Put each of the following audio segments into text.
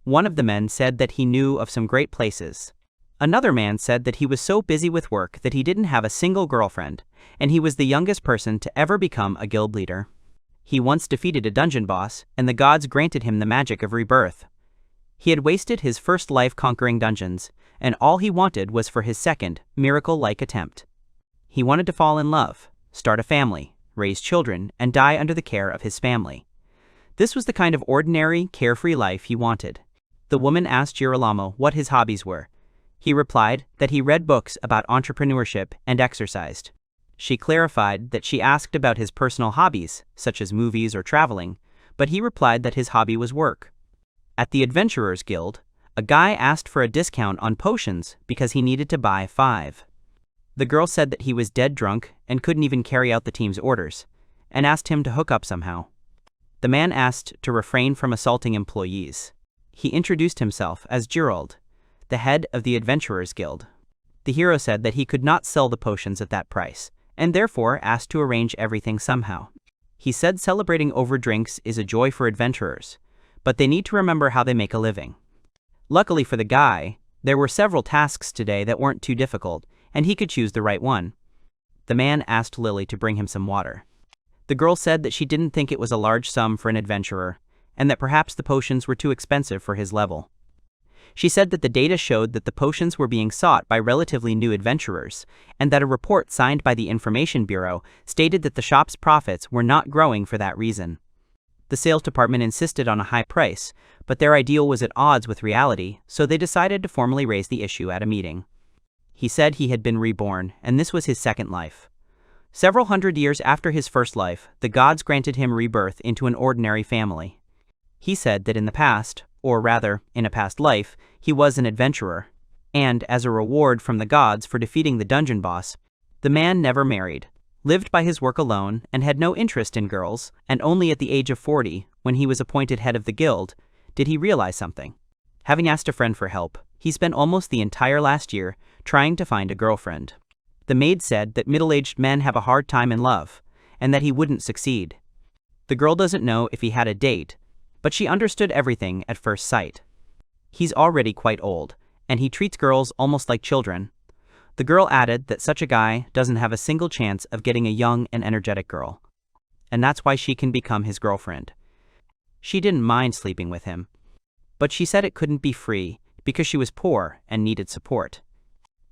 One of the men said that he knew of some great places. Another man said that he was so busy with work that he didn't have a single girlfriend, and he was the youngest person to ever become a guild leader. He once defeated a dungeon boss, and the gods granted him the magic of rebirth. He had wasted his first life conquering dungeons, and all he wanted was for his second, miracle-like attempt. He wanted to fall in love, start a family, raise children, and die under the care of his family. This was the kind of ordinary, carefree life he wanted. The woman asked Girolamo what his hobbies were. He replied that he read books about entrepreneurship and exercised. She clarified that she asked about his personal hobbies, such as movies or traveling, but he replied that his hobby was work. At the Adventurers Guild, a guy asked for a discount on potions because he needed to buy 5. The girl said that he was dead drunk and couldn't even carry out the team's orders, and asked him to hook up somehow. The man asked to refrain from assaulting employees. He introduced himself as Girold, the head of the Adventurers Guild. The hero said that he could not sell the potions at that price, and therefore asked to arrange everything somehow. He said celebrating over drinks is a joy for adventurers, but they need to remember how they make a living. Luckily for the guy, there were several tasks today that weren't too difficult, and he could choose the right one. The man asked Lily to bring him some water. The girl said that she didn't think it was a large sum for an adventurer, and that perhaps the potions were too expensive for his level. She said that the data showed that the potions were being sought by relatively new adventurers, and that a report signed by the Information Bureau stated that the shop's profits were not growing for that reason. The sales department insisted on a high price, but their ideal was at odds with reality, so they decided to formally raise the issue at a meeting. He said he had been reborn, and this was his second life. Several hundred years after his first life, the gods granted him rebirth into an ordinary family. He said that in the past, or rather, in a past life, he was an adventurer, and, as a reward from the gods for defeating the dungeon boss, the man never married, lived by his work alone, and had no interest in girls, and only at the age of 40, when he was appointed head of the guild, did he realize something. Having asked a friend for help, he spent almost the entire last year trying to find a girlfriend. The maid said that middle-aged men have a hard time in love, and that he wouldn't succeed. The girl doesn't know if he had a date, but she understood everything at first sight. He's already quite old, and he treats girls almost like children. The girl added that such a guy doesn't have a single chance of getting a young and energetic girl, and that's why she can become his girlfriend. She didn't mind sleeping with him, but she said it couldn't be free because she was poor and needed support.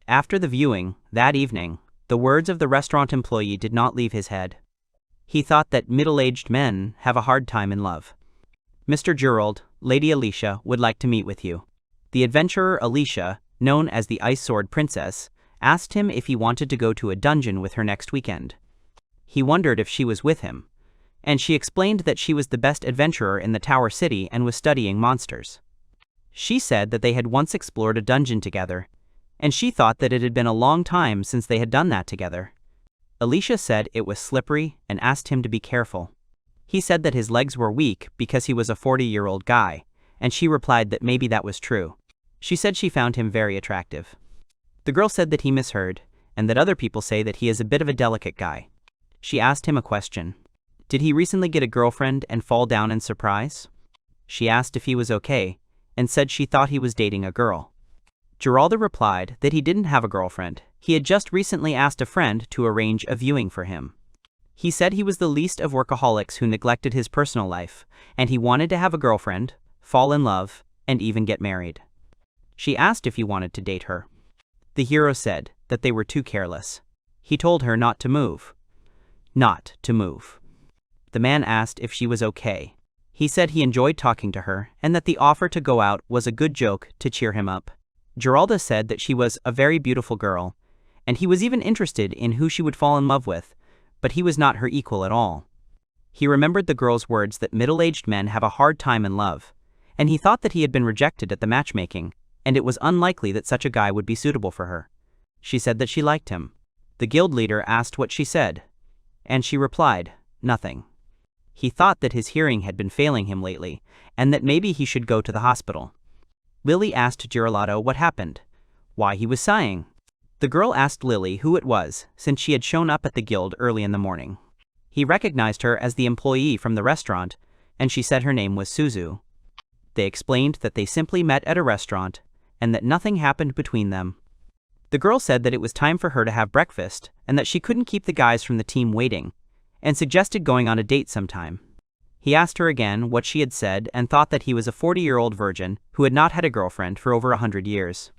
After the viewing, that evening, the words of the restaurant employee did not leave his head. He thought that middle-aged men have a hard time in love. Mr. Girold, Lady Alicia would like to meet with you. The adventurer Alicia, known as the Ice Sword Princess, asked him if he wanted to go to a dungeon with her next weekend. He wondered if she was with him, and she explained that she was the best adventurer in the Tower City and was studying monsters. She said that they had once explored a dungeon together, and she thought that it had been a long time since they had done that together. Alicia said it was slippery and asked him to be careful. He said that his legs were weak because he was a 40-year-old guy, and she replied that maybe that was true. She said she found him very attractive. The girl said that he misheard, and that other people say that he is a bit of a delicate guy. She asked him a question. Did he recently get a girlfriend and fall down in surprise? She asked if he was okay, and said she thought he was dating a girl. Girold replied that he didn't have a girlfriend. He had just recently asked a friend to arrange a viewing for him. He said he was the least of workaholics who neglected his personal life, and he wanted to have a girlfriend, fall in love, and even get married. She asked if he wanted to date her. The hero said that they were too careless. He told her not to move. Not to move. The man asked if she was okay. He said he enjoyed talking to her and that the offer to go out was a good joke to cheer him up. Giralda said that she was a very beautiful girl, and he was even interested in who she would fall in love with, but he was not her equal at all. He remembered the girl's words that middle-aged men have a hard time in love, and he thought that he had been rejected at the matchmaking, and it was unlikely that such a guy would be suitable for her. She said that she liked him. The guild leader asked what she said, and she replied, nothing. He thought that his hearing had been failing him lately, and that maybe he should go to the hospital. Lily asked Girolamo what happened, why he was sighing. The girl asked Lily who it was, since she had shown up at the guild early in the morning. He recognized her as the employee from the restaurant, and she said her name was Suzu. They explained that they simply met at a restaurant, and that nothing happened between them. The girl said that it was time for her to have breakfast, and that she couldn't keep the guys from the team waiting, and suggested going on a date sometime. He asked her again what she had said and thought that he was a 40-year-old virgin who had not had a girlfriend for over 100 years.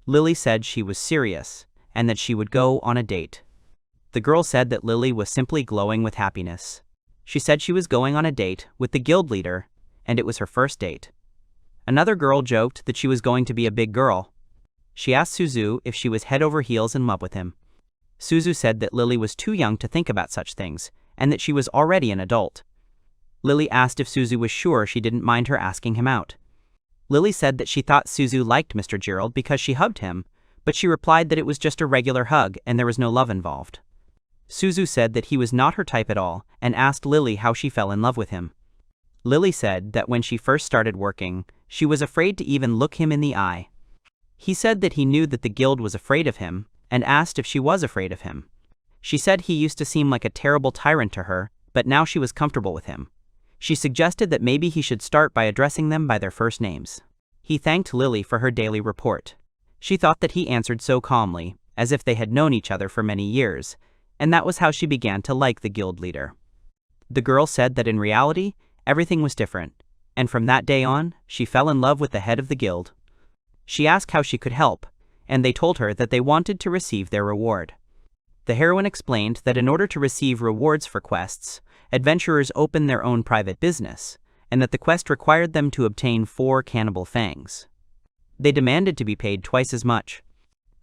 Lily said she was serious, and that she would go on a date. The girl said that Lily was simply glowing with happiness. She said she was going on a date with the guild leader, and it was her first date. Another girl joked that she was going to be a big girl. She asked Suzu if she was head over heels in love with him. Suzu said that Lily was too young to think about such things, and that she was already an adult. Lily asked if Suzu was sure she didn't mind her asking him out. Lily said that she thought Suzu liked Mr. Girold because she hugged him, but she replied that it was just a regular hug and there was no love involved. Suzu said that he was not her type at all and asked Lily how she fell in love with him. Lily said that when she first started working, she was afraid to even look him in the eye. He said that he knew that the guild was afraid of him and asked if she was afraid of him. She said he used to seem like a terrible tyrant to her, but now she was comfortable with him. She suggested that maybe he should start by addressing them by their first names. He thanked Lily for her daily report. She thought that he answered so calmly, as if they had known each other for many years, and that was how she began to like the guild leader. The girl said that in reality, everything was different, and from that day on, she fell in love with the head of the guild. She asked how she could help, and they told her that they wanted to receive their reward. The heroine explained that in order to receive rewards for quests, adventurers open their own private business, and that the quest required them to obtain 4 cannibal fangs. They demanded to be paid twice as much.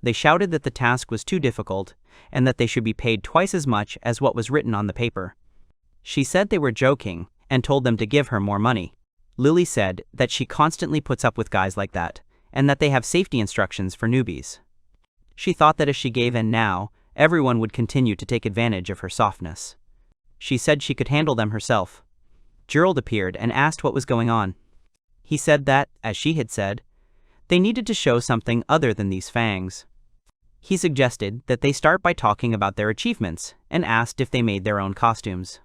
They shouted that the task was too difficult, and that they should be paid twice as much as what was written on the paper. She said they were joking, and told them to give her more money. Lily said that she constantly puts up with guys like that, and that they have safety instructions for newbies. She thought that if she gave in now, everyone would continue to take advantage of her softness. She said she could handle them herself. Girold appeared and asked what was going on. He said that, as she had said, they needed to show something other than these fangs. He suggested that they start by talking about their achievements and asked if they made their own costumes.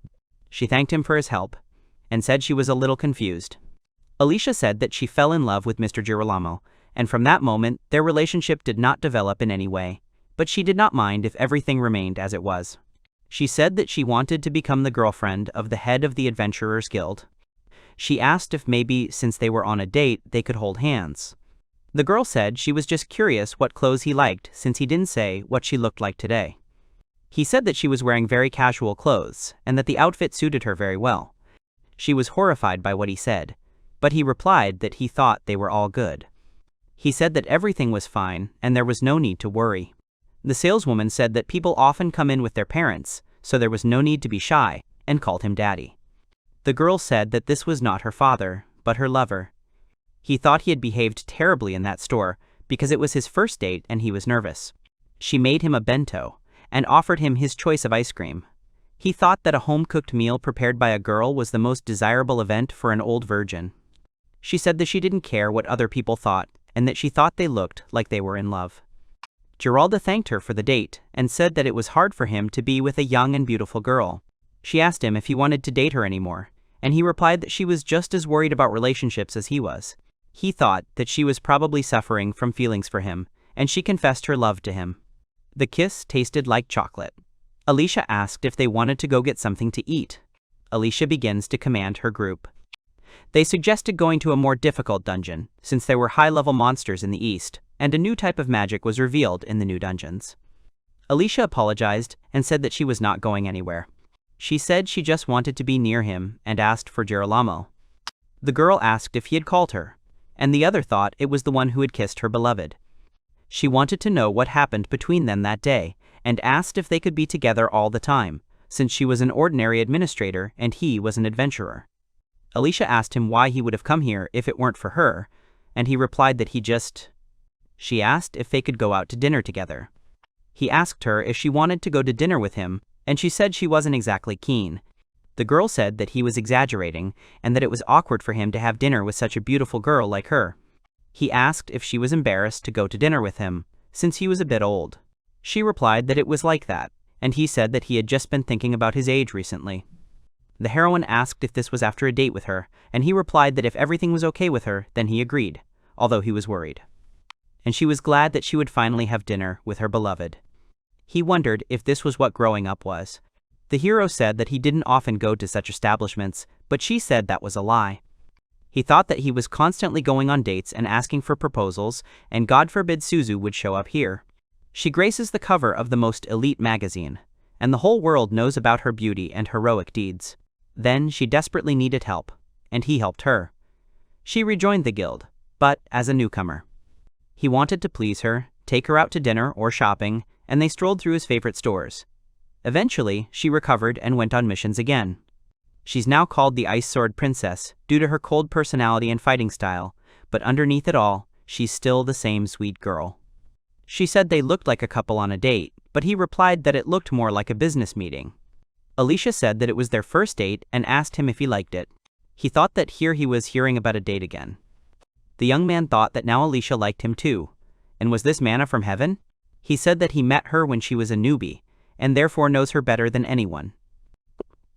She thanked him for his help and said she was a little confused. Alicia said that she fell in love with Mr. Girolamo, and from that moment their relationship did not develop in any way, but she did not mind if everything remained as it was. She said that she wanted to become the girlfriend of the head of the Adventurers Guild. She asked if maybe, since they were on a date, they could hold hands. The girl said she was just curious what clothes he liked since he didn't say what she looked like today. He said that she was wearing very casual clothes and that the outfit suited her very well. She was horrified by what he said, but he replied that he thought they were all good. He said that everything was fine and there was no need to worry. The saleswoman said that people often come in with their parents, so there was no need to be shy, and called him daddy. The girl said that this was not her father, but her lover. He thought he had behaved terribly in that store because it was his first date and he was nervous. She made him a bento and offered him his choice of ice cream. He thought that a home-cooked meal prepared by a girl was the most desirable event for an old virgin. She said that she didn't care what other people thought and that she thought they looked like they were in love. Girold thanked her for the date and said that it was hard for him to be with a young and beautiful girl. She asked him if he wanted to date her anymore, and he replied that she was just as worried about relationships as he was. He thought that she was probably suffering from feelings for him, and she confessed her love to him. The kiss tasted like chocolate. Alicia asked if they wanted to go get something to eat. Alicia begins to command her group. They suggested going to a more difficult dungeon, since there were high-level monsters in the east, and a new type of magic was revealed in the new dungeons. Alicia apologized and said that she was not going anywhere. She said she just wanted to be near him and asked for Girolamo. The girl asked if he had called her, and the other thought it was the one who had kissed her beloved. She wanted to know what happened between them that day and asked if they could be together all the time, since she was an ordinary administrator and he was an adventurer. Alicia asked him why he would have come here if it weren't for her, and he replied that She asked if they could go out to dinner together. He asked her if she wanted to go to dinner with him, and she said she wasn't exactly keen. The girl said that he was exaggerating and that it was awkward for him to have dinner with such a beautiful girl like her. He asked if she was embarrassed to go to dinner with him, since he was a bit old. She replied that it was like that, and he said that he had just been thinking about his age recently. The heroine asked if this was after a date with her, and he replied that if everything was okay with her, then he agreed, although he was worried. And she was glad that she would finally have dinner with her beloved. He wondered if this was what growing up was. The hero said that he didn't often go to such establishments, but she said that was a lie. He thought that he was constantly going on dates and asking for proposals, and God forbid Suzu would show up here. She graces the cover of the most elite magazine, and the whole world knows about her beauty and heroic deeds. Then she desperately needed help, and he helped her. She rejoined the guild, but as a newcomer. He wanted to please her, take her out to dinner or shopping, and they strolled through his favorite stores. Eventually, she recovered and went on missions again. She's now called the Ice Sword Princess due to her cold personality and fighting style, but underneath it all, she's still the same sweet girl. She said they looked like a couple on a date, but he replied that it looked more like a business meeting. Alicia said that it was their first date and asked him if he liked it. He thought that here he was hearing about a date again. The young man thought that now Alicia liked him too. And was this manna from heaven? He said that he met her when she was a newbie, and therefore knows her better than anyone.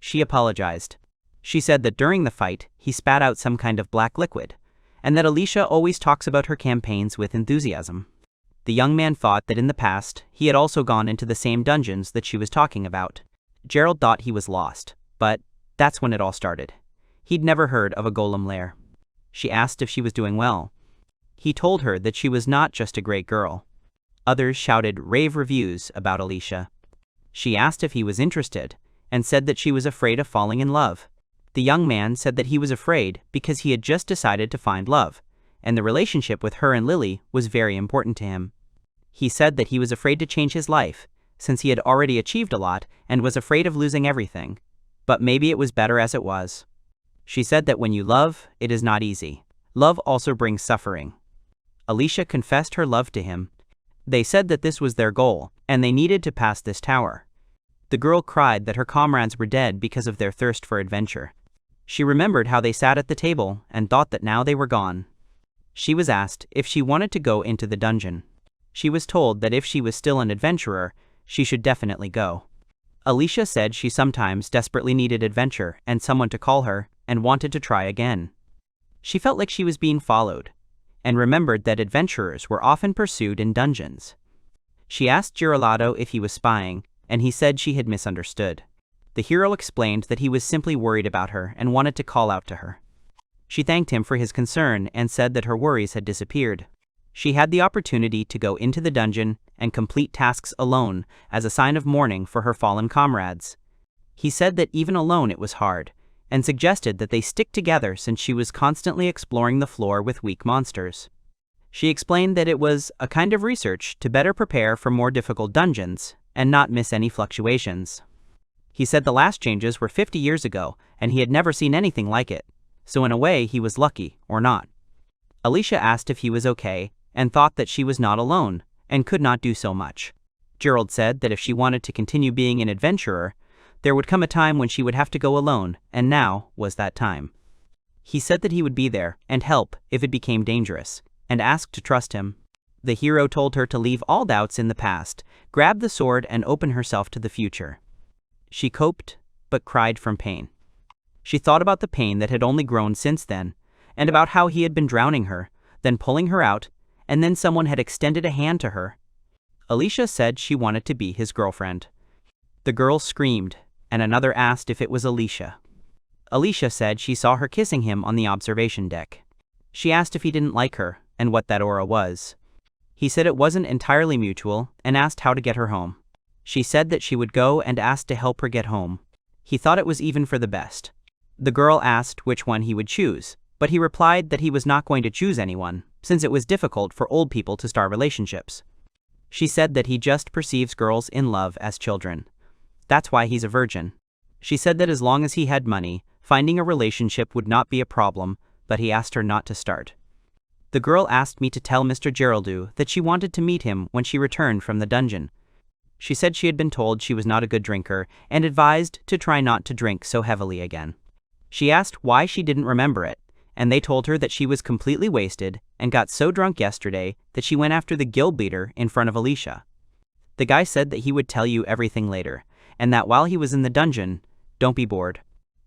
She apologized. She said that during the fight, he spat out some kind of black liquid, and that Alicia always talks about her campaigns with enthusiasm. The young man thought that in the past, he had also gone into the same dungeons that she was talking about. Girold thought he was lost, but that's when it all started. He'd never heard of a golem lair. She asked if she was doing well. He told her that she was not just a great girl. Others shouted rave reviews about Alicia. She asked if he was interested, and said that she was afraid of falling in love. The young man said that he was afraid because he had just decided to find love, and the relationship with her and Lily was very important to him. He said that he was afraid to change his life, since he had already achieved a lot and was afraid of losing everything. But maybe it was better as it was. She said that when you love, it is not easy. Love also brings suffering. Alicia confessed her love to him. They said that this was their goal, and they needed to pass this tower. The girl cried that her comrades were dead because of their thirst for adventure. She remembered how they sat at the table and thought that now they were gone. She was asked if she wanted to go into the dungeon. She was told that if she was still an adventurer, she should definitely go. Alicia said she sometimes desperately needed adventure and someone to call her, and wanted to try again. She felt like she was being followed, and remembered that adventurers were often pursued in dungeons. She asked Girold if he was spying, and he said she had misunderstood. The hero explained that he was simply worried about her and wanted to call out to her. She thanked him for his concern and said that her worries had disappeared. She had the opportunity to go into the dungeon and complete tasks alone as a sign of mourning for her fallen comrades. He said that even alone it was hard, and suggested that they stick together since she was constantly exploring the floor with weak monsters. She explained that it was a kind of research to better prepare for more difficult dungeons and not miss any fluctuations. He said the last changes were 50 years ago and he had never seen anything like it, so in a way he was lucky, or not. Alicia asked if he was okay and thought that she was not alone and could not do so much. Girold said that if she wanted to continue being an adventurer, there would come a time when she would have to go alone, and now was that time. He said that he would be there and help if it became dangerous, and asked to trust him. The hero told her to leave all doubts in the past, grab the sword and open herself to the future. She coped, but cried from pain. She thought about the pain that had only grown since then, and about how he had been drowning her, then pulling her out, and then someone had extended a hand to her. Alicia said she wanted to be his girlfriend. The girl screamed, and another asked if it was Alicia. Alicia said she saw her kissing him on the observation deck. She asked if he didn't like her, and what that aura was. He said it wasn't entirely mutual, and asked how to get her home. She said that she would go and asked to help her get home. He thought it was even for the best. The girl asked which one he would choose, but he replied that he was not going to choose anyone, since it was difficult for old people to start relationships. She said that he just perceives girls in love as children. That's why he's a virgin. She said that as long as he had money, finding a relationship would not be a problem, but he asked her not to start. The girl asked me to tell Mr. Girold that she wanted to meet him when she returned from the dungeon. She said she had been told she was not a good drinker and advised to try not to drink so heavily again. She asked why she didn't remember it, and they told her that she was completely wasted and got so drunk yesterday that she went after the guild leader in front of Alicia. The guy said that he would tell you everything later, and that while he was in the dungeon, don't be bored.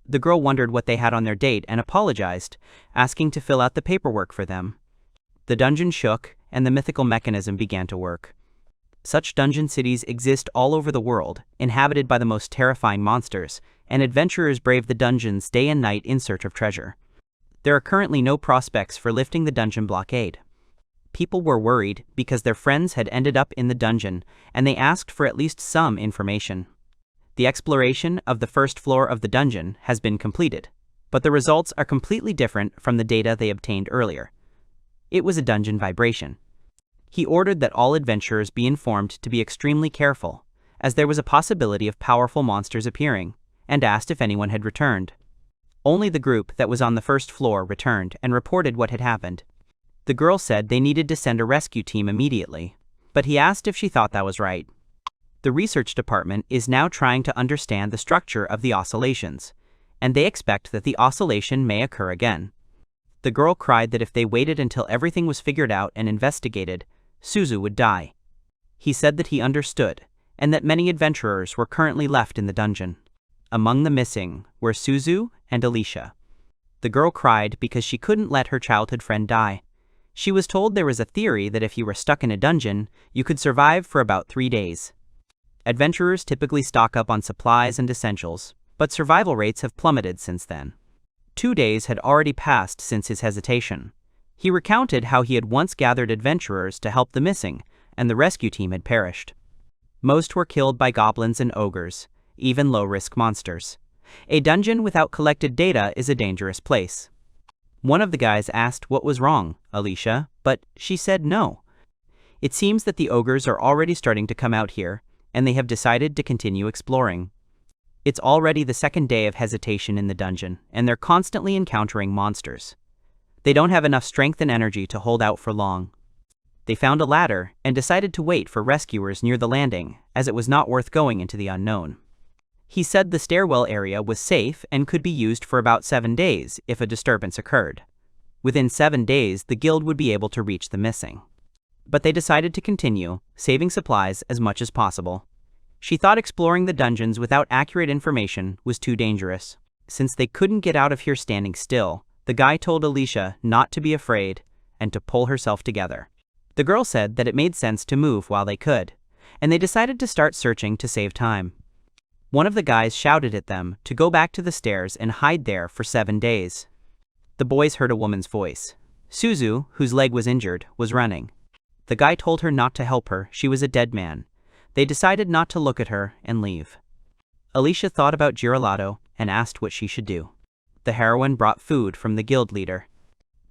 The girl wondered what they had on their date and apologized, asking to fill out the paperwork for them. The dungeon shook, and the mythical mechanism began to work. Such dungeon cities exist all over the world, inhabited by the most terrifying monsters, and adventurers brave the dungeons day and night in search of treasure. There are currently no prospects for lifting the dungeon blockade. People were worried because their friends had ended up in the dungeon, and they asked for at least some information. The exploration of the first floor of the dungeon has been completed, but the results are completely different from the data they obtained earlier. It was a dungeon vibration. He ordered that all adventurers be informed to be extremely careful, as there was a possibility of powerful monsters appearing, and asked if anyone had returned. Only the group that was on the first floor returned and reported what had happened. The girl said they needed to send a rescue team immediately, but he asked if she thought that was right. The research department is now trying to understand the structure of the oscillations, and they expect that the oscillation may occur again. The girl cried that if they waited until everything was figured out and investigated, Suzu would die. He said that he understood, and that many adventurers were currently left in the dungeon. Among the missing were Suzu and Alicia. The girl cried because she couldn't let her childhood friend die. She was told there was a theory that if you were stuck in a dungeon, you could survive for about 3 days. Adventurers typically stock up on supplies and essentials, but survival rates have plummeted since then. 2 days had already passed since his hesitation. He recounted how he had once gathered adventurers to help the missing, and the rescue team had perished. Most were killed by goblins and ogres, even low-risk monsters. A dungeon without collected data is a dangerous place. One of the guys asked what was wrong, Alicia, but she said no. It seems that the ogres are already starting to come out here, and they have decided to continue exploring. It's already the second day of hesitation in the dungeon, and they're constantly encountering monsters. They don't have enough strength and energy to hold out for long. They found a ladder and decided to wait for rescuers near the landing, as it was not worth going into the unknown. He said the stairwell area was safe and could be used for about 7 days if a disturbance occurred. Within 7 days, the guild would be able to reach the missing. But they decided to continue, saving supplies as much as possible. She thought exploring the dungeons without accurate information was too dangerous. Since they couldn't get out of here standing still, the guy told Alicia not to be afraid and to pull herself together. The girl said that it made sense to move while they could, and they decided to start searching to save time. One of the guys shouted at them to go back to the stairs and hide there for 7 days. The boys heard a woman's voice. Suzu, whose leg was injured, was running. The guy told her not to help her, she was a dead man. They decided not to look at her and leave. Alicia thought about Girold and asked what she should do. The heroine brought food from the guild leader.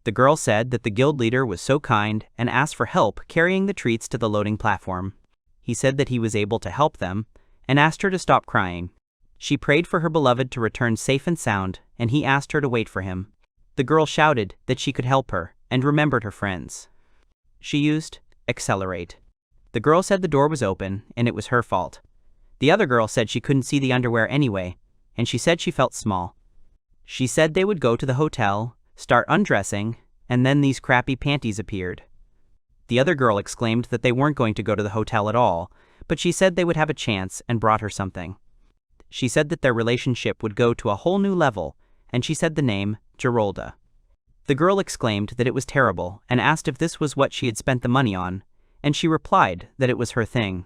The girl said that the guild leader was so kind and asked for help carrying the treats to the loading platform. He said that he was able to help them, and asked her to stop crying. She prayed for her beloved to return safe and sound, and he asked her to wait for him. The girl shouted that she could help her, and remembered her friends. She used accelerate. The girl said the door was open, and it was her fault. The other girl said she couldn't see the underwear anyway, and she said she felt small. She said they would go to the hotel, start undressing, and then these crappy panties appeared. The other girl exclaimed that they weren't going to go to the hotel at all, but she said they would have a chance and brought her something. She said that their relationship would go to a whole new level, and she said the name Girold. The girl exclaimed that it was terrible and asked if this was what she had spent the money on, and she replied that it was her thing.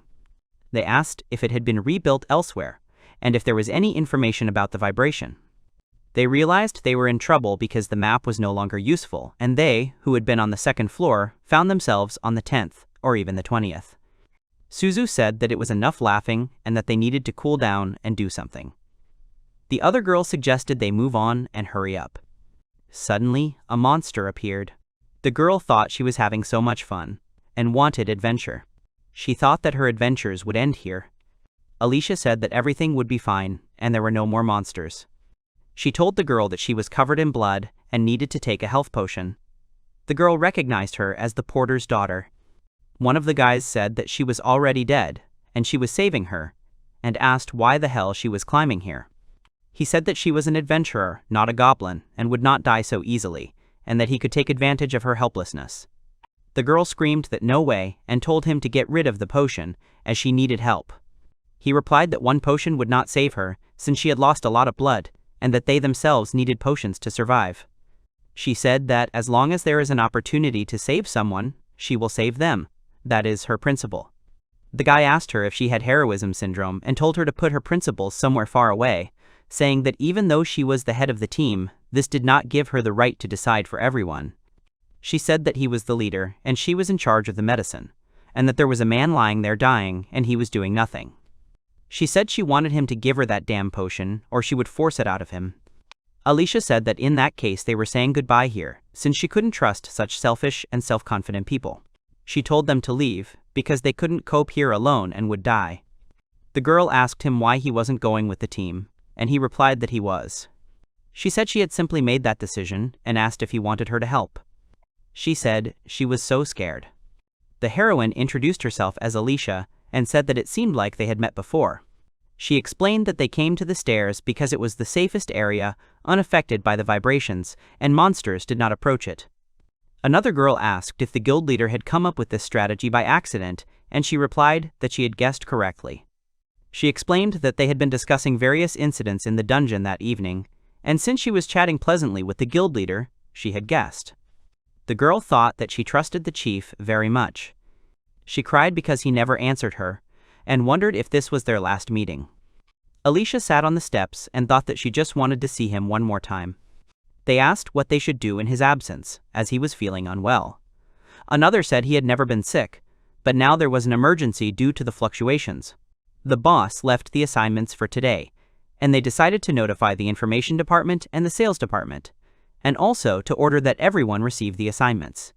They asked if it had been rebuilt elsewhere, and if there was any information about the vibration. They realized they were in trouble because the map was no longer useful, and they, who had been on the 2nd floor, found themselves on the 10th, or even the 20th. Suzu said that it was enough laughing and that they needed to cool down and do something. The other girl suggested they move on and hurry up. Suddenly, a monster appeared. The girl thought she was having so much fun and wanted adventure. She thought that her adventures would end here. Alicia said that everything would be fine and there were no more monsters. She told the girl that she was covered in blood and needed to take a health potion. The girl recognized her as the porter's daughter. One of the guys said that she was already dead, and she was saving her, and asked why the hell she was climbing here. He said that she was an adventurer, not a goblin, and would not die so easily, and that he could take advantage of her helplessness. The girl screamed that no way, and told him to get rid of the potion, as she needed help. He replied that one potion would not save her, since she had lost a lot of blood, and that they themselves needed potions to survive. She said that as long as there is an opportunity to save someone, she will save them. That is her principle. The guy asked her if she had heroism syndrome and told her to put her principles somewhere far away, saying that even though she was the head of the team, this did not give her the right to decide for everyone. She said that he was the leader and she was in charge of the medicine, and that there was a man lying there dying and he was doing nothing. She said she wanted him to give her that damn potion or she would force it out of him. Alicia said that in that case they were saying goodbye here, since she couldn't trust such selfish and self-confident people. She told them to leave, because they couldn't cope here alone and would die. The girl asked him why he wasn't going with the team, and he replied that he was. She said she had simply made that decision and asked if he wanted her to help. She said she was so scared. The heroine introduced herself as Alicia and said that it seemed like they had met before. She explained that they came to the stairs because it was the safest area, unaffected by the vibrations, and monsters did not approach it. Another girl asked if the guild leader had come up with this strategy by accident, and she replied that she had guessed correctly. She explained that they had been discussing various incidents in the dungeon that evening, and since she was chatting pleasantly with the guild leader, she had guessed. The girl thought that she trusted the chief very much. She cried because he never answered her, and wondered if this was their last meeting. Alicia sat on the steps and thought that she just wanted to see him one more time. They asked what they should do in his absence, as he was feeling unwell. Another said he had never been sick, but now there was an emergency due to the fluctuations. The boss left the assignments for today, and they decided to notify the information department and the sales department, and also to order that everyone receive the assignments.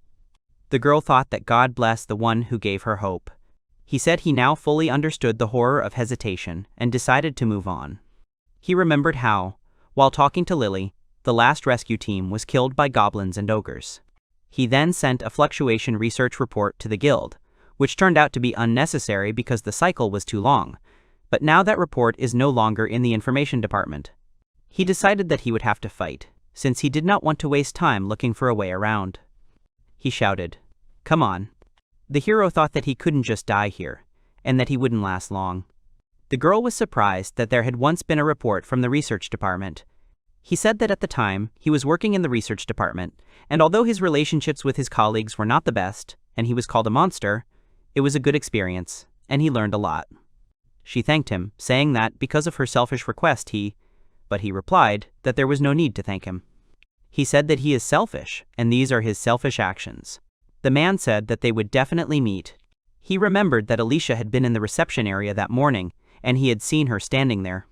The girl thought that God bless the one who gave her hope. He said he now fully understood the horror of hesitation and decided to move on. He remembered how, while talking to Lily, the last rescue team was killed by goblins and ogres. He then sent a fluctuation research report to the guild, which turned out to be unnecessary because the cycle was too long, but now that report is no longer in the information department. He decided that he would have to fight, since he did not want to waste time looking for a way around. He shouted, "Come on." The hero thought that he couldn't just die here, and that he wouldn't last long. The girl was surprised that there had once been a report from the research department. He said that at the time, he was working in the research department, and although his relationships with his colleagues were not the best, and he was called a monster, it was a good experience, and he learned a lot. She thanked him, saying that because of her selfish request but he replied that there was no need to thank him. He said that he is selfish, and these are his selfish actions. The man said that they would definitely meet. He remembered that Alicia had been in the reception area that morning, and he had seen her standing there.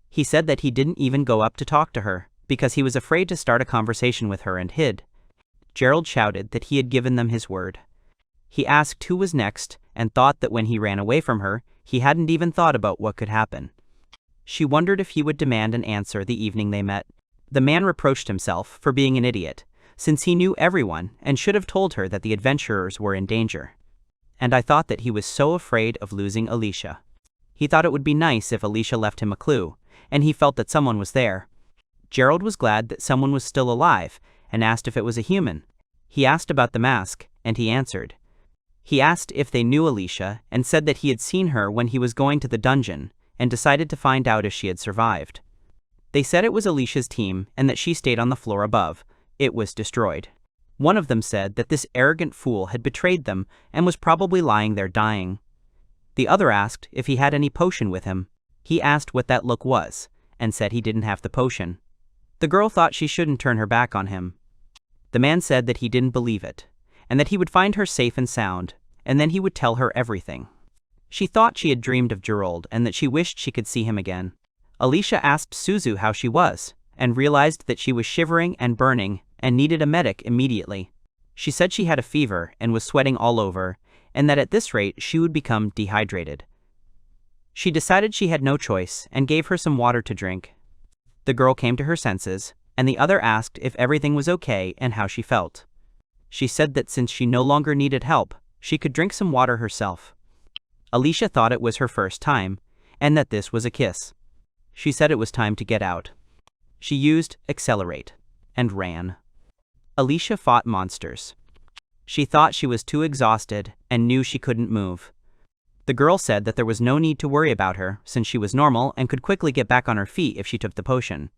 He said that he didn't even go up to talk to her, because he was afraid to start a conversation with her and hid. Girold shouted that he had given them his word. He asked who was next, and thought that when he ran away from her, he hadn't even thought about what could happen. She wondered if he would demand an answer the evening they met. The man reproached himself for being an idiot, since he knew everyone and should have told her that the adventurers were in danger. And I thought that he was so afraid of losing Alicia. He thought it would be nice if Alicia left him a clue, and he felt that someone was there. Girold was glad that someone was still alive, and asked if it was a human. He asked about the mask, and he answered. He asked if they knew Alicia, and said that he had seen her when he was going to the dungeon, and decided to find out if she had survived. They said it was Alicia's team, and that she stayed on the floor above. It was destroyed. One of them said that this arrogant fool had betrayed them and was probably lying there dying. The other asked if he had any potion with him. He asked what that look was, and said he didn't have the potion. The girl thought she shouldn't turn her back on him. The man said that he didn't believe it, and that he would find her safe and sound, and then he would tell her everything. She thought she had dreamed of Girold and that she wished she could see him again. Alicia asked Suzu how she was, and realized that she was shivering and burning and needed a medic immediately. She said she had a fever and was sweating all over, and that at this rate she would become dehydrated. She decided she had no choice and gave her some water to drink. The girl came to her senses, and the other asked if everything was okay and how she felt. She said that since she no longer needed help, she could drink some water herself. Alicia thought it was her first time, and that this was a kiss. She said it was time to get out. She used accelerate and ran. Alicia fought monsters. She thought she was too exhausted and knew she couldn't move. The girl said that there was no need to worry about her since she was normal and could quickly get back on her feet if she took the potion.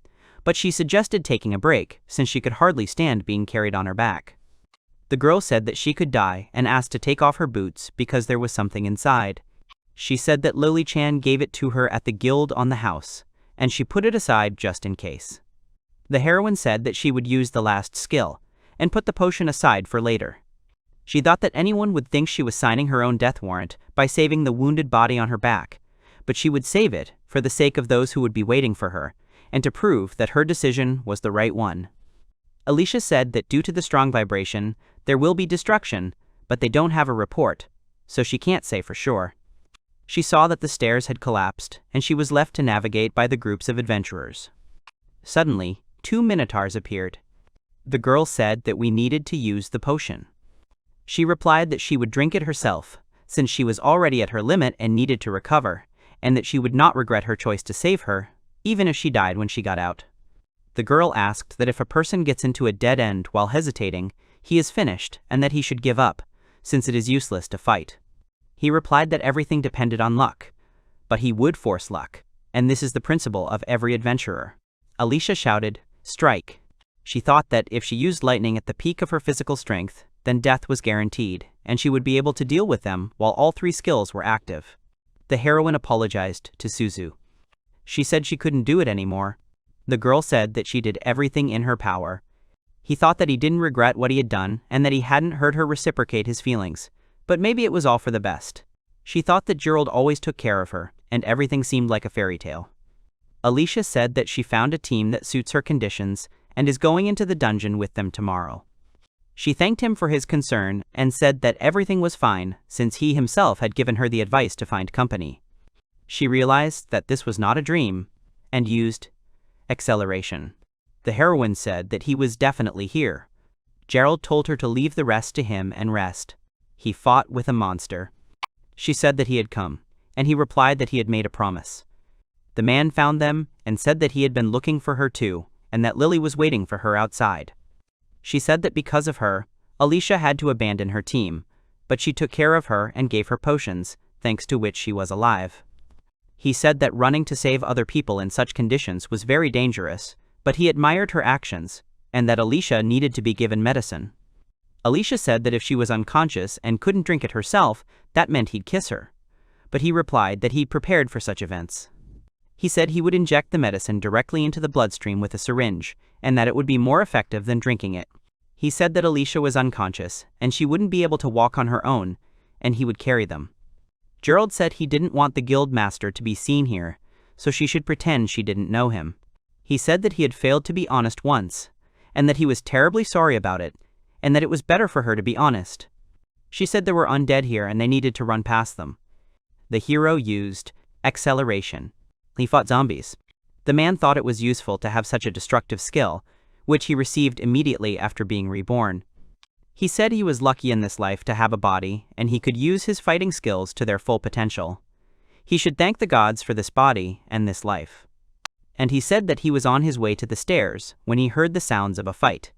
but she suggested taking a break since she could hardly stand being carried on her back. The girl said that she could die and asked to take off her boots because there was something inside. She said that Lily-chan gave it to her at the guild on the house, and she put it aside just in case. The heroine said that she would use the last skill and put the potion aside for later. She thought that anyone would think she was signing her own death warrant by saving the wounded body on her back, but she would save it for the sake of those who would be waiting for her, and to prove that her decision was the right one. Alicia said that due to the strong vibration, there will be destruction, but they don't have a report, so she can't say for sure. She saw that the stairs had collapsed, and she was left to navigate by the groups of adventurers. Suddenly, 2 minotaurs appeared. The girl said that we needed to use the potion. She replied that she would drink it herself, since she was already at her limit and needed to recover, and that she would not regret her choice to save her, even if she died when she got out. The girl asked that if a person gets into a dead end while hesitating, he is finished and that he should give up, since it is useless to fight. He replied that everything depended on luck, but he would force luck, and this is the principle of every adventurer. Alicia shouted, "Strike!" She thought that if she used lightning at the peak of her physical strength, then death was guaranteed, and she would be able to deal with them while all 3 skills were active. The heroine apologized to Suzu. She said she couldn't do it anymore. The girl said that she did everything in her power. He thought that he didn't regret what he had done and that he hadn't heard her reciprocate his feelings, but maybe it was all for the best. She thought that Girold always took care of her, and everything seemed like a fairy tale. Alicia said that she found a team that suits her conditions and is going into the dungeon with them tomorrow. She thanked him for his concern and said that everything was fine since he himself had given her the advice to find company. She realized that this was not a dream and used acceleration. The heroine said that he was definitely here. Girold told her to leave the rest to him and rest. He fought with a monster. She said that he had come, and he replied that he had made a promise. The man found them and said that he had been looking for her too, and that Lily was waiting for her outside. She said that because of her, Alicia had to abandon her team, but she took care of her and gave her potions, thanks to which she was alive. He said that running to save other people in such conditions was very dangerous, but he admired her actions, and that Alicia needed to be given medicine. Alicia said that if she was unconscious and couldn't drink it herself, that meant he'd kiss her. But he replied that he'd prepared for such events. He said he would inject the medicine directly into the bloodstream with a syringe, and that it would be more effective than drinking it. He said that Alicia was unconscious, and she wouldn't be able to walk on her own, and he would carry them. Girold said he didn't want the guild master to be seen here, so she should pretend she didn't know him. He said that he had failed to be honest once, and that he was terribly sorry about it, and that it was better for her to be honest. She said there were undead here and they needed to run past them. The hero used acceleration. He fought zombies. The man thought it was useful to have such a destructive skill, which he received immediately after being reborn. He said he was lucky in this life to have a body, and he could use his fighting skills to their full potential. He should thank the gods for this body and this life. And he said that he was on his way to the stairs when he heard the sounds of a fight,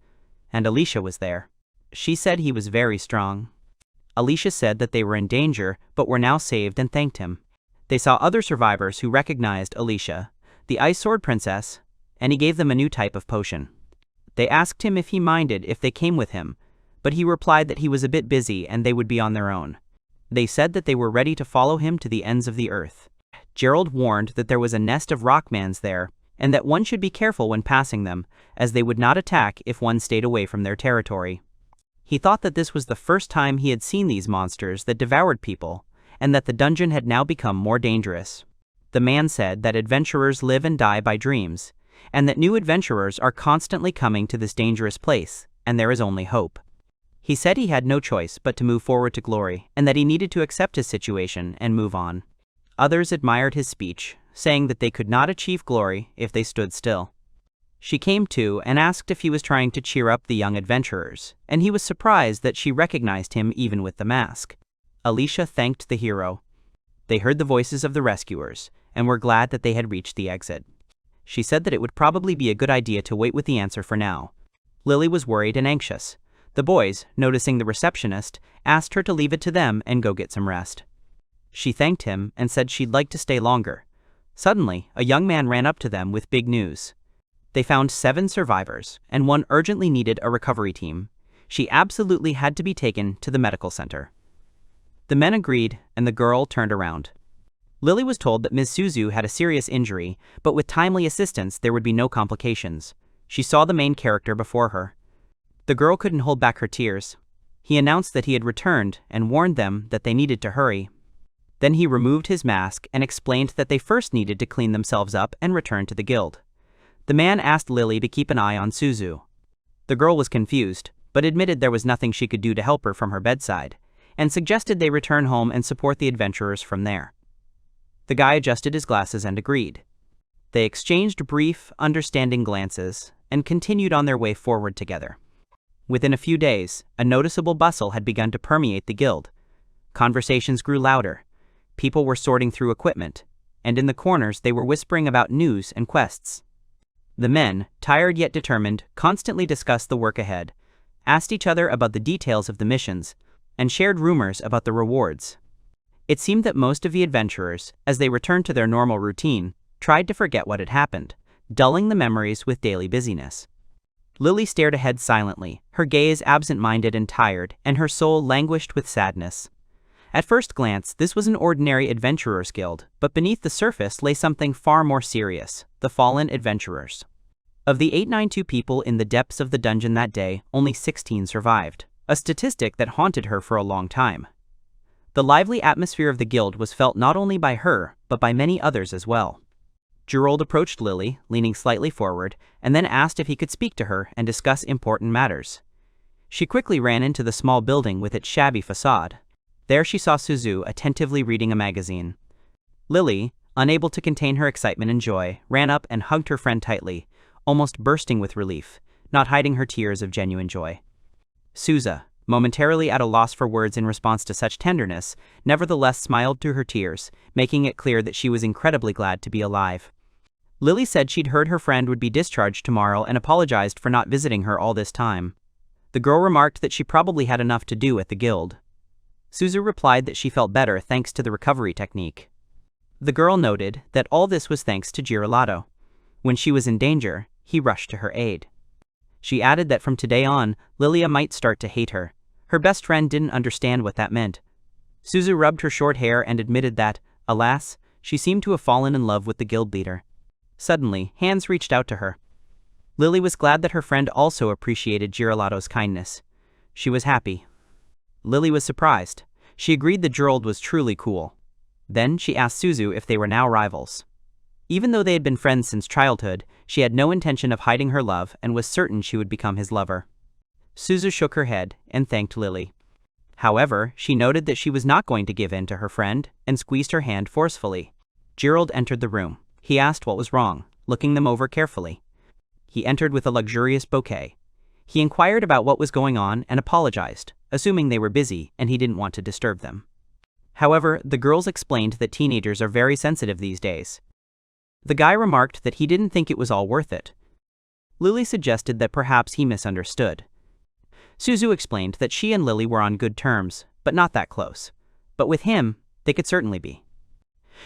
and Alicia was there. She said he was very strong. Alicia said that they were in danger but were now saved and thanked him. They saw other survivors who recognized Alicia, the Ice Sword Princess, and he gave them a new type of potion. They asked him if he minded if they came with him, but he replied that he was a bit busy and they would be on their own. They said that they were ready to follow him to the ends of the earth. Girold warned that there was a nest of rockmans there, and that one should be careful when passing them, as they would not attack if one stayed away from their territory. He thought that this was the first time he had seen these monsters that devoured people, and that the dungeon had now become more dangerous. The man said that adventurers live and die by dreams, and that new adventurers are constantly coming to this dangerous place, and there is only hope. He said he had no choice but to move forward to glory, and that he needed to accept his situation and move on. Others admired his speech, saying that they could not achieve glory if they stood still. She came to and asked if he was trying to cheer up the young adventurers, and he was surprised that she recognized him even with the mask. Alicia thanked the hero. They heard the voices of the rescuers, and were glad that they had reached the exit. She said that it would probably be a good idea to wait with the answer for now. Lily was worried and anxious. The boys, noticing the receptionist, asked her to leave it to them and go get some rest. She thanked him and said she'd like to stay longer. Suddenly, a young man ran up to them with big news. They found 7 survivors, and one urgently needed a recovery team. She absolutely had to be taken to the medical center. The men agreed, and the girl turned around. Lily was told that Ms. Suzu had a serious injury, but with timely assistance there would be no complications. She saw the main character before her. The girl couldn't hold back her tears. He announced that he had returned and warned them that they needed to hurry. Then he removed his mask and explained that they first needed to clean themselves up and return to the guild. The man asked Lily to keep an eye on Suzu. The girl was confused, but admitted there was nothing she could do to help her from her bedside, and suggested they return home and support the adventurers from there. The guy adjusted his glasses and agreed. They exchanged brief, understanding glances, and continued on their way forward together. Within a few days, a noticeable bustle had begun to permeate the guild. Conversations grew louder. People were sorting through equipment, and in the corners they were whispering about news and quests. The men, tired yet determined, constantly discussed the work ahead, asked each other about the details of the missions, and shared rumors about the rewards. It seemed that most of the adventurers, as they returned to their normal routine, tried to forget what had happened, dulling the memories with daily busyness. Lily stared ahead silently, her gaze absent-minded and tired, and her soul languished with sadness. At first glance, this was an ordinary adventurers' guild, but beneath the surface lay something far more serious: the fallen adventurers. Of the 892 people in the depths of the dungeon that day, only 16 survived, a statistic that haunted her for a long time. The lively atmosphere of the guild was felt not only by her, but by many others as well. Girold approached Lily, leaning slightly forward, and then asked if he could speak to her and discuss important matters. She quickly ran into the small building with its shabby facade. There she saw Suzu attentively reading a magazine. Lily, unable to contain her excitement and joy, ran up and hugged her friend tightly, almost bursting with relief, not hiding her tears of genuine joy. Suzu, momentarily at a loss for words in response to such tenderness, nevertheless smiled through her tears, making it clear that she was incredibly glad to be alive. Lily said she'd heard her friend would be discharged tomorrow and apologized for not visiting her all this time. The girl remarked that she probably had enough to do at the guild. Suzu replied that she felt better thanks to the recovery technique. The girl noted that all this was thanks to Girold. When she was in danger, he rushed to her aid. She added that from today on, Lilia might start to hate her. Her best friend didn't understand what that meant. Suzu rubbed her short hair and admitted that, alas, she seemed to have fallen in love with the guild leader. Suddenly, hands reached out to her. Lily was glad that her friend also appreciated Girold's kindness. She was happy. Lily was surprised. She agreed that Girold was truly cool. Then she asked Suzu if they were now rivals. Even though they had been friends since childhood, she had no intention of hiding her love and was certain she would become his lover. Suzu shook her head and thanked Lily. However, she noted that she was not going to give in to her friend and squeezed her hand forcefully. Girold entered the room. He asked what was wrong, looking them over carefully. He entered with a luxurious bouquet. He inquired about what was going on and apologized, assuming they were busy and he didn't want to disturb them. However, the girls explained that teenagers are very sensitive these days. The guy remarked that he didn't think it was all worth it. Lily suggested that perhaps he misunderstood. Suzu explained that she and Lily were on good terms, but not that close. But with him, they could certainly be.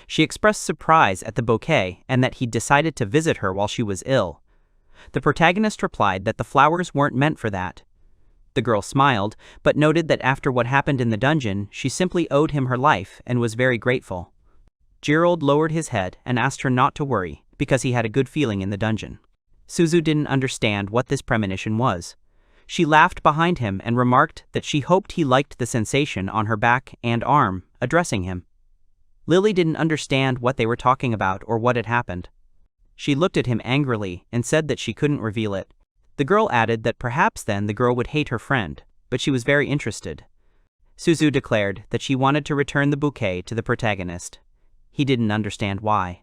She expressed surprise at the bouquet and that he'd decided to visit her while she was ill. The protagonist replied that the flowers weren't meant for that. The girl smiled, but noted that after what happened in the dungeon, she simply owed him her life and was very grateful. Girold lowered his head and asked her not to worry, because he had a good feeling in the dungeon. Suzu didn't understand what this premonition was. She laughed behind him and remarked that she hoped he liked the sensation on her back and arm, addressing him. Lily didn't understand what they were talking about or what had happened. She looked at him angrily and said that she couldn't reveal it. The girl added that perhaps then the girl would hate her friend, but she was very interested. Suzu declared that she wanted to return the bouquet to the protagonist. He didn't understand why.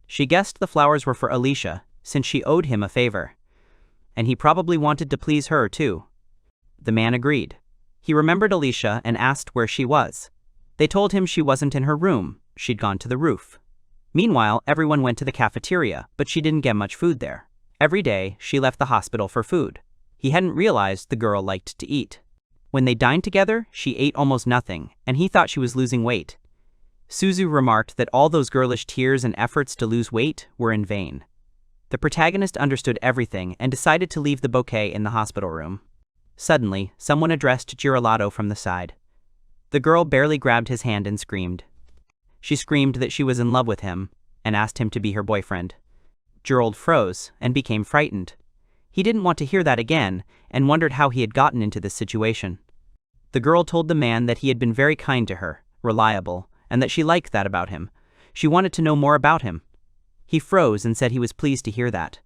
She guessed the flowers were for Alicia, since she owed him a favor. And he probably wanted to please her too. The man agreed. He remembered Alicia and asked where she was. They told him she wasn't in her room, she'd gone to the roof. Meanwhile, everyone went to the cafeteria, but she didn't get much food there. Every day, she left the hospital for food. He hadn't realized the girl liked to eat. When they dined together, she ate almost nothing, and he thought she was losing weight. Suzu remarked that all those girlish tears and efforts to lose weight were in vain. The protagonist understood everything and decided to leave the bouquet in the hospital room. Suddenly, someone addressed Girold from the side. The girl barely grabbed his hand and screamed. She screamed that she was in love with him and asked him to be her boyfriend. Girold froze and became frightened. He didn't want to hear that again and wondered how he had gotten into this situation. The girl told the man that he had been very kind to her, reliable, and that she liked that about him. She wanted to know more about him. He froze and said he was pleased to hear that.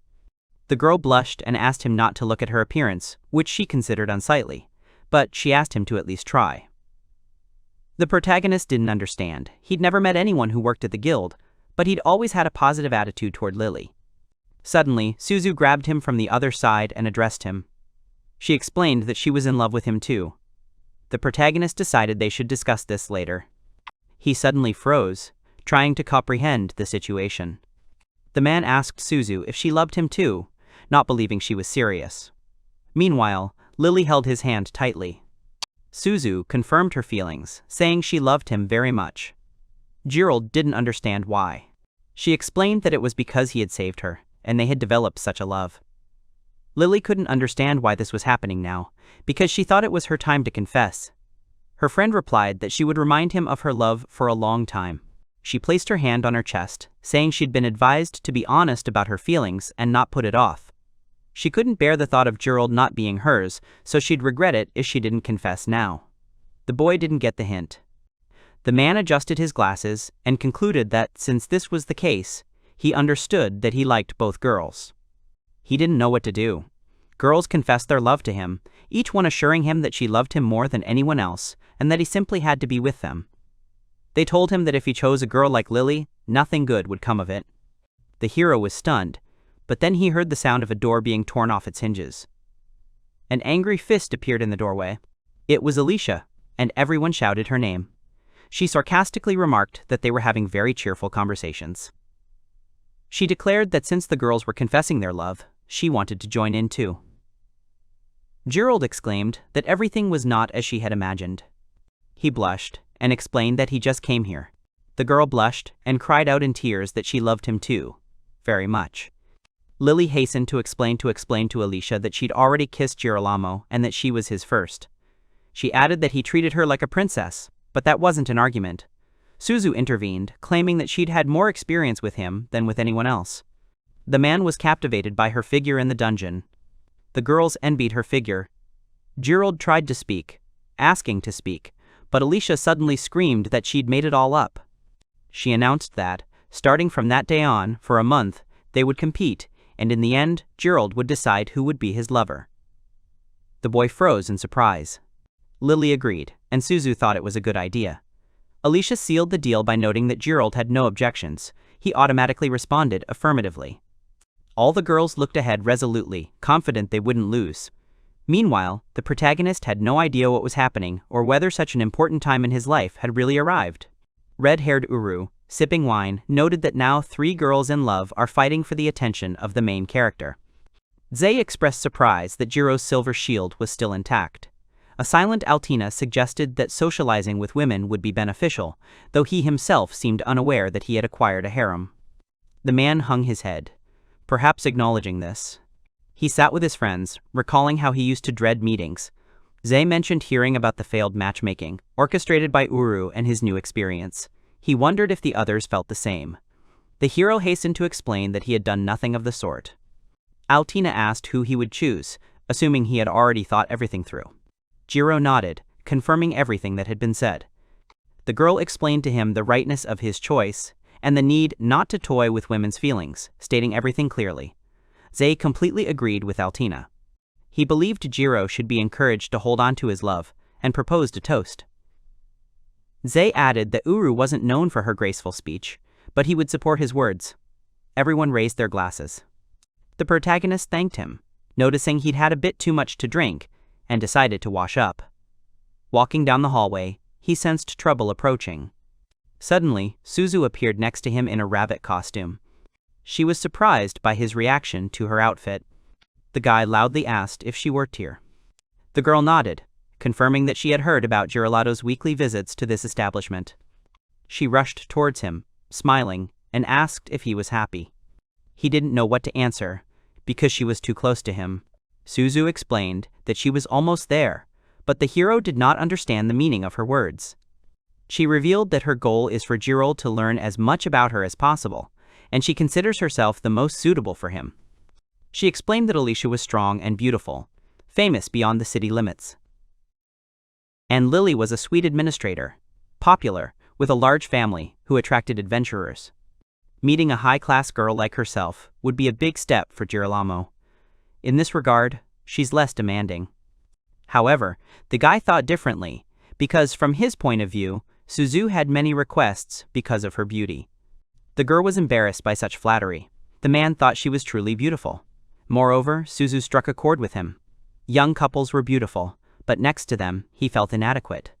The girl blushed and asked him not to look at her appearance, which she considered unsightly, but she asked him to at least try. The protagonist didn't understand. He'd never met anyone who worked at the guild, but he'd always had a positive attitude toward Lily. Suddenly, Suzu grabbed him from the other side and addressed him. She explained that she was in love with him too. The protagonist decided they should discuss this later. He suddenly froze, trying to comprehend the situation. The man asked Suzu if she loved him too, not believing she was serious. Meanwhile, Lily held his hand tightly. Suzu confirmed her feelings, saying she loved him very much. Girold didn't understand why. She explained that it was because he had saved her, and they had developed such a love. Lily couldn't understand why this was happening now, because she thought it was her time to confess. Her friend replied that she would remind him of her love for a long time. She placed her hand on her chest, saying she'd been advised to be honest about her feelings and not put it off. She couldn't bear the thought of Girold not being hers, so she'd regret it if she didn't confess now. The boy didn't get the hint. The man adjusted his glasses and concluded that, since this was the case, he understood that he liked both girls. He didn't know what to do. Girls confessed their love to him, each one assuring him that she loved him more than anyone else, and that he simply had to be with them. They told him that if he chose a girl like Lily, nothing good would come of it. The hero was stunned, but then he heard the sound of a door being torn off its hinges. An angry fist appeared in the doorway. It was Alicia, and everyone shouted her name. She sarcastically remarked that they were having very cheerful conversations. She declared that since the girls were confessing their love, she wanted to join in too. Girold exclaimed that everything was not as she had imagined. He blushed and explained that he just came here. The girl blushed and cried out in tears that she loved him too, very much. Lily hastened to explain to Alicia that she'd already kissed Girolamo and that she was his first. She added that he treated her like a princess, but that wasn't an argument. Suzu intervened, claiming that she'd had more experience with him than with anyone else. The man was captivated by her figure in the dungeon. The girls envied her figure. Girold tried to speak, asking to speak, but Alicia suddenly screamed that she'd made it all up. She announced that, starting from that day on, for a month, they would compete, and in the end, Girold would decide who would be his lover. The boy froze in surprise. Lily agreed, and Suzu thought it was a good idea. Alicia sealed the deal by noting that Girold had no objections. He automatically responded affirmatively. All the girls looked ahead resolutely, confident they wouldn't lose. Meanwhile, the protagonist had no idea what was happening or whether such an important time in his life had really arrived. Red-haired Uru, sipping wine, noted that now 3 girls in love are fighting for the attention of the main character. Zay expressed surprise that Jiro's silver shield was still intact. A silent Altina suggested that socializing with women would be beneficial, though he himself seemed unaware that he had acquired a harem. The man hung his head, perhaps acknowledging this. He sat with his friends, recalling how he used to dread meetings. Zay mentioned hearing about the failed matchmaking, orchestrated by Uru and his new experience. He wondered if the others felt the same. The hero hastened to explain that he had done nothing of the sort. Altina asked who he would choose, assuming he had already thought everything through. Jiro nodded, confirming everything that had been said. The girl explained to him the rightness of his choice, and the need not to toy with women's feelings, stating everything clearly. Zay completely agreed with Altina. He believed Jiro should be encouraged to hold on to his love, and proposed a toast. Zay added that Uru wasn't known for her graceful speech, but he would support his words. Everyone raised their glasses. The protagonist thanked him, noticing he'd had a bit too much to drink, and decided to wash up. Walking down the hallway, he sensed trouble approaching. Suddenly, Suzu appeared next to him in a rabbit costume. She was surprised by his reaction to her outfit. The guy loudly asked if she worked here. The girl nodded, confirming that she had heard about Girolado's weekly visits to this establishment. She rushed towards him, smiling, and asked if he was happy. He didn't know what to answer, because she was too close to him. Suzu explained that she was almost there, but the hero did not understand the meaning of her words. She revealed that her goal is for Girold to learn as much about her as possible, and she considers herself the most suitable for him. She explained that Alicia was strong and beautiful, famous beyond the city limits. And Lily was a sweet administrator, popular, with a large family, who attracted adventurers. Meeting a high-class girl like herself would be a big step for Girolamo. In this regard, she's less demanding. However, the guy thought differently, because from his point of view, Suzu had many requests because of her beauty. The girl was embarrassed by such flattery. The man thought she was truly beautiful. Moreover, Suzu struck a chord with him. Young couples were beautiful, but next to them, he felt inadequate.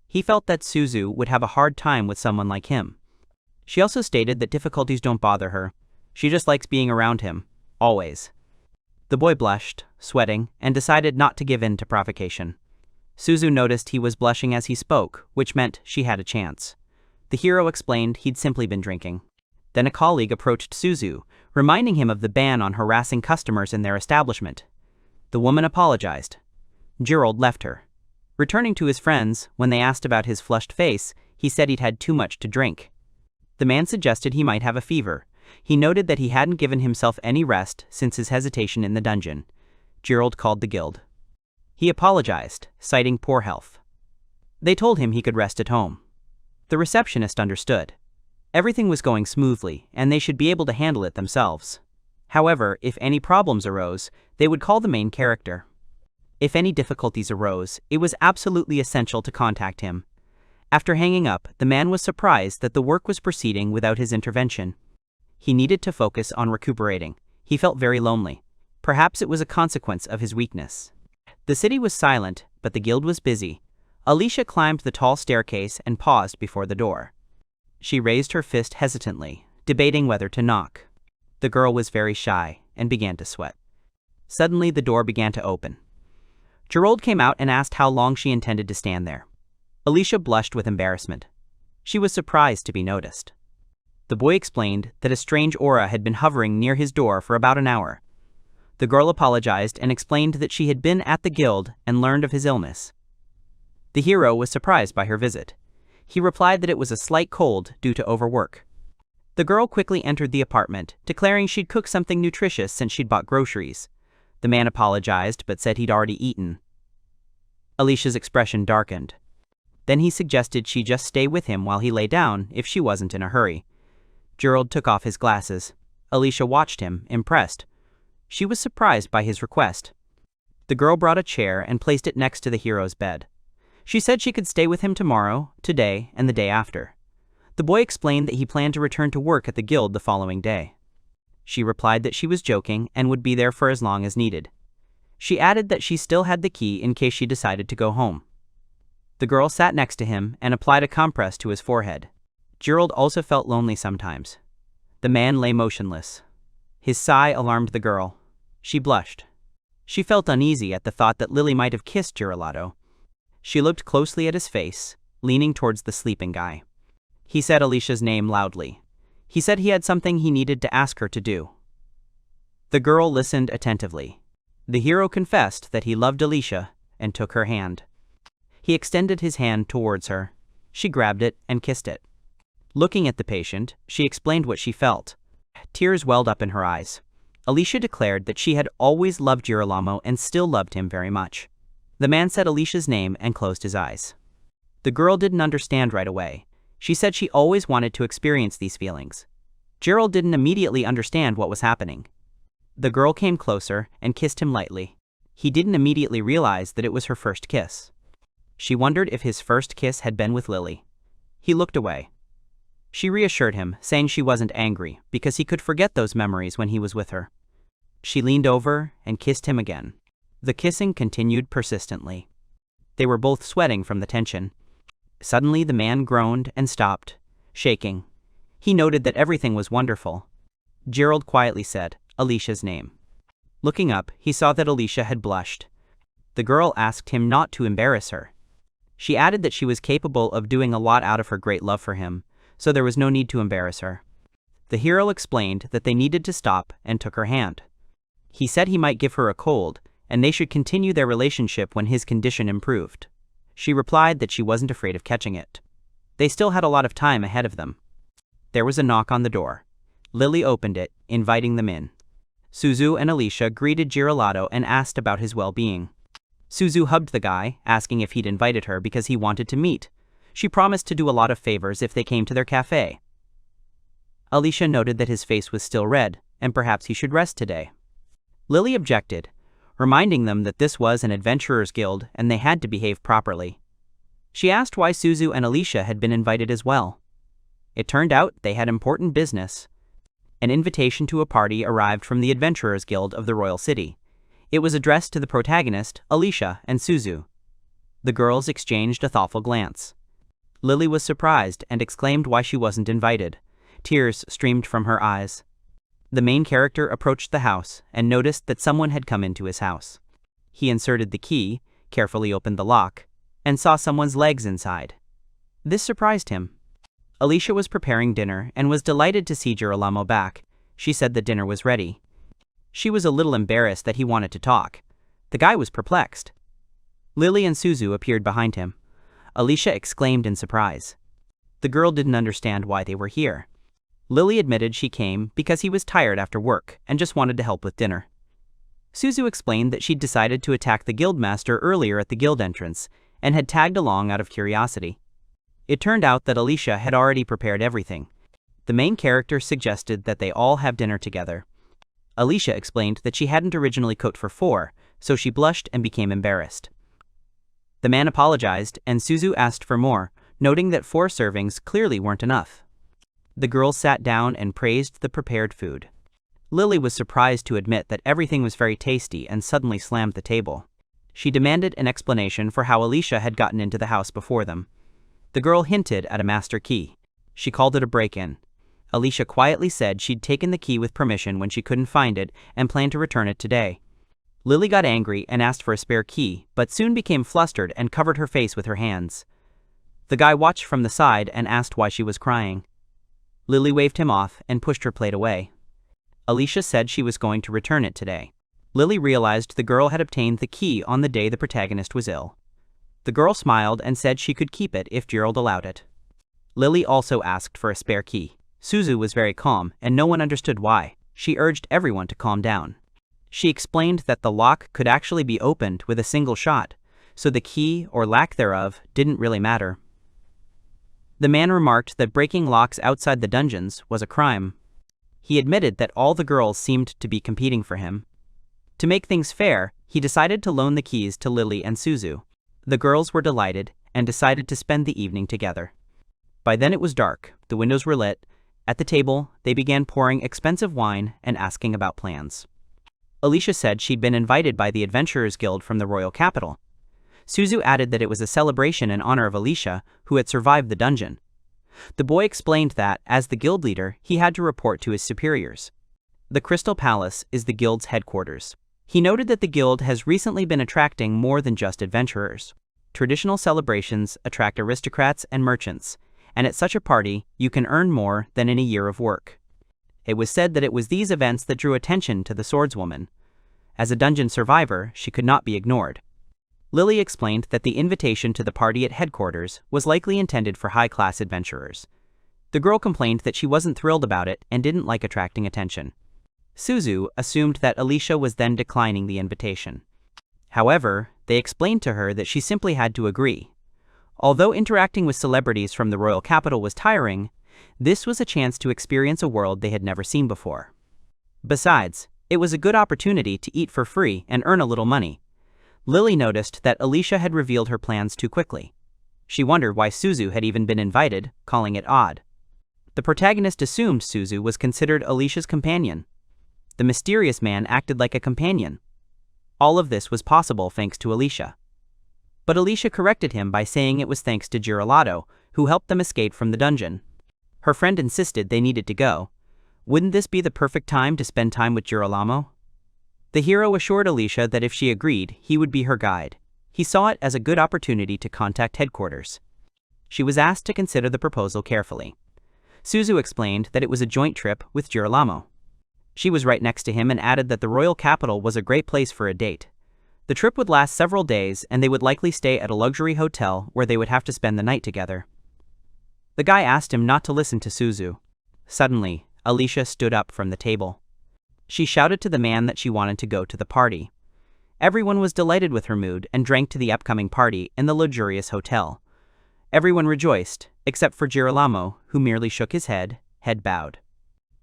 He felt that Suzu would have a hard time with someone like him. She also stated that difficulties don't bother her. She just likes being around him, always. The boy blushed, sweating, and decided not to give in to provocation. Suzu noticed he was blushing as he spoke, which meant she had a chance. The hero explained he'd simply been drinking. Then a colleague approached Suzu, reminding him of the ban on harassing customers in their establishment. The woman apologized. Girold left her. Returning to his friends, when they asked about his flushed face, he said he'd had too much to drink. The man suggested he might have a fever. He noted that he hadn't given himself any rest since his hesitation in the dungeon. Girold called the guild. He apologized, citing poor health. They told him he could rest at home. The receptionist understood. Everything was going smoothly, and they should be able to handle it themselves. However, if any problems arose, they would call the main character. If any difficulties arose, it was absolutely essential to contact him. After hanging up, the man was surprised that the work was proceeding without his intervention. He needed to focus on recuperating. He felt very lonely. Perhaps it was a consequence of his weakness. The city was silent, but the guild was busy. Alicia climbed the tall staircase and paused before the door. She raised her fist hesitantly, debating whether to knock. The girl was very shy and began to sweat. Suddenly, the door began to open. Girold came out and asked how long she intended to stand there. Alicia blushed with embarrassment. She was surprised to be noticed. The boy explained that a strange aura had been hovering near his door for about an hour. The girl apologized and explained that she had been at the guild and learned of his illness. The hero was surprised by her visit. He replied that it was a slight cold due to overwork. The girl quickly entered the apartment, declaring she'd cooked something nutritious since she'd bought groceries. The man apologized but said he'd already eaten. Alicia's expression darkened. Then he suggested she just stay with him while he lay down if she wasn't in a hurry. Girold took off his glasses. Alicia watched him, impressed. She was surprised by his request. The girl brought a chair and placed it next to the hero's bed. She said she could stay with him tomorrow, today, and the day after. The boy explained that he planned to return to work at the guild the following day. She replied that she was joking and would be there for as long as needed. She added that she still had the key in case she decided to go home. The girl sat next to him and applied a compress to his forehead. Girold also felt lonely sometimes. The man lay motionless. His sigh alarmed the girl. She blushed. She felt uneasy at the thought that Lily might have kissed Girolamo. She looked closely at his face, leaning towards the sleeping guy. He said Alicia's name loudly. He said he had something he needed to ask her to do. The girl listened attentively. The hero confessed that he loved Alicia and took her hand. He extended his hand towards her. She grabbed it and kissed it. Looking at the patient, she explained what she felt. Tears welled up in her eyes. Alicia declared that she had always loved Girolamo and still loved him very much. The man said Alicia's name and closed his eyes. The girl didn't understand right away. She said she always wanted to experience these feelings. Girold didn't immediately understand what was happening. The girl came closer and kissed him lightly. He didn't immediately realize that it was her first kiss. She wondered if his first kiss had been with Lily. He looked away. She reassured him, saying she wasn't angry because he could forget those memories when he was with her. She leaned over and kissed him again. The kissing continued persistently. They were both sweating from the tension. Suddenly the man groaned and stopped, shaking. He noted that everything was wonderful. Girold quietly said Alicia's name. Looking up, he saw that Alicia had blushed. The girl asked him not to embarrass her. She added that she was capable of doing a lot out of her great love for him, so there was no need to embarrass her. The hero explained that they needed to stop and took her hand. He said he might give her a cold, and they should continue their relationship when his condition improved. She replied that she wasn't afraid of catching it. They still had a lot of time ahead of them. There was a knock on the door. Lily opened it, inviting them in. Suzu and Alicia greeted Girold and asked about his well-being. Suzu hugged the guy, asking if he'd invited her because he wanted to meet. She promised to do a lot of favors if they came to their cafe. Alicia noted that his face was still red, and perhaps he should rest today. Lily objected, reminding them that this was an adventurers' guild and they had to behave properly. She asked why Suzu and Alicia had been invited as well. It turned out they had important business. An invitation to a party arrived from the Adventurers Guild of the Royal City. It was addressed to the protagonist, Alicia, and Suzu. The girls exchanged a thoughtful glance. Lily was surprised and exclaimed why she wasn't invited. Tears streamed from her eyes. The main character approached the house and noticed that someone had come into his house. He inserted the key, carefully opened the lock, and saw someone's legs inside. This surprised him. Alicia was preparing dinner and was delighted to see Girolamo back. She said that dinner was ready. She was a little embarrassed that he wanted to talk. The guy was perplexed. Lily and Suzu appeared behind him. Alicia exclaimed in surprise. The girl didn't understand why they were here. Lily admitted she came because he was tired after work and just wanted to help with dinner. Suzu explained that she'd decided to attack the guildmaster earlier at the guild entrance and had tagged along out of curiosity. It turned out that Alicia had already prepared everything. The main character suggested that they all have dinner together. Alicia explained that she hadn't originally cooked for 4, so she blushed and became embarrassed. The man apologized, and Suzu asked for more, noting that 4 servings clearly weren't enough. The girls sat down and praised the prepared food. Lily was surprised to admit that everything was very tasty and suddenly slammed the table. She demanded an explanation for how Alicia had gotten into the house before them. The girl hinted at a master key. She called it a break-in. Alicia quietly said she'd taken the key with permission when she couldn't find it and planned to return it today. Lily got angry and asked for a spare key, but soon became flustered and covered her face with her hands. The guy watched from the side and asked why she was crying. Lily waved him off and pushed her plate away. Alicia said she was going to return it today. Lily realized the girl had obtained the key on the day the protagonist was ill. The girl smiled and said she could keep it if Girold allowed it. Lily also asked for a spare key. Suzu was very calm, and no one understood why. She urged everyone to calm down. She explained that the lock could actually be opened with a single shot, so the key, or lack thereof, didn't really matter. The man remarked that breaking locks outside the dungeons was a crime. He admitted that all the girls seemed to be competing for him. To make things fair, he decided to loan the keys to Lily and Suzu. The girls were delighted and decided to spend the evening together. By then it was dark, the windows were lit. At the table, they began pouring expensive wine and asking about plans. Alicia said she'd been invited by the Adventurers Guild from the royal capital. Suzu added that it was a celebration in honor of Alicia, who had survived the dungeon. The boy explained that, as the guild leader, he had to report to his superiors. The Crystal Palace is the guild's headquarters. He noted that the guild has recently been attracting more than just adventurers. Traditional celebrations attract aristocrats and merchants, and at such a party, you can earn more than in a year of work. It was said that it was these events that drew attention to the swordswoman. As a dungeon survivor, she could not be ignored. Lily explained that the invitation to the party at headquarters was likely intended for high-class adventurers. The girl complained that she wasn't thrilled about it and didn't like attracting attention. Suzu assumed that Alicia was then declining the invitation. However, they explained to her that she simply had to agree. Although interacting with celebrities from the royal capital was tiring, this was a chance to experience a world they had never seen before. Besides, it was a good opportunity to eat for free and earn a little money. Lily noticed that Alicia had revealed her plans too quickly. She wondered why Suzu had even been invited, calling it odd. The protagonist assumed Suzu was considered Alicia's companion. The mysterious man acted like a companion. All of this was possible thanks to Alicia. But Alicia corrected him by saying it was thanks to Girold, who helped them escape from the dungeon. Her friend insisted they needed to go. Wouldn't this be the perfect time to spend time with Girolamo? The hero assured Alicia that if she agreed, he would be her guide. He saw it as a good opportunity to contact headquarters. She was asked to consider the proposal carefully. Suzu explained that it was a joint trip with Girolamo. She was right next to him and added that the royal capital was a great place for a date. The trip would last several days and they would likely stay at a luxury hotel where they would have to spend the night together. The guy asked him not to listen to Suzu. Suddenly, Alicia stood up from the table. She shouted to the man that she wanted to go to the party. Everyone was delighted with her mood and drank to the upcoming party in the luxurious hotel. Everyone rejoiced, except for Girolamo, who merely shook his head bowed.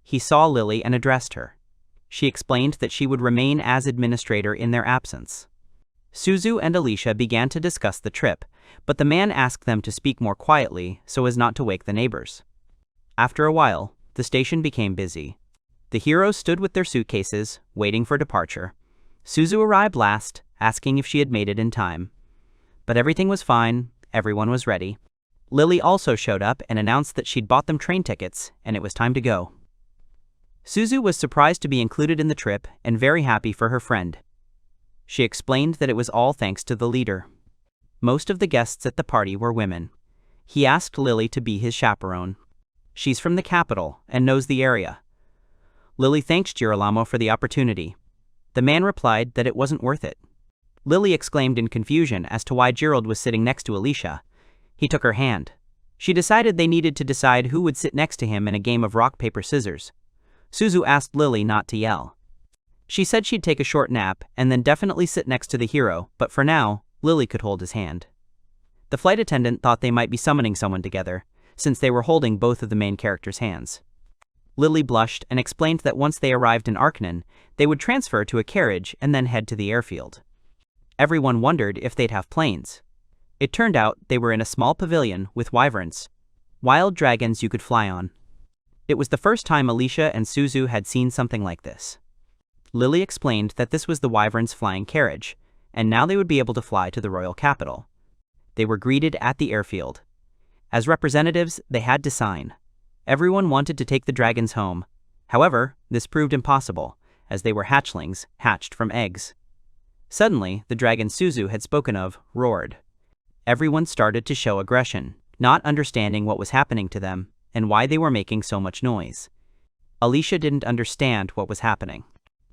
He saw Lily and addressed her. She explained that she would remain as administrator in their absence. Suzu and Alicia began to discuss the trip, but the man asked them to speak more quietly so as not to wake the neighbors. After a while, the station became busy. The heroes stood with their suitcases, waiting for departure. Suzu arrived last, asking if she had made it in time. But everything was fine, everyone was ready. Lily also showed up and announced that she'd bought them train tickets, and it was time to go. Suzu was surprised to be included in the trip and very happy for her friend. She explained that it was all thanks to the leader. Most of the guests at the party were women. He asked Lily to be his chaperone. She's from the capital and knows the area. Lily thanked Girolamo for the opportunity. The man replied that it wasn't worth it. Lily exclaimed in confusion as to why Girold was sitting next to Alicia. He took her hand. She decided they needed to decide who would sit next to him in a game of rock, paper, scissors. Suzu asked Lily not to yell. She said she'd take a short nap and then definitely sit next to the hero, but for now, Lily could hold his hand. The flight attendant thought they might be summoning someone together, since they were holding both of the main characters' hands. Lily blushed and explained that once they arrived in Arkanen, they would transfer to a carriage and then head to the airfield. Everyone wondered if they'd have planes. It turned out they were in a small pavilion with wyverns, wild dragons you could fly on. It was the first time Alicia and Suzu had seen something like this. Lily explained that this was the wyverns' flying carriage, and now they would be able to fly to the royal capital. They were greeted at the airfield. As representatives, they had to sign. Everyone wanted to take the dragons home. However, this proved impossible, as they were hatchlings hatched from eggs. Suddenly, the dragon Suzu had spoken of roared. Everyone started to show aggression, not understanding what was happening to them and why they were making so much noise. Alicia didn't understand what was happening.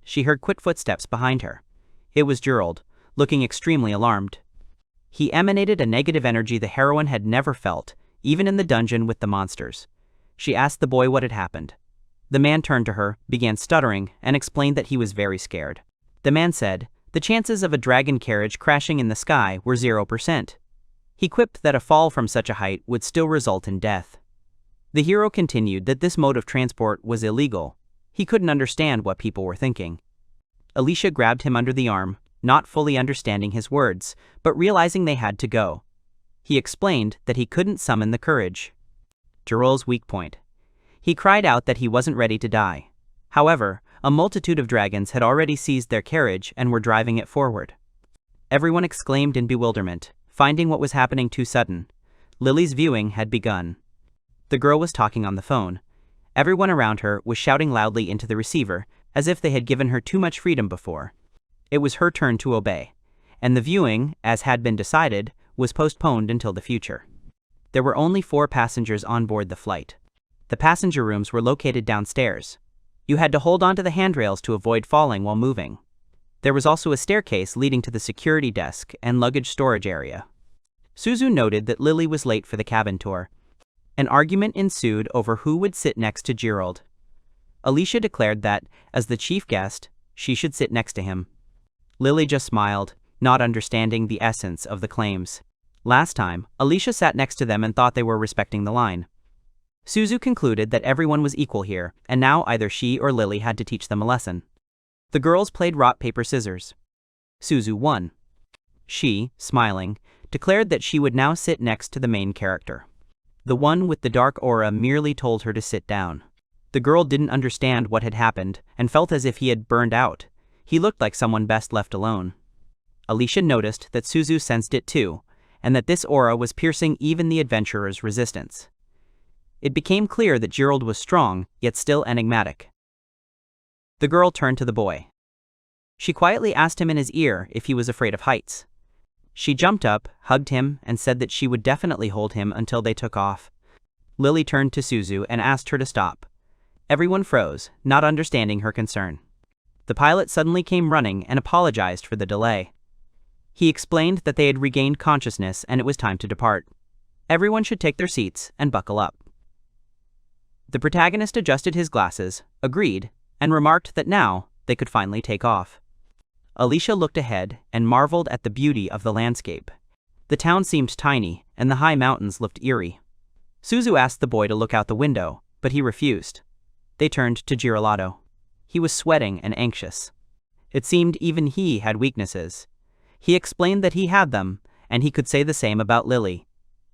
She heard quick footsteps behind her. It was Girold, looking extremely alarmed. He emanated a negative energy the heroine had never felt, even in the dungeon with the monsters. She asked the boy what had happened. The man turned to her, began stuttering, and explained that he was very scared. The man said, the chances of a dragon carriage crashing in the sky were 0%. He quipped that a fall from such a height would still result in death. The hero continued that this mode of transport was illegal. He couldn't understand what people were thinking. Alicia grabbed him under the arm, not fully understanding his words, but realizing they had to go. He explained that he couldn't summon the courage. Girold's weak point. He cried out that he wasn't ready to die. However, a multitude of dragons had already seized their carriage and were driving it forward. Everyone exclaimed in bewilderment, finding what was happening too sudden. Lily's viewing had begun. The girl was talking on the phone. Everyone around her was shouting loudly into the receiver, as if they had given her too much freedom before. It was her turn to obey, and the viewing, as had been decided, was postponed until the future. There were only 4 passengers on board the flight. The passenger rooms were located downstairs. You had to hold onto the handrails to avoid falling while moving. There was also a staircase leading to the security desk and luggage storage area. Suzu noted that Lily was late for the cabin tour. An argument ensued over who would sit next to Girold. Alicia declared that, as the chief guest, she should sit next to him. Lily just smiled, not understanding the essence of the claims. Last time, Alicia sat next to them and thought they were respecting the line. Suzu concluded that everyone was equal here, and now either she or Lily had to teach them a lesson. The girls played rock, paper, scissors. Suzu won. She, smiling, declared that she would now sit next to the main character. The one with the dark aura merely told her to sit down. The girl didn't understand what had happened and felt as if he had burned out. He looked like someone best left alone. Alicia noticed that Suzu sensed it too, and that this aura was piercing even the adventurer's resistance. It became clear that Girold was strong, yet still enigmatic. The girl turned to the boy. She quietly asked him in his ear if he was afraid of heights. She jumped up, hugged him, and said that she would definitely hold him until they took off. Lily turned to Suzu and asked her to stop. Everyone froze, not understanding her concern. The pilot suddenly came running and apologized for the delay. He explained that they had regained consciousness and it was time to depart. Everyone should take their seats and buckle up. The protagonist adjusted his glasses, agreed, and remarked that now they could finally take off. Alicia looked ahead and marveled at the beauty of the landscape. The town seemed tiny, and the high mountains looked eerie. Suzu asked the boy to look out the window, but he refused. They turned to Girold. He was sweating and anxious. It seemed even he had weaknesses. He explained that he had them, and he could say the same about Lily.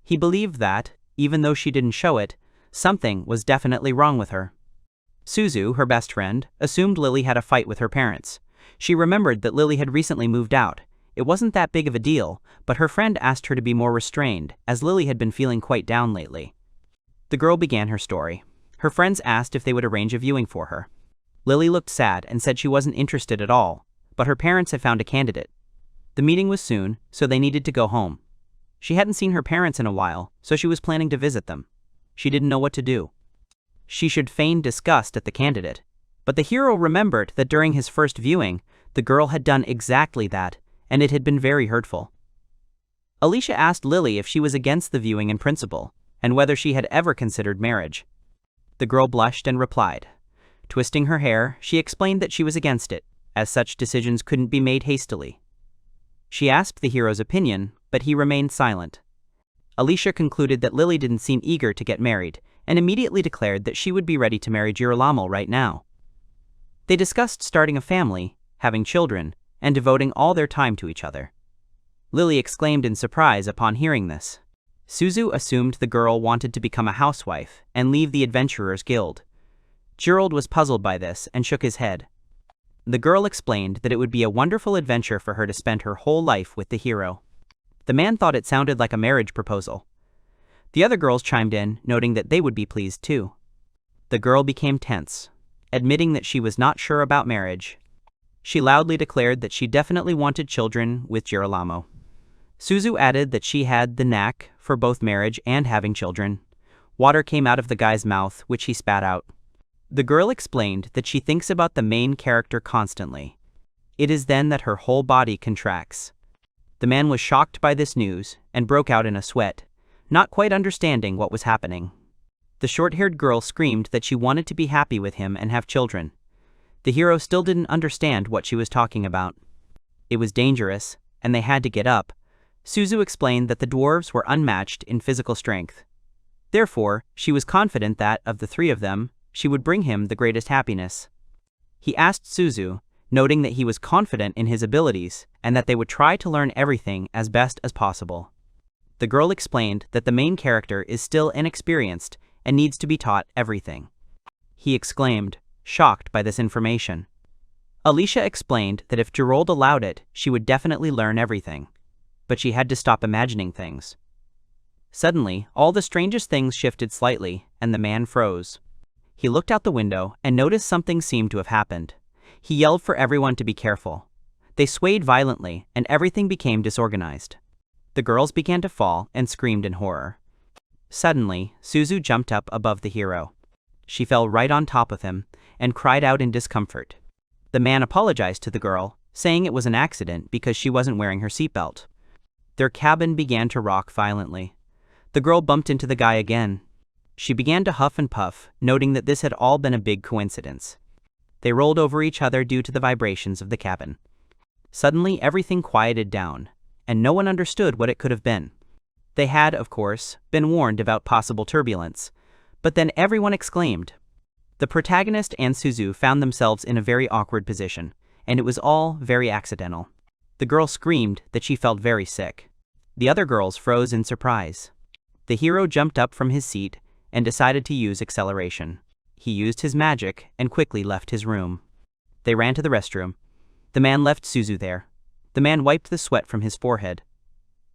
He believed that, even though she didn't show it, something was definitely wrong with her. Suzu, her best friend, assumed Lily had a fight with her parents. She remembered that Lily had recently moved out. It wasn't that big of a deal, but her friend asked her to be more restrained, as Lily had been feeling quite down lately. The girl began her story. Her friends asked if they would arrange a viewing for her. Lily looked sad and said she wasn't interested at all, but her parents had found a candidate. The meeting was soon, so they needed to go home. She hadn't seen her parents in a while, so she was planning to visit them. She didn't know what to do. She should feign disgust at the candidate, but the hero remembered that during his first viewing, the girl had done exactly that, and it had been very hurtful. Alicia asked Lily if she was against the viewing in principle, and whether she had ever considered marriage. The girl blushed and replied. Twisting her hair, she explained that she was against it, as such decisions couldn't be made hastily. She asked the hero's opinion, but he remained silent. Alicia concluded that Lily didn't seem eager to get married, and immediately declared that she would be ready to marry Girolamo right now. They discussed starting a family, having children, and devoting all their time to each other. Lily exclaimed in surprise upon hearing this. Suzu assumed the girl wanted to become a housewife and leave the Adventurers Guild. Girold was puzzled by this and shook his head. The girl explained that it would be a wonderful adventure for her to spend her whole life with the hero. The man thought it sounded like a marriage proposal. The other girls chimed in, noting that they would be pleased too. The girl became tense, admitting that she was not sure about marriage. She loudly declared that she definitely wanted children with Girolamo. Suzu added that she had the knack for both marriage and having children. Water came out of the guy's mouth, which he spat out. The girl explained that she thinks about the main character constantly. It is then that her whole body contracts. The man was shocked by this news and broke out in a sweat, not quite understanding what was happening. The short-haired girl screamed that she wanted to be happy with him and have children. The hero still didn't understand what she was talking about. It was dangerous, and they had to get up. Suzu explained that the dwarves were unmatched in physical strength. Therefore, she was confident that, of the three of them, she would bring him the greatest happiness. He asked Suzu, noting that he was confident in his abilities and that they would try to learn everything as best as possible. The girl explained that the main character is still inexperienced and needs to be taught everything. He exclaimed, shocked by this information. Alicia explained that if Girold allowed it, she would definitely learn everything. But she had to stop imagining things. Suddenly, all the strangest things shifted slightly, and the man froze. He looked out the window and noticed something seemed to have happened. He yelled for everyone to be careful. They swayed violently, and everything became disorganized. The girls began to fall and screamed in horror. Suddenly, Suzu jumped up above the hero. She fell right on top of him and cried out in discomfort. The man apologized to the girl, saying it was an accident because she wasn't wearing her seatbelt. Their cabin began to rock violently. The girl bumped into the guy again. She began to huff and puff, noting that this had all been a big coincidence. They rolled over each other due to the vibrations of the cabin. Suddenly, everything quieted down, and no one understood what it could have been. They had, of course, been warned about possible turbulence, but then everyone exclaimed. The protagonist and Suzu found themselves in a very awkward position, and it was all very accidental. The girl screamed that she felt very sick. The other girls froze in surprise. The hero jumped up from his seat and decided to use acceleration. He used his magic and quickly left his room. They ran to the restroom. The man left Suzu there. The man wiped the sweat from his forehead.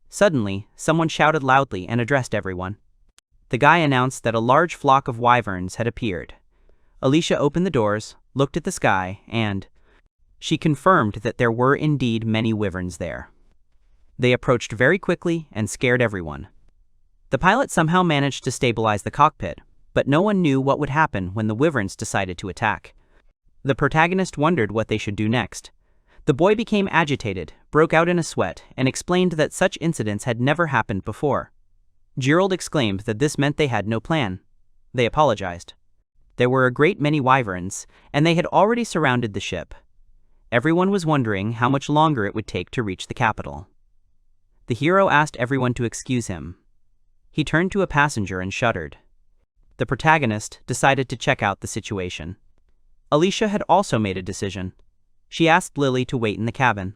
Suddenly, someone shouted loudly and addressed everyone. The guy announced that a large flock of wyverns had appeared. Alicia opened the doors, looked at the sky, and she confirmed that there were indeed many wyverns there. They approached very quickly and scared everyone. The pilot somehow managed to stabilize the cockpit, but no one knew what would happen when the wyverns decided to attack. The protagonist wondered what they should do next. The boy became agitated, broke out in a sweat, and explained that such incidents had never happened before. Girold exclaimed that this meant they had no plan. They apologized. There were a great many wyverns, and they had already surrounded the ship. Everyone was wondering how much longer it would take to reach the capital. The hero asked everyone to excuse him. He turned to a passenger and shuddered. The protagonist decided to check out the situation. Alicia had also made a decision. She asked Lily to wait in the cabin.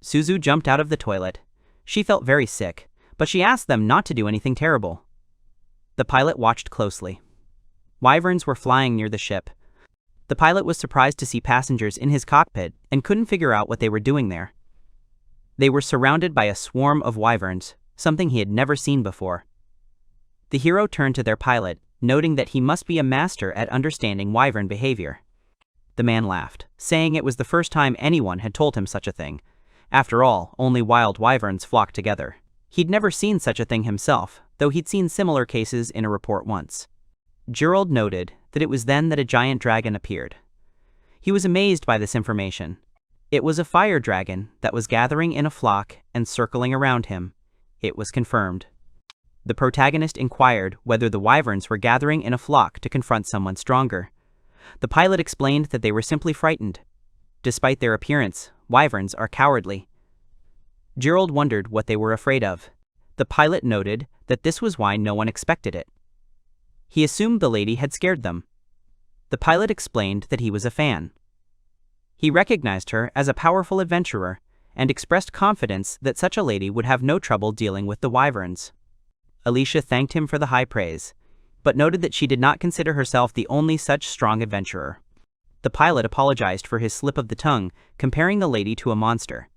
Suzu jumped out of the toilet. She felt very sick, but she asked them not to do anything terrible. The pilot watched closely. Wyverns were flying near the ship. The pilot was surprised to see passengers in his cockpit and couldn't figure out what they were doing there. They were surrounded by a swarm of wyverns, something he had never seen before. The hero turned to their pilot, noting that he must be a master at understanding wyvern behavior. The man laughed, saying it was the first time anyone had told him such a thing. After all, only wild wyverns flocked together. He'd never seen such a thing himself, though he'd seen similar cases in a report once. Girold noted that it was then that a giant dragon appeared. He was amazed by this information. It was a fire dragon that was gathering in a flock and circling around him. It was confirmed. The protagonist inquired whether the wyverns were gathering in a flock to confront someone stronger. The pilot explained that they were simply frightened. Despite their appearance, wyverns are cowardly. Girold wondered what they were afraid of. The pilot noted that this was why no one expected it. He assumed the lady had scared them. The pilot explained that he was a fan. He recognized her as a powerful adventurer and expressed confidence that such a lady would have no trouble dealing with the wyverns. Alicia thanked him for the high praise, but noted that she did not consider herself the only such strong adventurer. The pilot apologized for his slip of the tongue, comparing the lady to a monster.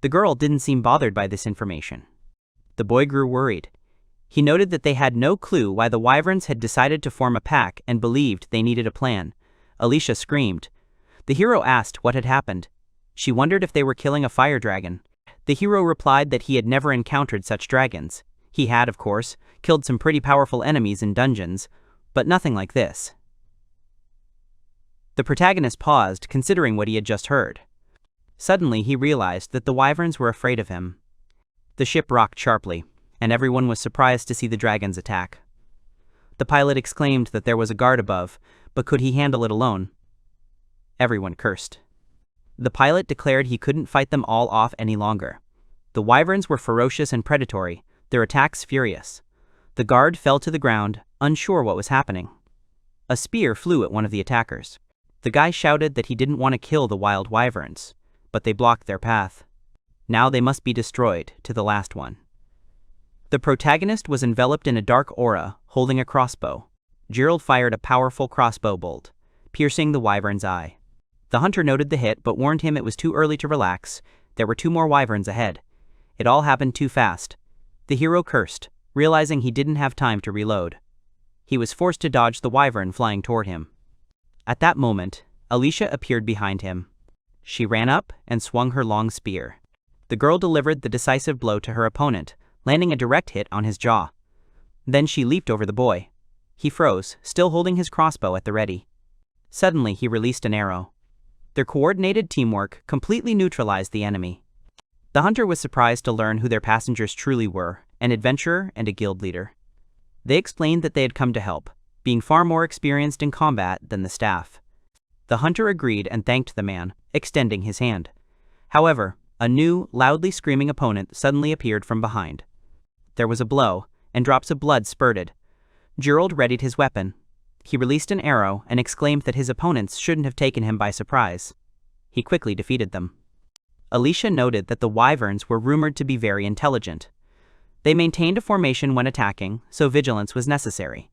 The girl didn't seem bothered by this information. The boy grew worried. He noted that they had no clue why the wyverns had decided to form a pack and believed they needed a plan. Alicia screamed. The hero asked what had happened. She wondered if they were killing a fire dragon. The hero replied that he had never encountered such dragons. He had, of course, killed some pretty powerful enemies in dungeons, but nothing like this. The protagonist paused, considering what he had just heard. Suddenly, he realized that the wyverns were afraid of him. The ship rocked sharply, and everyone was surprised to see the dragons attack. The pilot exclaimed that there was a guard above, but could he handle it alone? Everyone cursed. The pilot declared he couldn't fight them all off any longer. The wyverns were ferocious and predatory, their attacks furious. The guard fell to the ground, unsure what was happening. A spear flew at one of the attackers. The guy shouted that he didn't want to kill the wild wyverns, but they blocked their path. Now they must be destroyed to the last one. The protagonist was enveloped in a dark aura, holding a crossbow. Girold fired a powerful crossbow bolt, piercing the wyvern's eye. The hunter noted the hit but warned him it was too early to relax. There were 2 more wyverns ahead. It all happened too fast. The hero cursed, realizing he didn't have time to reload. He was forced to dodge the wyvern flying toward him. At that moment, Alicia appeared behind him. She ran up and swung her long spear. The girl delivered the decisive blow to her opponent, landing a direct hit on his jaw. Then she leaped over the boy. He froze, still holding his crossbow at the ready. Suddenly, he released an arrow. Their coordinated teamwork completely neutralized the enemy. The hunter was surprised to learn who their passengers truly were, an adventurer and a guild leader. They explained that they had come to help, being far more experienced in combat than the staff. The hunter agreed and thanked the man, extending his hand. However, a new, loudly screaming opponent suddenly appeared from behind. There was a blow, and drops of blood spurted. Girold readied his weapon. He released an arrow and exclaimed that his opponents shouldn't have taken him by surprise. He quickly defeated them. Alicia noted that the wyverns were rumored to be very intelligent. They maintained a formation when attacking, so vigilance was necessary.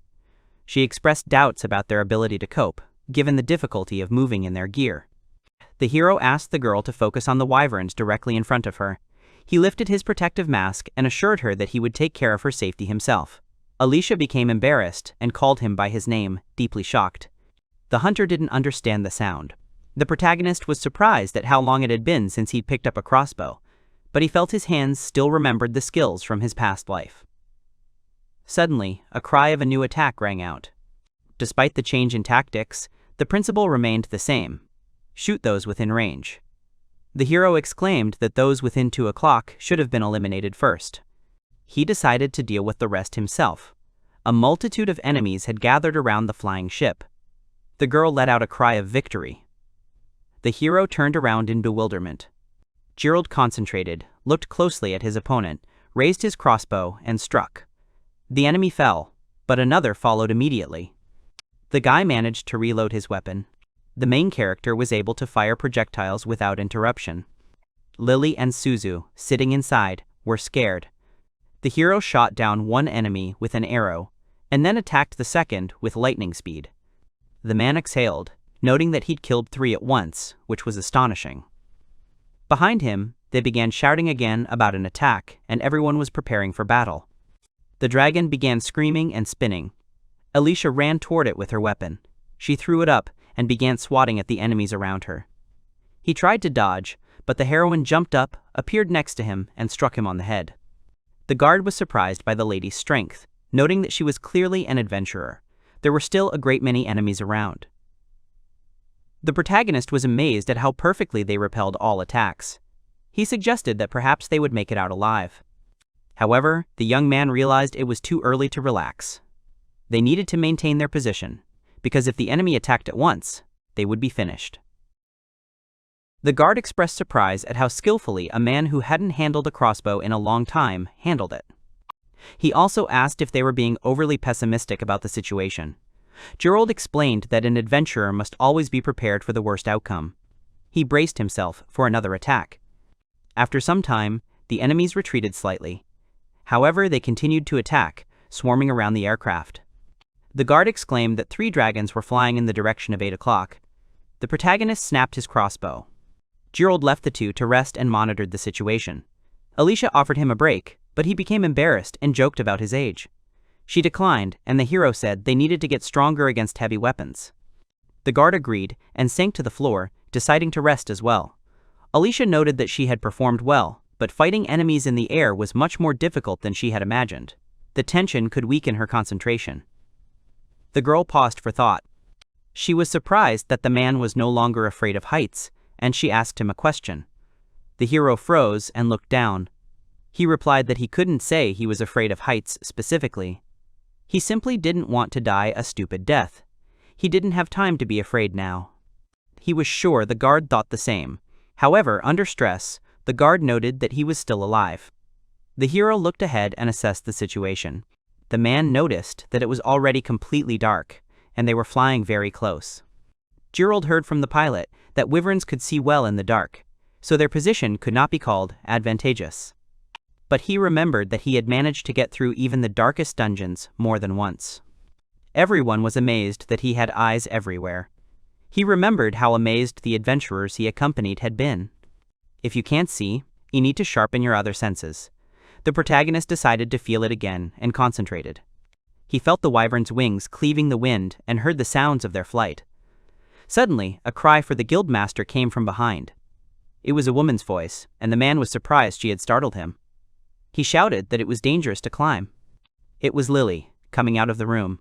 She expressed doubts about their ability to cope, given the difficulty of moving in their gear. The hero asked the girl to focus on the wyverns directly in front of her. He lifted his protective mask and assured her that he would take care of her safety himself. Alicia became embarrassed and called him by his name, deeply shocked. The hunter didn't understand the sound. The protagonist was surprised at how long it had been since he'd picked up a crossbow, but he felt his hands still remembered the skills from his past life. Suddenly, a cry of a new attack rang out. Despite the change in tactics, the principle remained the same: shoot those within range. The hero exclaimed that those within 2 o'clock should have been eliminated first. He decided to deal with the rest himself. A multitude of enemies had gathered around the flying ship. The girl let out a cry of victory. The hero turned around in bewilderment. Girold concentrated, looked closely at his opponent, raised his crossbow, and struck. The enemy fell, but another followed immediately. The guy managed to reload his weapon. The main character was able to fire projectiles without interruption. Lily and Suzu, sitting inside, were scared. The hero shot down one enemy with an arrow, and then attacked the second with lightning speed. The man exhaled, noting that he'd killed 3 at once, which was astonishing. Behind him, they began shouting again about an attack, and everyone was preparing for battle. The dragon began screaming and spinning. Alicia ran toward it with her weapon. She threw it up and began swatting at the enemies around her. He tried to dodge, but the heroine jumped up, appeared next to him, and struck him on the head. The guard was surprised by the lady's strength, noting that she was clearly an adventurer. There were still a great many enemies around. The protagonist was amazed at how perfectly they repelled all attacks. He suggested that perhaps they would make it out alive. However, the young man realized it was too early to relax. They needed to maintain their position, because if the enemy attacked at once, they would be finished. The guard expressed surprise at how skillfully a man who hadn't handled a crossbow in a long time handled it. He also asked if they were being overly pessimistic about the situation. Girold explained that an adventurer must always be prepared for the worst outcome. He braced himself for another attack. After some time, the enemies retreated slightly. However, they continued to attack, swarming around the aircraft. The guard exclaimed that 3 dragons were flying in the direction of 8 o'clock. The protagonist snapped his crossbow. Girold left the two to rest and monitored the situation. Alicia offered him a break, but he became embarrassed and joked about his age. She declined, and the hero said they needed to get stronger against heavy weapons. The guard agreed and sank to the floor, deciding to rest as well. Alicia noted that she had performed well, but fighting enemies in the air was much more difficult than she had imagined. The tension could weaken her concentration. The girl paused for thought. She was surprised that the man was no longer afraid of heights, and she asked him a question. The hero froze and looked down. He replied that he couldn't say he was afraid of heights specifically. He simply didn't want to die a stupid death. He didn't have time to be afraid now. He was sure the guard thought the same. However, under stress, the guard noted that he was still alive. The hero looked ahead and assessed the situation. The man noticed that it was already completely dark, and they were flying very close. Girold heard from the pilot that wyverns could see well in the dark, so their position could not be called advantageous. But he remembered that he had managed to get through even the darkest dungeons more than once. Everyone was amazed that he had eyes everywhere. He remembered how amazed the adventurers he accompanied had been. If you can't see, you need to sharpen your other senses. The protagonist decided to feel it again and concentrated. He felt the wyvern's wings cleaving the wind and heard the sounds of their flight. Suddenly, a cry for the guildmaster came from behind. It was a woman's voice, and the man was surprised she had startled him. He shouted that it was dangerous to climb. It was Lily, coming out of the room.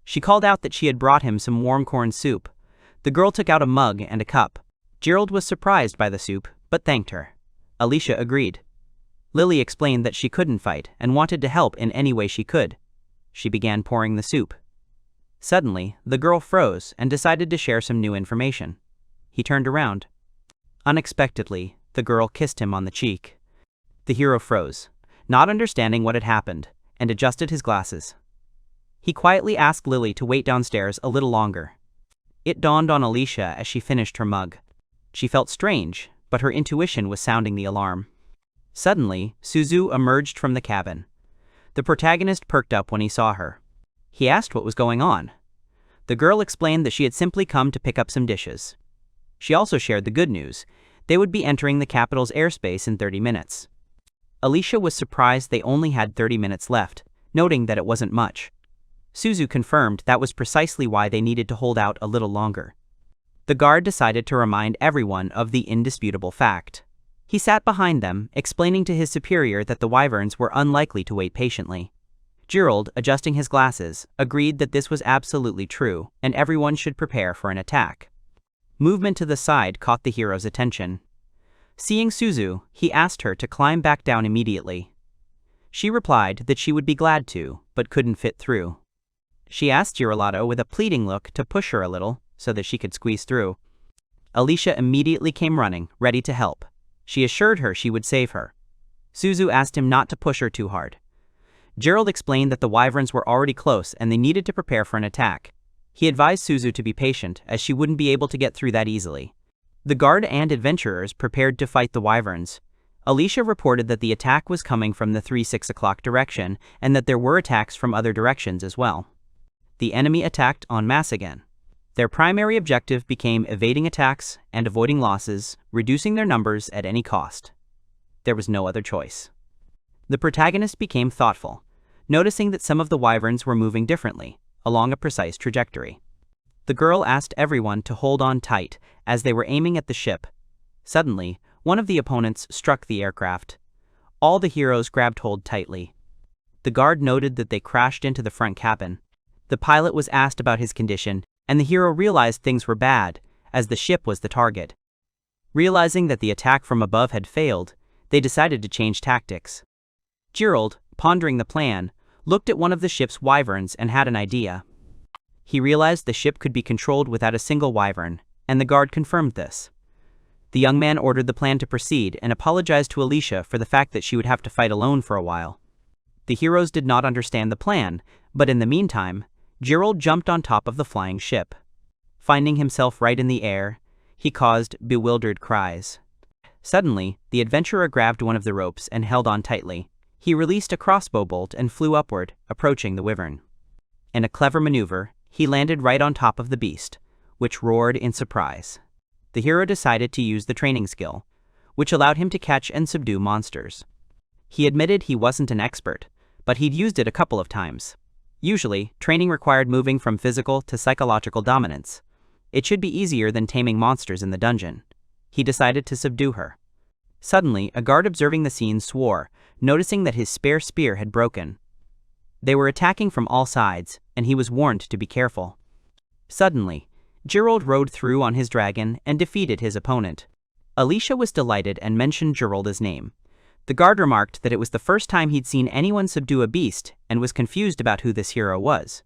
She called out that she had brought him some warm corn soup. The girl took out a mug and a cup. Girold was surprised by the soup, but thanked her. Alicia agreed. Lily explained that she couldn't fight and wanted to help in any way she could. She began pouring the soup. Suddenly, the girl froze and decided to share some new information. He turned around. Unexpectedly, the girl kissed him on the cheek. The hero froze, not understanding what had happened, and adjusted his glasses. He quietly asked Lily to wait downstairs a little longer. It dawned on Alicia as she finished her mug. She felt strange, but her intuition was sounding the alarm. Suddenly, Suzu emerged from the cabin. The protagonist perked up when he saw her. He asked what was going on. The girl explained that she had simply come to pick up some dishes. She also shared the good news. They would be entering the capital's airspace in 30 minutes. Alicia was surprised they only had 30 minutes left, noting that it wasn't much. Suzu confirmed that was precisely why they needed to hold out a little longer. The guard decided to remind everyone of the indisputable fact. He sat behind them, explaining to his superior that the wyverns were unlikely to wait patiently. Girold, adjusting his glasses, agreed that this was absolutely true, and everyone should prepare for an attack. Movement to the side caught the hero's attention. Seeing Suzu, he asked her to climb back down immediately. She replied that she would be glad to, but couldn't fit through. She asked Girold with a pleading look to push her a little, so that she could squeeze through. Alicia immediately came running, ready to help. She assured her she would save her. Suzu asked him not to push her too hard. Girold explained that the wyverns were already close and they needed to prepare for an attack. He advised Suzu to be patient, as she wouldn't be able to get through that easily. The guard and adventurers prepared to fight the wyverns. Alicia reported that the attack was coming from the 3-6 o'clock direction and that there were attacks from other directions as well. The enemy attacked en masse again. Their primary objective became evading attacks and avoiding losses, reducing their numbers at any cost. There was no other choice. The protagonist became thoughtful, noticing that some of the wyverns were moving differently, along a precise trajectory. The girl asked everyone to hold on tight as they were aiming at the ship. Suddenly, one of the opponents struck the aircraft. All the heroes grabbed hold tightly. The guard noted that they crashed into the front cabin. The pilot was asked about his condition, and the hero realized things were bad, as the ship was the target. Realizing that the attack from above had failed, they decided to change tactics. Girold, pondering the plan, looked at one of the ship's wyverns and had an idea. He realized the ship could be controlled without a single wyvern, and the guard confirmed this. The young man ordered the plan to proceed and apologized to Alicia for the fact that she would have to fight alone for a while. The heroes did not understand the plan, but in the meantime, Girold jumped on top of the flying ship. Finding himself right in the air, he caused bewildered cries. Suddenly, the adventurer grabbed one of the ropes and held on tightly. He released a crossbow bolt and flew upward, approaching the wyvern. In a clever maneuver, he landed right on top of the beast, which roared in surprise. The hero decided to use the training skill, which allowed him to catch and subdue monsters. He admitted he wasn't an expert, but he'd used it a couple of times. Usually, training required moving from physical to psychological dominance. It should be easier than taming monsters in the dungeon. He decided to subdue her. Suddenly, a guard observing the scene swore, noticing that his spare spear had broken. They were attacking from all sides, and he was warned to be careful. Suddenly, Girold rode through on his dragon and defeated his opponent. Alicia was delighted and mentioned Girold's name. The guard remarked that it was the first time he'd seen anyone subdue a beast and was confused about who this hero was.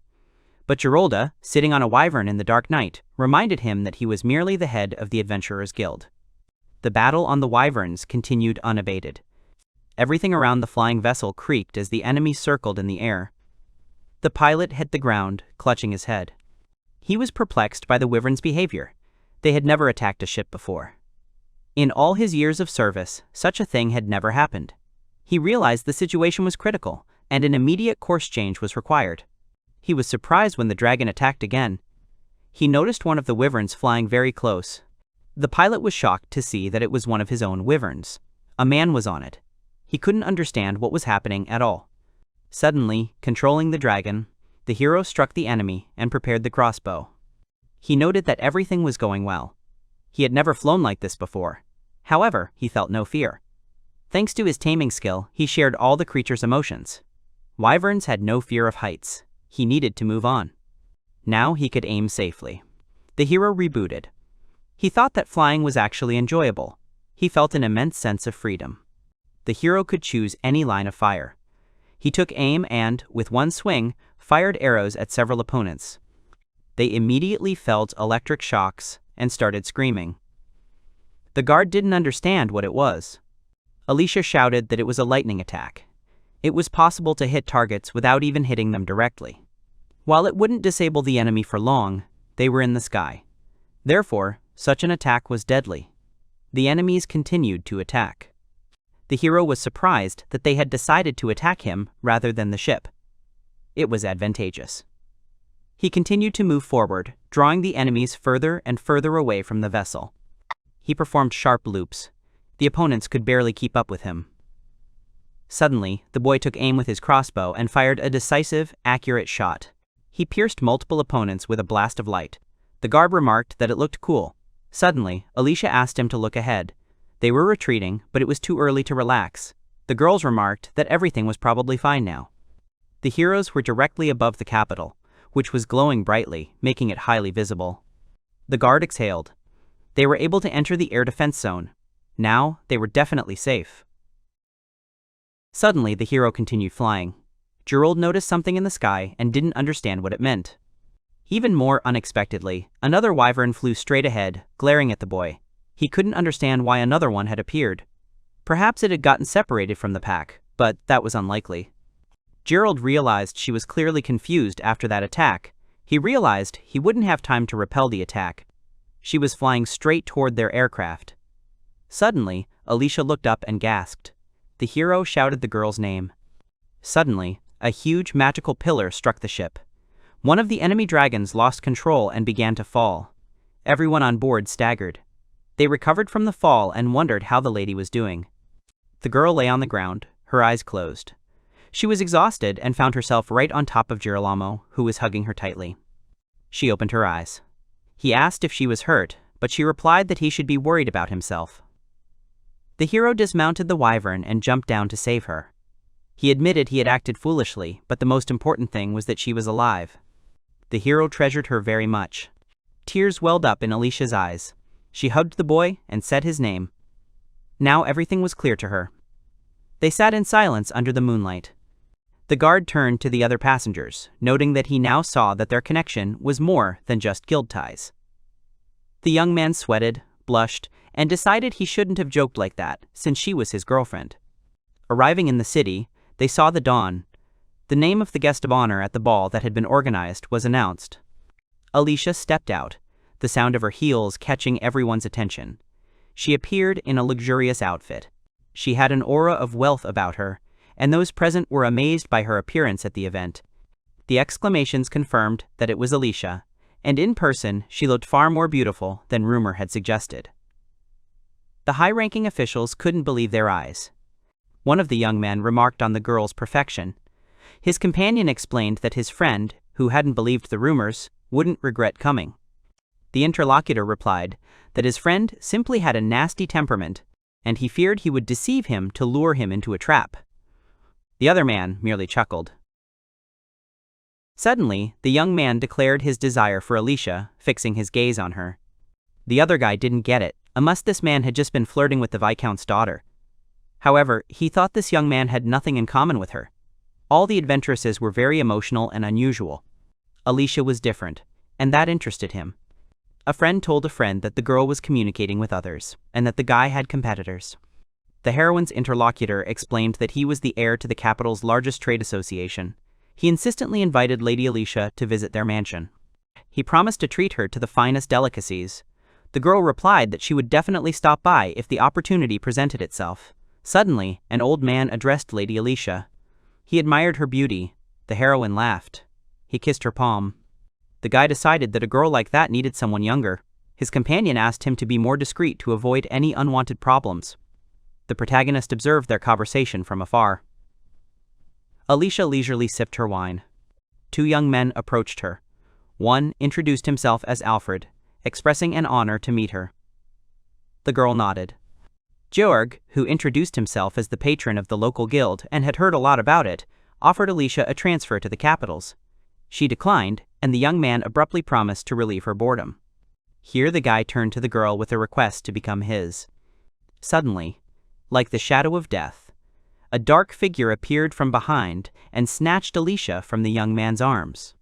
But Girold, sitting on a wyvern in the dark night, reminded him that he was merely the head of the Adventurers Guild. The battle on the wyverns continued unabated. Everything around the flying vessel creaked as the enemy circled in the air. The pilot hit the ground, clutching his head. He was perplexed by the wyverns' behavior. They had never attacked a ship before. In all his years of service, such a thing had never happened. He realized the situation was critical, and an immediate course change was required. He was surprised when the dragon attacked again. He noticed one of the wyverns flying very close. The pilot was shocked to see that it was one of his own wyverns. A man was on it. He couldn't understand what was happening at all. Suddenly, controlling the dragon, the hero struck the enemy and prepared the crossbow. He noted that everything was going well. He had never flown like this before. However, he felt no fear. Thanks to his taming skill, he shared all the creature's emotions. Wyverns had no fear of heights. He needed to move on. Now he could aim safely. The hero rebooted. He thought that flying was actually enjoyable. He felt an immense sense of freedom. The hero could choose any line of fire. He took aim and, with one swing, fired arrows at several opponents. They immediately felt electric shocks and started screaming. The guard didn't understand what it was. Alicia shouted that it was a lightning attack. It was possible to hit targets without even hitting them directly. While it wouldn't disable the enemy for long, they were in the sky. Therefore, such an attack was deadly. The enemies continued to attack. The hero was surprised that they had decided to attack him rather than the ship. It was advantageous. He continued to move forward, drawing the enemies further and further away from the vessel. He performed sharp loops. The opponents could barely keep up with him. Suddenly, the boy took aim with his crossbow and fired a decisive, accurate shot. He pierced multiple opponents with a blast of light. The guard remarked that it looked cool. Suddenly, Alicia asked him to look ahead. They were retreating, but it was too early to relax. The girls remarked that everything was probably fine now. The heroes were directly above the capital, which was glowing brightly, making it highly visible. The guard exhaled. They were able to enter the air defense zone. Now, they were definitely safe. Suddenly, the hero continued flying. Girold noticed something in the sky and didn't understand what it meant. Even more unexpectedly, another wyvern flew straight ahead, glaring at the boy. He couldn't understand why another one had appeared. Perhaps it had gotten separated from the pack, but that was unlikely. Girold realized she was clearly confused after that attack. He realized he wouldn't have time to repel the attack. She was flying straight toward their aircraft. Suddenly, Alicia looked up and gasped. The hero shouted the girl's name. Suddenly, a huge magical pillar struck the ship. One of the enemy dragons lost control and began to fall. Everyone on board staggered. They recovered from the fall and wondered how the lady was doing. The girl lay on the ground, her eyes closed. She was exhausted and found herself right on top of Girolamo, who was hugging her tightly. She opened her eyes. He asked if she was hurt, but she replied that he should be worried about himself. The hero dismounted the wyvern and jumped down to save her. He admitted he had acted foolishly, but the most important thing was that she was alive. The hero treasured her very much. Tears welled up in Alicia's eyes. She hugged the boy and said his name. Now everything was clear to her. They sat in silence under the moonlight. The guard turned to the other passengers, noting that he now saw that their connection was more than just guild ties. The young man sweated, blushed, and decided he shouldn't have joked like that, since she was his girlfriend. Arriving in the city, they saw the dawn. The name of the guest of honor at the ball that had been organized was announced. Alicia stepped out, the sound of her heels catching everyone's attention. She appeared in a luxurious outfit. She had an aura of wealth about her, and those present were amazed by her appearance at the event. The exclamations confirmed that it was Alicia, and in person she looked far more beautiful than rumor had suggested. The high-ranking officials couldn't believe their eyes. One of the young men remarked on the girl's perfection. His companion explained that his friend, who hadn't believed the rumors, wouldn't regret coming. The interlocutor replied that his friend simply had a nasty temperament, and he feared he would deceive him to lure him into a trap. The other man merely chuckled. Suddenly, the young man declared his desire for Alicia, fixing his gaze on her. The other guy didn't get it, unless this man had just been flirting with the Viscount's daughter. However, he thought this young man had nothing in common with her. All the adventuresses were very emotional and unusual. Alicia was different, and that interested him. A friend told a friend that the girl was communicating with others, and that the guy had competitors. The heroine's interlocutor explained that he was the heir to the capital's largest trade association. He insistently invited Lady Alicia to visit their mansion. He promised to treat her to the finest delicacies. The girl replied that she would definitely stop by if the opportunity presented itself. Suddenly, an old man addressed Lady Alicia. He admired her beauty. The heroine laughed. He kissed her palm. The guy decided that a girl like that needed someone younger. His companion asked him to be more discreet to avoid any unwanted problems. The protagonist observed their conversation from afar. Alicia leisurely sipped her wine. Two young men approached her. One introduced himself as Alfred, expressing an honor to meet her. The girl nodded. Georg, who introduced himself as the patron of the local guild and had heard a lot about it, offered Alicia a transfer to the capitals. She declined, and the young man abruptly promised to relieve her boredom. Here the guy turned to the girl with a request to become his. Suddenly, like the shadow of death, a dark figure appeared from behind and snatched Alicia from the young man's arms.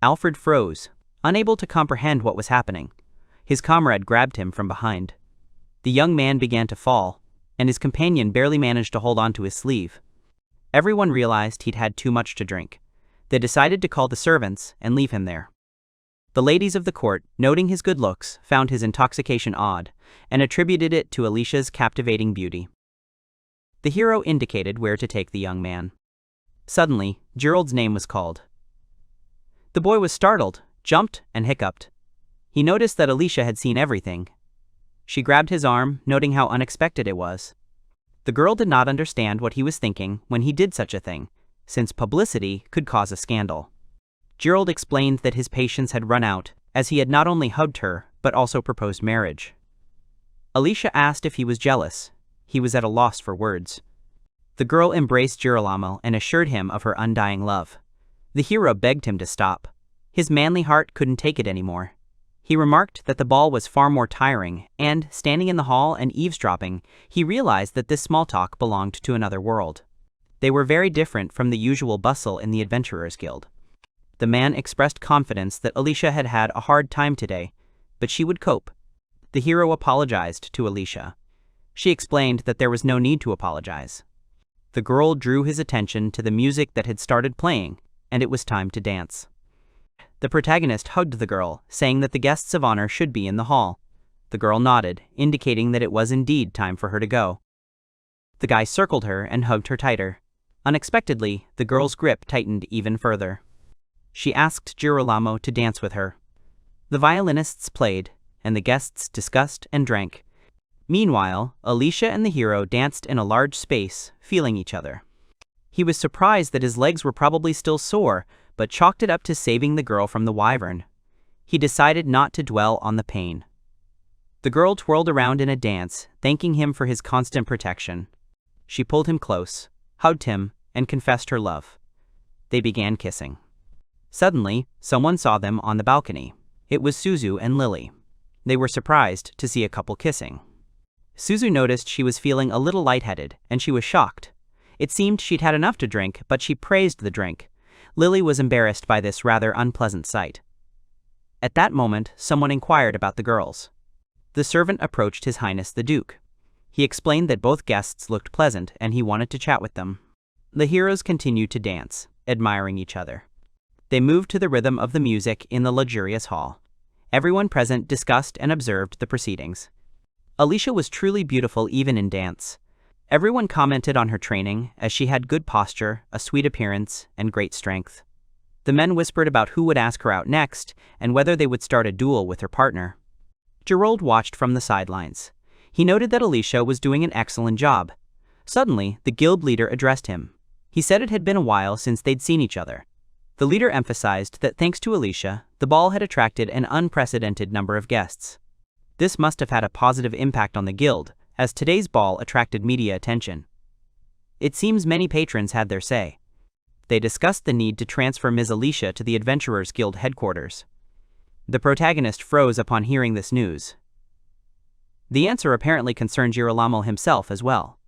Alfred froze, unable to comprehend what was happening. His comrade grabbed him from behind. The young man began to fall, and his companion barely managed to hold onto his sleeve. Everyone realized he'd had too much to drink. They decided to call the servants and leave him there. The ladies of the court, noting his good looks, found his intoxication odd, and attributed it to Alicia's captivating beauty. The hero indicated where to take the young man. Suddenly, Girold's name was called. The boy was startled, jumped, and hiccuped. He noticed that Alicia had seen everything. She grabbed his arm, noting how unexpected it was. The girl did not understand what he was thinking when he did such a thing, since publicity could cause a scandal. Girold explained that his patience had run out, as he had not only hugged her, but also proposed marriage. Alicia asked if he was jealous. He was at a loss for words. The girl embraced Girolamo and assured him of her undying love. The hero begged him to stop. His manly heart couldn't take it anymore. He remarked that the ball was far more tiring, and, standing in the hall and eavesdropping, he realized that this small talk belonged to another world. They were very different from the usual bustle in the Adventurers Guild. The man expressed confidence that Alicia had had a hard time today, but she would cope. The hero apologized to Alicia. She explained that there was no need to apologize. The girl drew his attention to the music that had started playing, and it was time to dance. The protagonist hugged the girl, saying that the guests of honor should be in the hall. The girl nodded, indicating that it was indeed time for her to go. The guy circled her and hugged her tighter. Unexpectedly, the girl's grip tightened even further. She asked Girolamo to dance with her. The violinists played, and the guests discussed and drank. Meanwhile, Alicia and the hero danced in a large space, feeling each other. He was surprised that his legs were probably still sore, but chalked it up to saving the girl from the wyvern. He decided not to dwell on the pain. The girl twirled around in a dance, thanking him for his constant protection. She pulled him close, hugged him, and confessed her love. They began kissing. Suddenly, someone saw them on the balcony. It was Suzu and Lily. They were surprised to see a couple kissing. Suzu noticed she was feeling a little lightheaded, and she was shocked. It seemed she'd had enough to drink, but she praised the drink. Lily was embarrassed by this rather unpleasant sight. At that moment, someone inquired about the girls. The servant approached His Highness the Duke. He explained that both guests looked pleasant and he wanted to chat with them. The heroes continued to dance, admiring each other. They moved to the rhythm of the music in the luxurious hall. Everyone present discussed and observed the proceedings. Alicia was truly beautiful even in dance. Everyone commented on her training, as she had good posture, a sweet appearance, and great strength. The men whispered about who would ask her out next, and whether they would start a duel with her partner. Girold watched from the sidelines. He noted that Alicia was doing an excellent job. Suddenly, the guild leader addressed him. He said it had been a while since they'd seen each other. The leader emphasized that thanks to Alicia, the ball had attracted an unprecedented number of guests. This must have had a positive impact on the guild, as today's ball attracted media attention. It seems many patrons had their say. They discussed the need to transfer Ms. Alicia to the Adventurers Guild headquarters. The protagonist froze upon hearing this news. The answer apparently concerned Girolamo himself as well.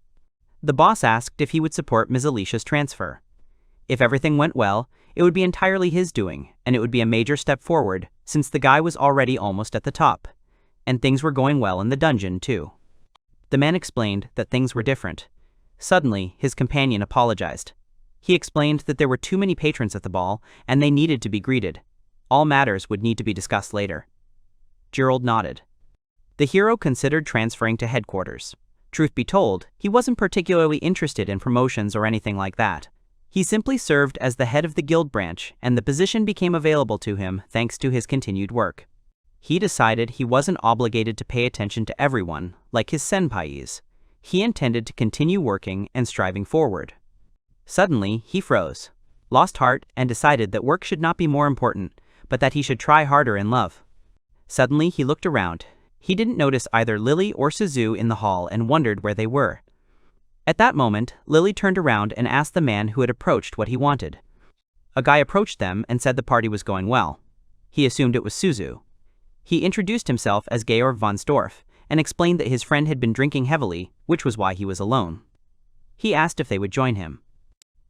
The boss asked if he would support Ms. Alicia's transfer. If everything went well, it would be entirely his doing, and it would be a major step forward, since the guy was already almost at the top. And things were going well in the dungeon, too. The man explained that things were different. Suddenly, his companion apologized. He explained that there were too many patrons at the ball, and they needed to be greeted. All matters would need to be discussed later. Girold nodded. The hero considered transferring to headquarters. Truth be told, he wasn't particularly interested in promotions or anything like that. He simply served as the head of the guild branch, and the position became available to him thanks to his continued work. He decided he wasn't obligated to pay attention to everyone, like his senpais. He intended to continue working and striving forward. Suddenly, he froze, lost heart, and decided that work should not be more important, but that he should try harder in love. Suddenly, he looked around. He didn't notice either Lily or Suzu in the hall and wondered where they were. At that moment, Lily turned around and asked the man who had approached what he wanted. A guy approached them and said the party was going well. He assumed it was Suzu. He introduced himself as Georg von Storff and explained that his friend had been drinking heavily, which was why he was alone. He asked if they would join him.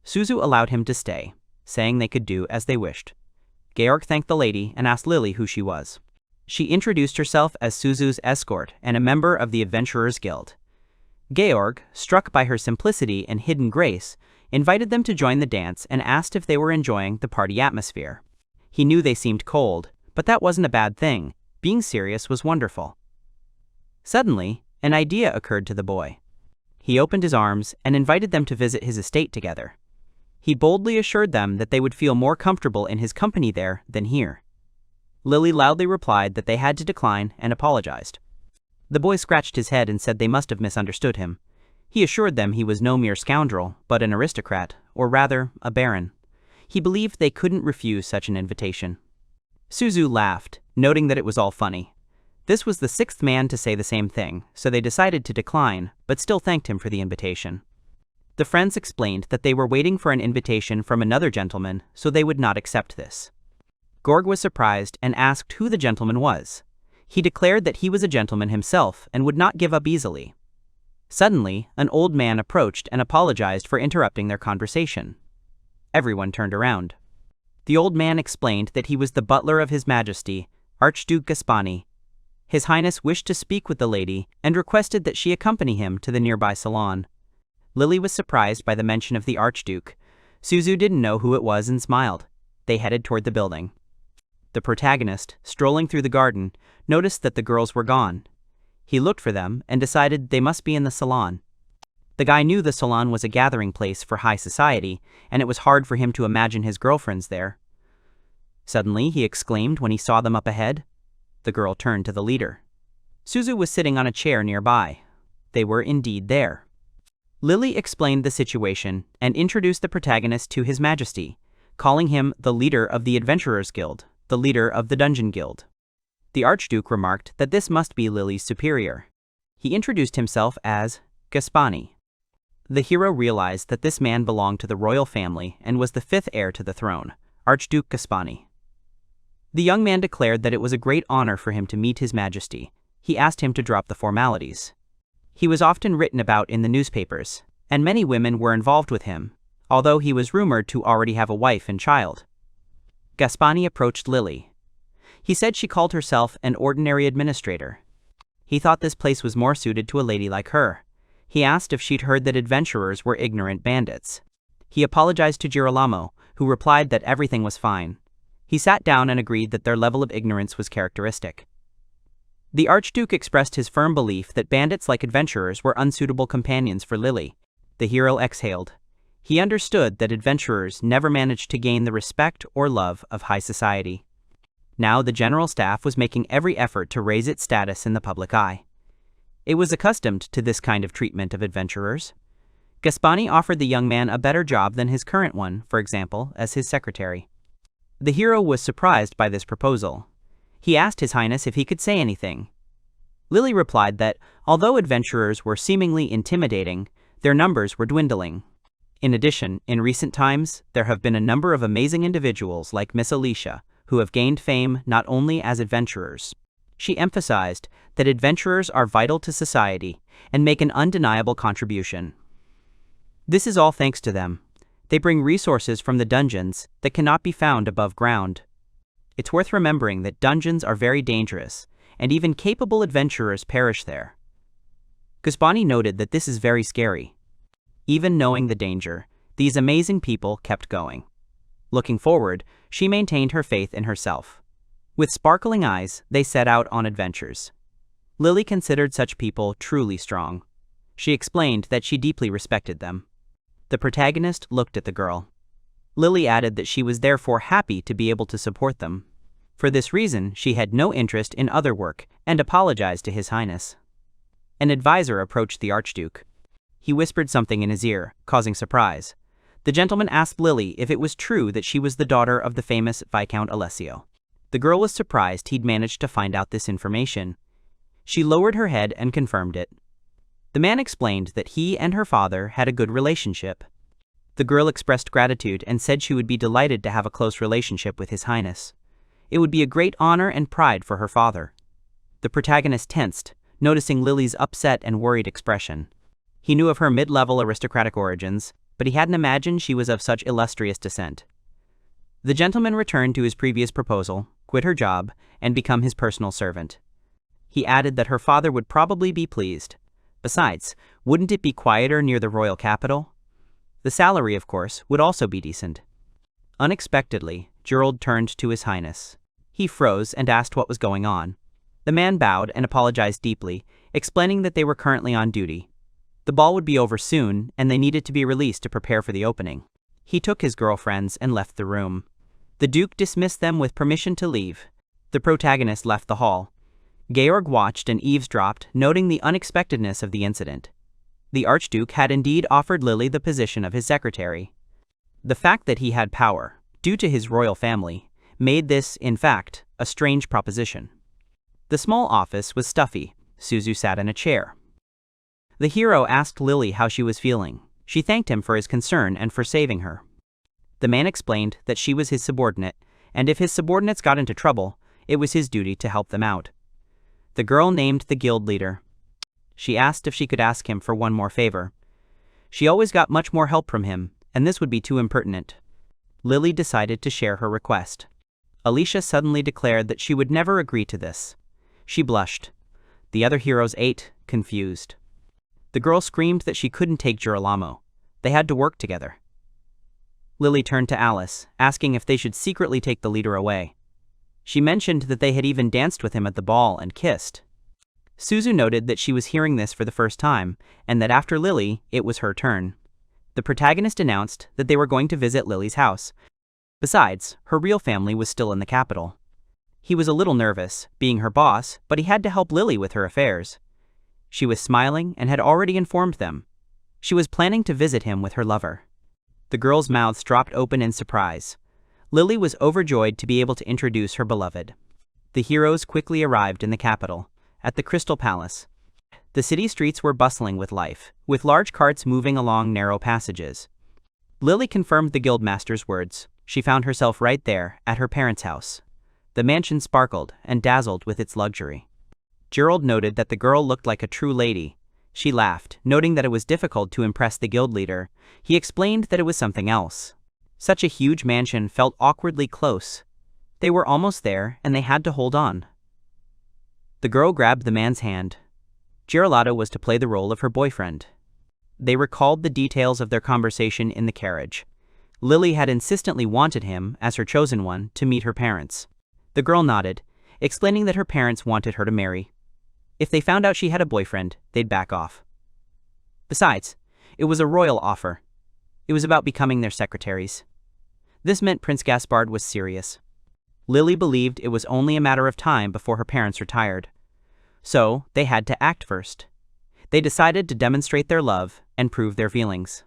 Suzu allowed him to stay, saying they could do as they wished. Georg thanked the lady and asked Lily who she was. She introduced herself as Suzu's escort and a member of the Adventurers Guild. Georg, struck by her simplicity and hidden grace, invited them to join the dance and asked if they were enjoying the party atmosphere. He knew they seemed cold, but that wasn't a bad thing. Being serious was wonderful. Suddenly, an idea occurred to the boy. He opened his arms and invited them to visit his estate together. He boldly assured them that they would feel more comfortable in his company there than here. Lily loudly replied that they had to decline and apologized. The boy scratched his head and said they must have misunderstood him. He assured them he was no mere scoundrel, but an aristocrat, or rather, a baron. He believed they couldn't refuse such an invitation. Suzu laughed, noting that it was all funny. This was the sixth man to say the same thing, so they decided to decline, but still thanked him for the invitation. The friends explained that they were waiting for an invitation from another gentleman, so they would not accept this. Gorg was surprised and asked who the gentleman was. He declared that he was a gentleman himself and would not give up easily. Suddenly, an old man approached and apologized for interrupting their conversation. Everyone turned around. The old man explained that he was the butler of His Majesty, Archduke Gaspani. His Highness wished to speak with the lady and requested that she accompany him to the nearby salon. Lily was surprised by the mention of the Archduke. Suzu didn't know who it was and smiled. They headed toward the building. The protagonist, strolling through the garden, noticed that the girls were gone. He looked for them and decided they must be in the salon. The guy knew the salon was a gathering place for high society, and it was hard for him to imagine his girlfriends there. Suddenly, he exclaimed when he saw them up ahead. The girl turned to the leader. Suzu was sitting on a chair nearby. They were indeed there. Lily explained the situation and introduced the protagonist to His Majesty, calling him the leader of the Adventurers Guild, the leader of the Dungeon Guild. The Archduke remarked that this must be Lily's superior. He introduced himself as Gaspani. The hero realized that this man belonged to the royal family and was the fifth heir to the throne, Archduke Gaspani. The young man declared that it was a great honor for him to meet His Majesty. He asked him to drop the formalities. He was often written about in the newspapers, and many women were involved with him, although he was rumored to already have a wife and child. Gaspani approached Lily. He said she called herself an ordinary administrator. He thought this place was more suited to a lady like her. He asked if she'd heard that adventurers were ignorant bandits. He apologized to Girolamo, who replied that everything was fine. He sat down and agreed that their level of ignorance was characteristic. The Archduke expressed his firm belief that bandits like adventurers were unsuitable companions for Lily. The hero exhaled. He understood that adventurers never managed to gain the respect or love of high society. Now the general staff was making every effort to raise its status in the public eye. It was accustomed to this kind of treatment of adventurers. Gaspani offered the young man a better job than his current one, for example, as his secretary. The hero was surprised by this proposal. He asked His Highness if he could say anything. Lily replied that, although adventurers were seemingly intimidating, their numbers were dwindling. In addition, in recent times, there have been a number of amazing individuals like Miss Alicia, who have gained fame not only as adventurers. She emphasized that adventurers are vital to society and make an undeniable contribution. This is all thanks to them. They bring resources from the dungeons that cannot be found above ground. It's worth remembering that dungeons are very dangerous, and even capable adventurers perish there. Gaspani noted that this is very scary. Even knowing the danger, these amazing people kept going. Looking forward, she maintained her faith in herself. With sparkling eyes, they set out on adventures. Lily considered such people truly strong. She explained that she deeply respected them. The protagonist looked at the girl. Lily added that she was therefore happy to be able to support them. For this reason, she had no interest in other work and apologized to His Highness. An advisor approached the Archduke. He whispered something in his ear, causing surprise. The gentleman asked Lily if it was true that she was the daughter of the famous Viscount Alessio. The girl was surprised he'd managed to find out this information. She lowered her head and confirmed it. The man explained that he and her father had a good relationship. The girl expressed gratitude and said she would be delighted to have a close relationship with His Highness. It would be a great honor and pride for her father. The protagonist tensed, noticing Lily's upset and worried expression. He knew of her mid-level aristocratic origins, but he hadn't imagined she was of such illustrious descent. The gentleman returned to his previous proposal, quit her job, and become his personal servant. He added that her father would probably be pleased. Besides, wouldn't it be quieter near the royal capital? The salary, of course, would also be decent. Unexpectedly, Girold turned to His Highness. He froze and asked what was going on. The man bowed and apologized deeply, explaining that they were currently on duty. The ball would be over soon, and they needed to be released to prepare for the opening. He took his girlfriends and left the room. The Duke dismissed them with permission to leave. The protagonist left the hall. Georg watched and eavesdropped, noting the unexpectedness of the incident. The Archduke had indeed offered Lily the position of his secretary. The fact that he had power, due to his royal family, made this, in fact, a strange proposition. The small office was stuffy. Suzu sat in a chair. The hero asked Lily how she was feeling. She thanked him for his concern and for saving her. The man explained that she was his subordinate, and if his subordinates got into trouble, it was his duty to help them out. The girl named the guild leader. She asked if she could ask him for one more favor. She always got much more help from him, and this would be too impertinent. Lily decided to share her request. Alicia suddenly declared that she would never agree to this. She blushed. The other heroes ate, confused. The girl screamed that she couldn't take Girolamo. They had to work together. Lily turned to Alice, asking if they should secretly take the leader away. She mentioned that they had even danced with him at the ball and kissed. Suzu noted that she was hearing this for the first time, and that after Lily, it was her turn. The protagonist announced that they were going to visit Lily's house. Besides, her real family was still in the capital. He was a little nervous, being her boss, but he had to help Lily with her affairs. She was smiling and had already informed them. She was planning to visit him with her lover. The girls' mouths dropped open in surprise. Lily was overjoyed to be able to introduce her beloved. The heroes quickly arrived in the capital, at the Crystal Palace. The city streets were bustling with life, with large carts moving along narrow passages. Lily confirmed the guildmaster's words. She found herself right there, at her parents' house. The mansion sparkled and dazzled with its luxury. Girold noted that the girl looked like a true lady. She laughed, noting that it was difficult to impress the guild leader. He explained that it was something else. Such a huge mansion felt awkwardly close. They were almost there, and they had to hold on. The girl grabbed the man's hand. Girolamo was to play the role of her boyfriend. They recalled the details of their conversation in the carriage. Lily had insistently wanted him, as her chosen one, to meet her parents. The girl nodded, explaining that her parents wanted her to marry. If they found out she had a boyfriend, they'd back off. Besides, it was a royal offer. It was about becoming their secretaries. This meant Prince Gaspard was serious. Lily believed it was only a matter of time before her parents retired. So, they had to act first. They decided to demonstrate their love and prove their feelings.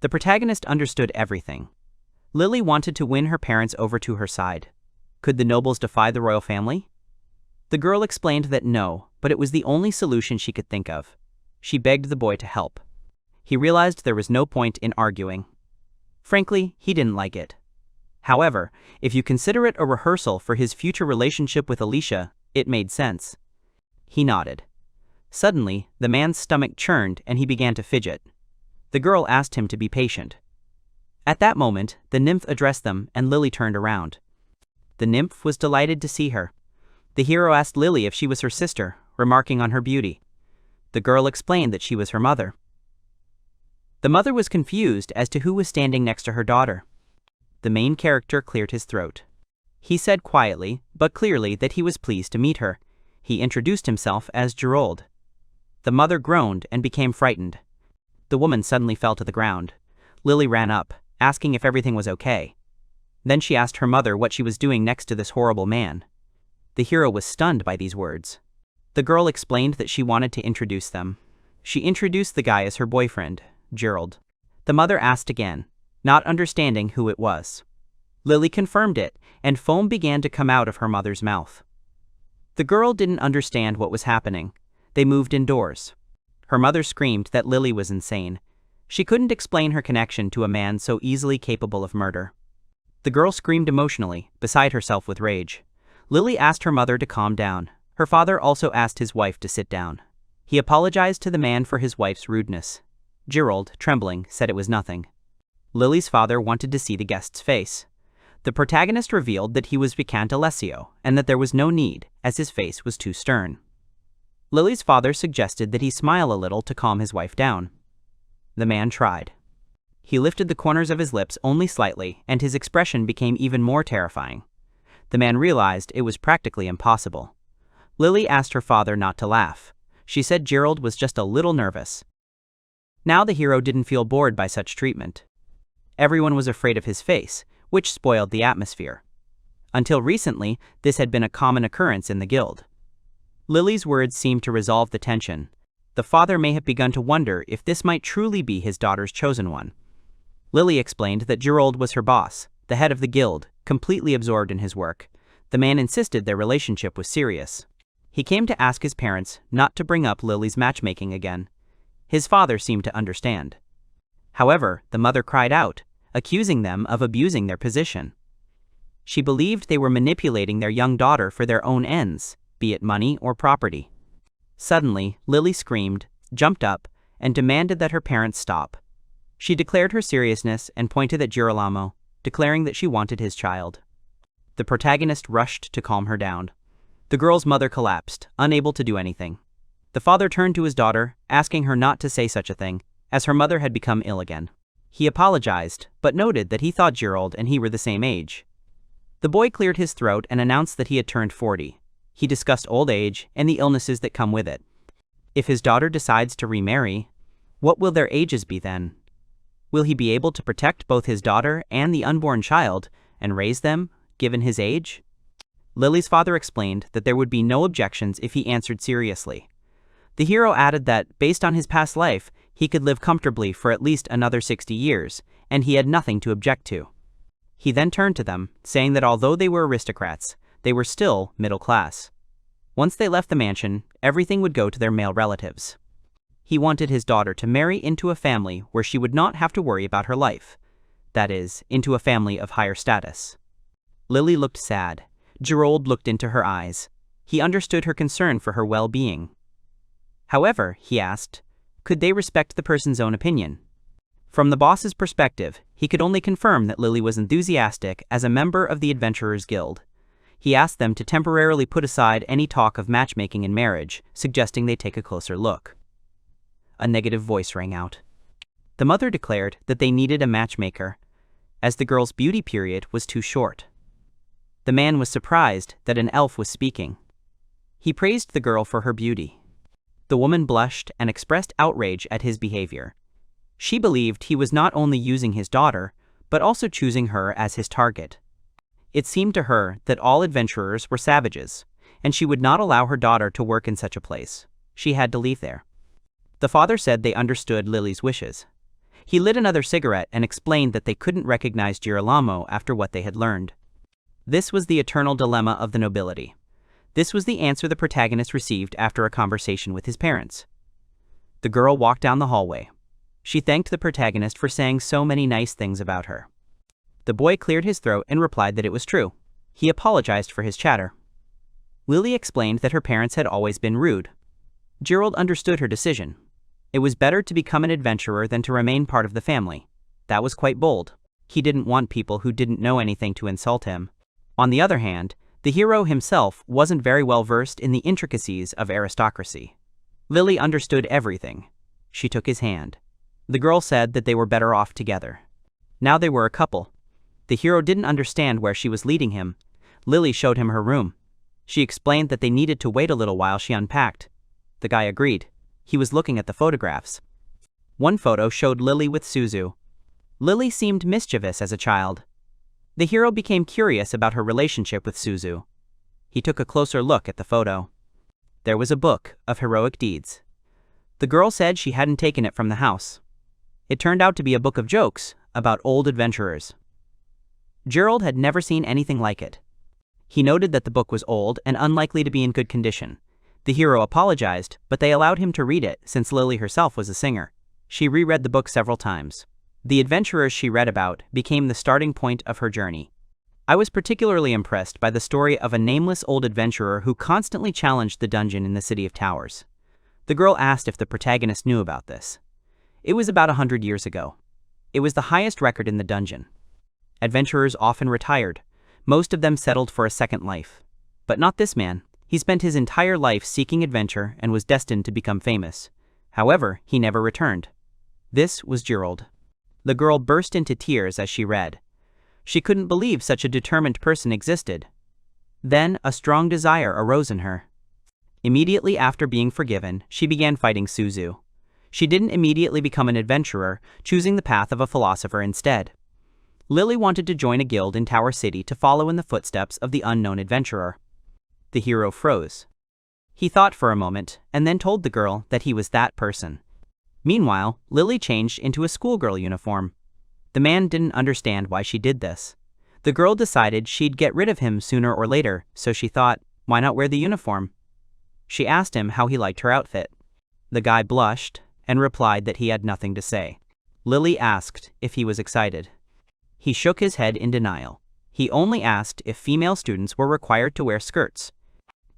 The protagonist understood everything. Lily wanted to win her parents over to her side. Could the nobles defy the royal family? The girl explained that no, but it was the only solution she could think of. She begged the boy to help. He realized there was no point in arguing. Frankly, he didn't like it. However, if you consider it a rehearsal for his future relationship with Alicia, it made sense. He nodded. Suddenly, the man's stomach churned and he began to fidget. The girl asked him to be patient. At that moment, the nymph addressed them and Lily turned around. The nymph was delighted to see her. The hero asked Lily if she was her sister, remarking on her beauty. The girl explained that she was her mother. The mother was confused as to who was standing next to her daughter. The main character cleared his throat. He said quietly, but clearly, that he was pleased to meet her. He introduced himself as Girold. The mother groaned and became frightened. The woman suddenly fell to the ground. Lily ran up, asking if everything was okay. Then she asked her mother what she was doing next to this horrible man. The hero was stunned by these words. The girl explained that she wanted to introduce them. She introduced the guy as her boyfriend, Girold. The mother asked again, not understanding who it was. Lily confirmed it, and foam began to come out of her mother's mouth. The girl didn't understand what was happening. They moved indoors. Her mother screamed that Lily was insane. She couldn't explain her connection to a man so easily capable of murder. The girl screamed emotionally, beside herself with rage. Lily asked her mother to calm down. Her father also asked his wife to sit down. He apologized to the man for his wife's rudeness. Girold, trembling, said it was nothing. Lily's father wanted to see the guest's face. The protagonist revealed that he was Vicante Alessio, and that there was no need, as his face was too stern. Lily's father suggested that he smile a little to calm his wife down. The man tried. He lifted the corners of his lips only slightly, and his expression became even more terrifying. The man realized it was practically impossible. Lily asked her father not to laugh. She said Girold was just a little nervous. Now the hero didn't feel bored by such treatment. Everyone was afraid of his face, which spoiled the atmosphere. Until recently, this had been a common occurrence in the guild. Lily's words seemed to resolve the tension. The father may have begun to wonder if this might truly be his daughter's chosen one. Lily explained that Girold was her boss, the head of the guild, completely absorbed in his work. The man insisted their relationship was serious. He came to ask his parents not to bring up Lily's matchmaking again. His father seemed to understand. However, the mother cried out, accusing them of abusing their position. She believed they were manipulating their young daughter for their own ends, be it money or property. Suddenly, Lily screamed, jumped up, and demanded that her parents stop. She declared her seriousness and pointed at Girolamo, declaring that she wanted his child. The protagonist rushed to calm her down. The girl's mother collapsed, unable to do anything. The father turned to his daughter, asking her not to say such a thing, as her mother had become ill again. He apologized, but noted that he thought Girold and he were the same age. The boy cleared his throat and announced that he had turned 40. He discussed old age and the illnesses that come with it. If his daughter decides to remarry, what will their ages be then? Will he be able to protect both his daughter and the unborn child and raise them, given his age? Lily's father explained that there would be no objections if he answered seriously. The hero added that, based on his past life, he could live comfortably for at least another 60 years, and he had nothing to object to. He then turned to them, saying that although they were aristocrats, they were still middle class. Once they left the mansion, everything would go to their male relatives. He wanted his daughter to marry into a family where she would not have to worry about her life. That is, into a family of higher status. Lily looked sad. Girold looked into her eyes. He understood her concern for her well-being. However, he asked, could they respect the person's own opinion? From the boss's perspective, he could only confirm that Lily was enthusiastic as a member of the Adventurers Guild. He asked them to temporarily put aside any talk of matchmaking and marriage, suggesting they take a closer look. A negative voice rang out. The mother declared that they needed a matchmaker, as the girl's beauty period was too short. The man was surprised that an elf was speaking. He praised the girl for her beauty. The woman blushed and expressed outrage at his behavior. She believed he was not only using his daughter, but also choosing her as his target. It seemed to her that all adventurers were savages, and she would not allow her daughter to work in such a place. She had to leave there. The father said they understood Lily's wishes. He lit another cigarette and explained that they couldn't recognize Girolamo after what they had learned. This was the eternal dilemma of the nobility. This was the answer the protagonist received after a conversation with his parents. The girl walked down the hallway. She thanked the protagonist for saying so many nice things about her. The boy cleared his throat and replied that it was true. He apologized for his chatter. Lily explained that her parents had always been rude. Girold understood her decision. It was better to become an adventurer than to remain part of the family. That was quite bold. He didn't want people who didn't know anything to insult him. On the other hand, the hero himself wasn't very well versed in the intricacies of aristocracy. Lily understood everything. She took his hand. The girl said that they were better off together. Now they were a couple. The hero didn't understand where she was leading him. Lily showed him her room. She explained that they needed to wait a little while she unpacked. The guy agreed. He was looking at the photographs. One photo showed Lily with Suzu. Lily seemed mischievous as a child. The hero became curious about her relationship with Suzu. He took a closer look at the photo. There was a book of heroic deeds. The girl said she hadn't taken it from the house. It turned out to be a book of jokes about old adventurers. Girold had never seen anything like it. He noted that the book was old and unlikely to be in good condition. The hero apologized, but they allowed him to read it since Lily herself was a singer. She reread the book several times. The adventurers she read about became the starting point of her journey. I was particularly impressed by the story of a nameless old adventurer who constantly challenged the dungeon in the City of Towers. The girl asked if the protagonist knew about this. It was about 100 years ago. It was the highest record in the dungeon. Adventurers often retired. Most of them settled for a second life. But not this man. He spent his entire life seeking adventure and was destined to become famous. However, he never returned. This was Girold. The girl burst into tears as she read. She couldn't believe such a determined person existed. Then, a strong desire arose in her. Immediately after being forgiven, she began fighting Suzu. She didn't immediately become an adventurer, choosing the path of a philosopher instead. Lily wanted to join a guild in Tower City to follow in the footsteps of the unknown adventurer. The hero froze. He thought for a moment, and then told the girl that he was that person. Meanwhile, Lily changed into a schoolgirl uniform. The man didn't understand why she did this. The girl decided she'd get rid of him sooner or later, so she thought, why not wear the uniform? She asked him how he liked her outfit. The guy blushed and replied that he had nothing to say. Lily asked if he was excited. He shook his head in denial. He only asked if female students were required to wear skirts.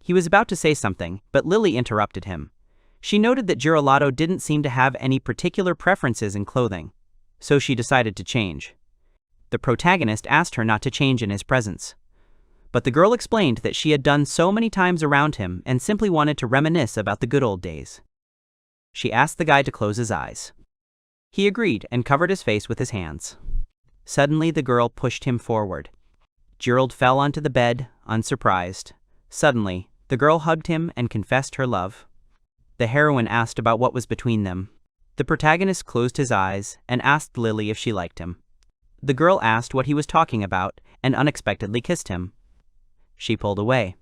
He was about to say something, but Lily interrupted him. She noted that Girold didn't seem to have any particular preferences in clothing, so she decided to change. The protagonist asked her not to change in his presence. But the girl explained that she had done so many times around him and simply wanted to reminisce about the good old days. She asked the guy to close his eyes. He agreed and covered his face with his hands. Suddenly the girl pushed him forward. Girold fell onto the bed, unsurprised. Suddenly, the girl hugged him and confessed her love. The heroine asked about what was between them. The protagonist closed his eyes and asked Lily if she liked him. The girl asked what he was talking about and unexpectedly kissed him. She pulled away.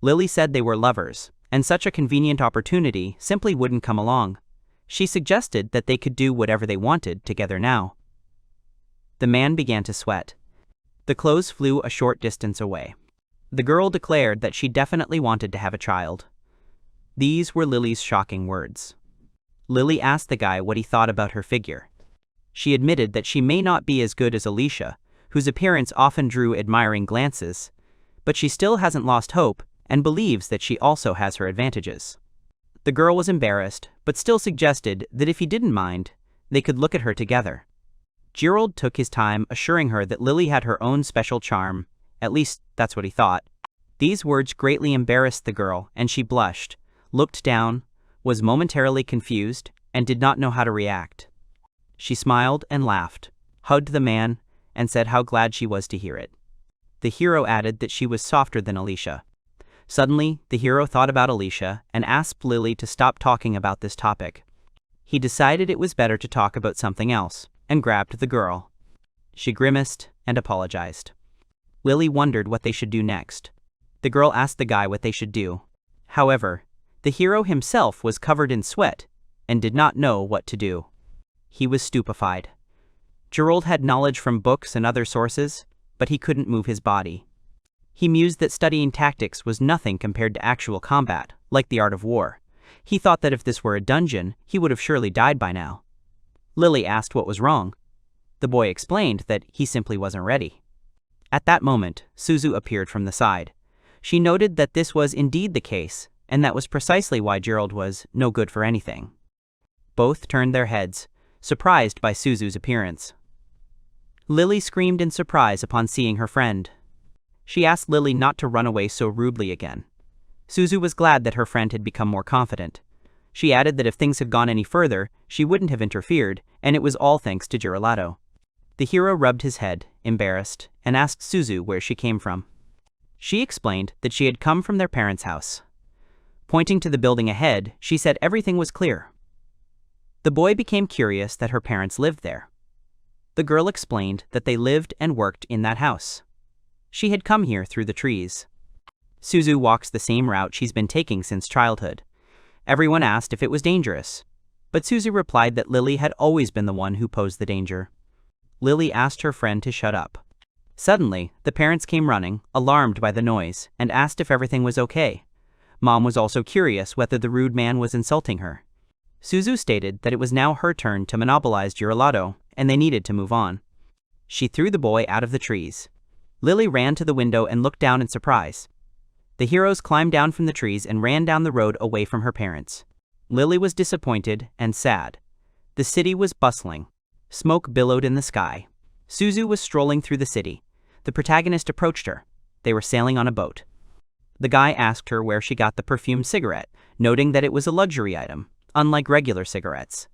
Lily said they were lovers, and such a convenient opportunity simply wouldn't come along. She suggested that they could do whatever they wanted together now. The man began to sweat. The clothes flew a short distance away. The girl declared that she definitely wanted to have a child. These were Lily's shocking words. Lily asked the guy what he thought about her figure. She admitted that she may not be as good as Alicia, whose appearance often drew admiring glances, but she still hasn't lost hope and believes that she also has her advantages. The girl was embarrassed, but still suggested that if he didn't mind, they could look at her together. Girold took his time assuring her that Lily had her own special charm, at least that's what he thought. These words greatly embarrassed the girl, and she blushed, looked down, was momentarily confused, and did not know how to react. She smiled and laughed, hugged the man, and said how glad she was to hear it. The hero added that she was softer than Alicia. Suddenly, the hero thought about Alicia and asked Lily to stop talking about this topic. He decided it was better to talk about something else, and grabbed the girl. She grimaced and apologized. Lily wondered what they should do next. The girl asked the guy what they should do. However, the hero himself was covered in sweat and did not know what to do. He was stupefied. Girold had knowledge from books and other sources, but he couldn't move his body. He mused that studying tactics was nothing compared to actual combat, like the art of war. He thought that if this were a dungeon, he would have surely died by now. Lily asked what was wrong. The boy explained that he simply wasn't ready. At that moment, Suzu appeared from the side. She noted that this was indeed the case, and that was precisely why Girold was no good for anything. Both turned their heads, surprised by Suzu's appearance. Lily screamed in surprise upon seeing her friend. She asked Lily not to run away so rudely again. Suzu was glad that her friend had become more confident. She added that if things had gone any further, she wouldn't have interfered, and it was all thanks to Girold. The hero rubbed his head, embarrassed, and asked Suzu where she came from. She explained that she had come from their parents' house. Pointing to the building ahead, she said everything was clear. The boy became curious that her parents lived there. The girl explained that they lived and worked in that house. She had come here through the trees. Suzu walks the same route she's been taking since childhood. Everyone asked if it was dangerous, but Suzu replied that Lily had always been the one who posed the danger. Lily asked her friend to shut up. Suddenly, the parents came running, alarmed by the noise, and asked if everything was okay. Mom was also curious whether the rude man was insulting her. Suzu stated that it was now her turn to monopolize Girold, and they needed to move on. She threw the boy out of the trees. Lily ran to the window and looked down in surprise. The heroes climbed down from the trees and ran down the road away from her parents. Lily was disappointed and sad. The city was bustling. Smoke billowed in the sky. Suzu was strolling through the city. The protagonist approached her. They were sailing on a boat. The guy asked her where she got the perfumed cigarette, noting that it was a luxury item, unlike regular cigarettes.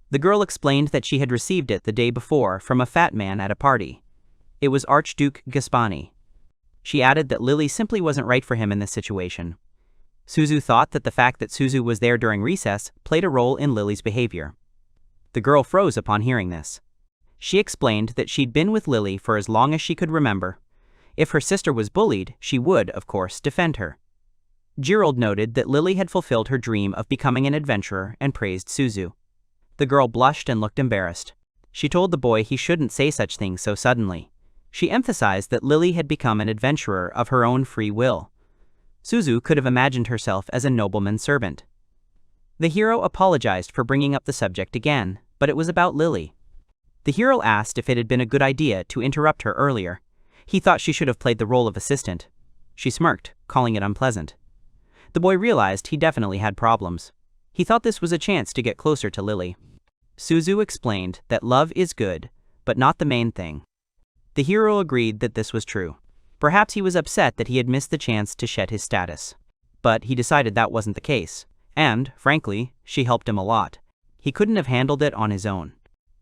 The girl explained that she had received it the day before from a fat man at a party. It was Archduke Gaspani. She added that Lily simply wasn't right for him in this situation. Suzu thought that the fact that Suzu was there during recess played a role in Lily's behavior. The girl froze upon hearing this. She explained that she'd been with Lily for as long as she could remember. If her sister was bullied, she would, of course, defend her. Girold noted that Lily had fulfilled her dream of becoming an adventurer and praised Suzu. The girl blushed and looked embarrassed. She told the boy he shouldn't say such things so suddenly. She emphasized that Lily had become an adventurer of her own free will. Suzu could have imagined herself as a nobleman's servant. The hero apologized for bringing up the subject again, but it was about Lily. The hero asked if it had been a good idea to interrupt her earlier. He thought she should have played the role of assistant. She smirked, calling it unpleasant. The boy realized he definitely had problems. He thought this was a chance to get closer to Lily. Suzu explained that love is good, but not the main thing. The hero agreed that this was true. Perhaps he was upset that he had missed the chance to shed his status. But he decided that wasn't the case. And, frankly, she helped him a lot. He couldn't have handled it on his own.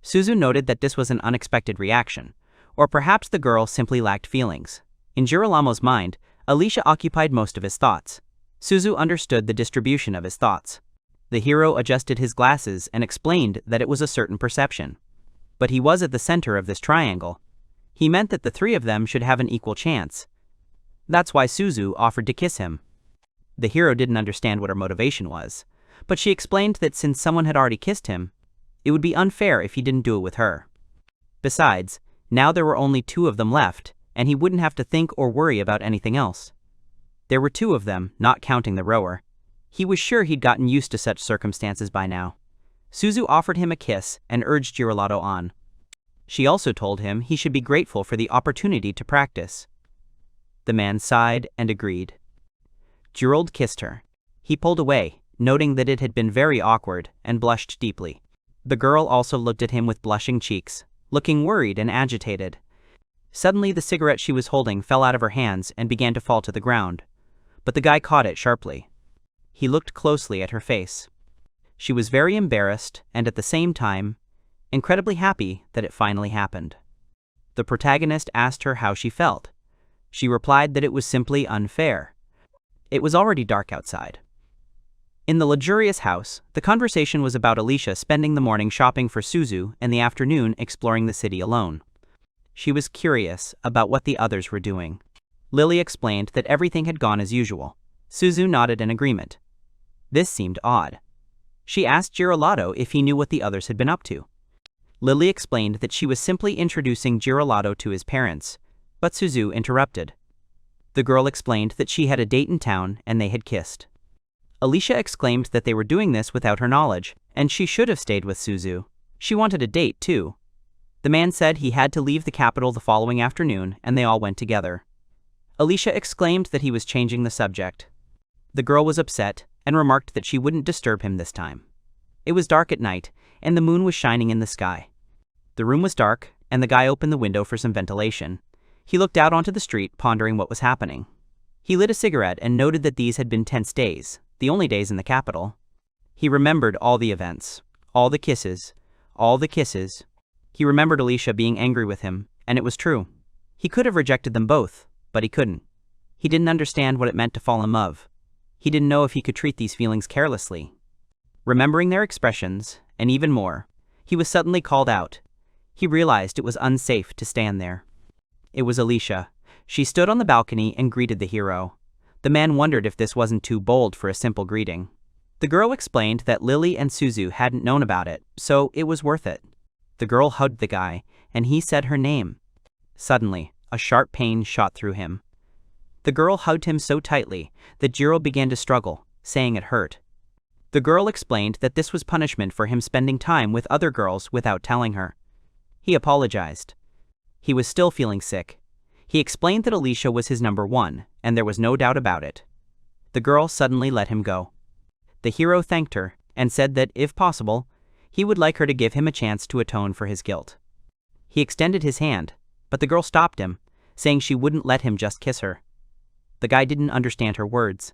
Suzu noted that this was an unexpected reaction. Or perhaps the girl simply lacked feelings. In Girolamo's mind, Alicia occupied most of his thoughts. Suzu understood the distribution of his thoughts. The hero adjusted his glasses and explained that it was a certain perception. But he was at the center of this triangle. He meant that the three of them should have an equal chance. That's why Suzu offered to kiss him. The hero didn't understand what her motivation was, but she explained that since someone had already kissed him, it would be unfair if he didn't do it with her. Besides, now there were only two of them left, and he wouldn't have to think or worry about anything else. There were two of them, not counting the rower. He was sure he'd gotten used to such circumstances by now. Suzu offered him a kiss and urged Girold on. She also told him he should be grateful for the opportunity to practice. The man sighed and agreed. Girold kissed her. He pulled away, noting that it had been very awkward, and blushed deeply. The girl also looked at him with blushing cheeks, looking worried and agitated. Suddenly the cigarette she was holding fell out of her hands and began to fall to the ground. But the guy caught it sharply. He looked closely at her face. She was very embarrassed and at the same time, incredibly happy that it finally happened. The protagonist asked her how she felt. She replied that it was simply unfair. It was already dark outside. In the luxurious house, the conversation was about Alicia spending the morning shopping for Suzu and the afternoon exploring the city alone. She was curious about what the others were doing. Lily explained that everything had gone as usual. Suzu nodded in agreement. This seemed odd. She asked Girolamo if he knew what the others had been up to. Lily explained that she was simply introducing Girolamo to his parents, but Suzu interrupted. The girl explained that she had a date in town and they had kissed. Alicia exclaimed that they were doing this without her knowledge, and she should have stayed with Suzu. She wanted a date, too. The man said he had to leave the capital the following afternoon, and they all went together. Alicia exclaimed that he was changing the subject. The girl was upset and remarked that she wouldn't disturb him this time. It was dark at night, and the moon was shining in the sky. The room was dark, and the guy opened the window for some ventilation. He looked out onto the street, pondering what was happening. He lit a cigarette and noted that these had been tense days, the only days in the capital. He remembered all the events, all the kisses. He remembered Alicia being angry with him, and it was true. He could have rejected them both, but he couldn't. He didn't understand what it meant to fall in love. He didn't know if he could treat these feelings carelessly. Remembering their expressions, and even more, he was suddenly called out. He realized it was unsafe to stand there. It was Alicia. She stood on the balcony and greeted the hero. The man wondered if this wasn't too bold for a simple greeting. The girl explained that Lily and Suzu hadn't known about it, so it was worth it. The girl hugged the guy, and he said her name. Suddenly, a sharp pain shot through him. The girl hugged him so tightly that Girold began to struggle, saying it hurt. The girl explained that this was punishment for him spending time with other girls without telling her. He apologized. He was still feeling sick. He explained that Alicia was his number one, and there was no doubt about it. The girl suddenly let him go. The hero thanked her and said that, if possible, he would like her to give him a chance to atone for his guilt. He extended his hand, but the girl stopped him, saying she wouldn't let him just kiss her. The guy didn't understand her words.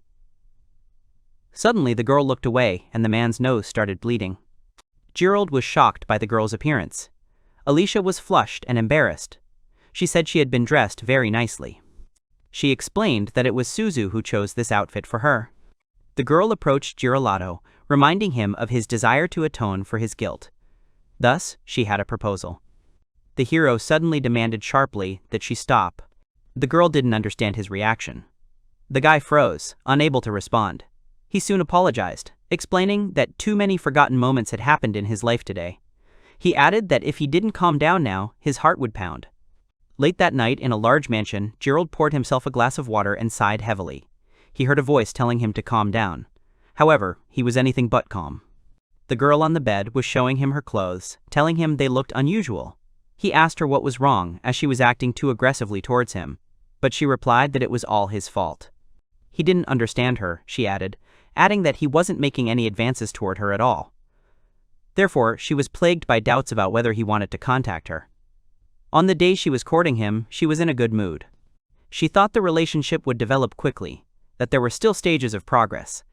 Suddenly the girl looked away and the man's nose started bleeding. Girold was shocked by the girl's appearance. Alicia was flushed and embarrassed. She said she had been dressed very nicely. She explained that it was Suzu who chose this outfit for her. The girl approached Girolamo, reminding him of his desire to atone for his guilt. Thus, she had a proposal. The hero suddenly demanded sharply that she stop. The girl didn't understand his reaction. The guy froze, unable to respond. He soon apologized, explaining that too many forgotten moments had happened in his life today. He added that if he didn't calm down now, his heart would pound. Late that night in a large mansion, Girold poured himself a glass of water and sighed heavily. He heard a voice telling him to calm down. However, he was anything but calm. The girl on the bed was showing him her clothes, telling him they looked unusual. He asked her what was wrong as she was acting too aggressively towards him, but she replied that it was all his fault. He didn't understand her, she added, adding that he wasn't making any advances toward her at all. Therefore, she was plagued by doubts about whether he wanted to contact her. On the day she was courting him, she was in a good mood. She thought the relationship would develop quickly, that there were still stages of progress.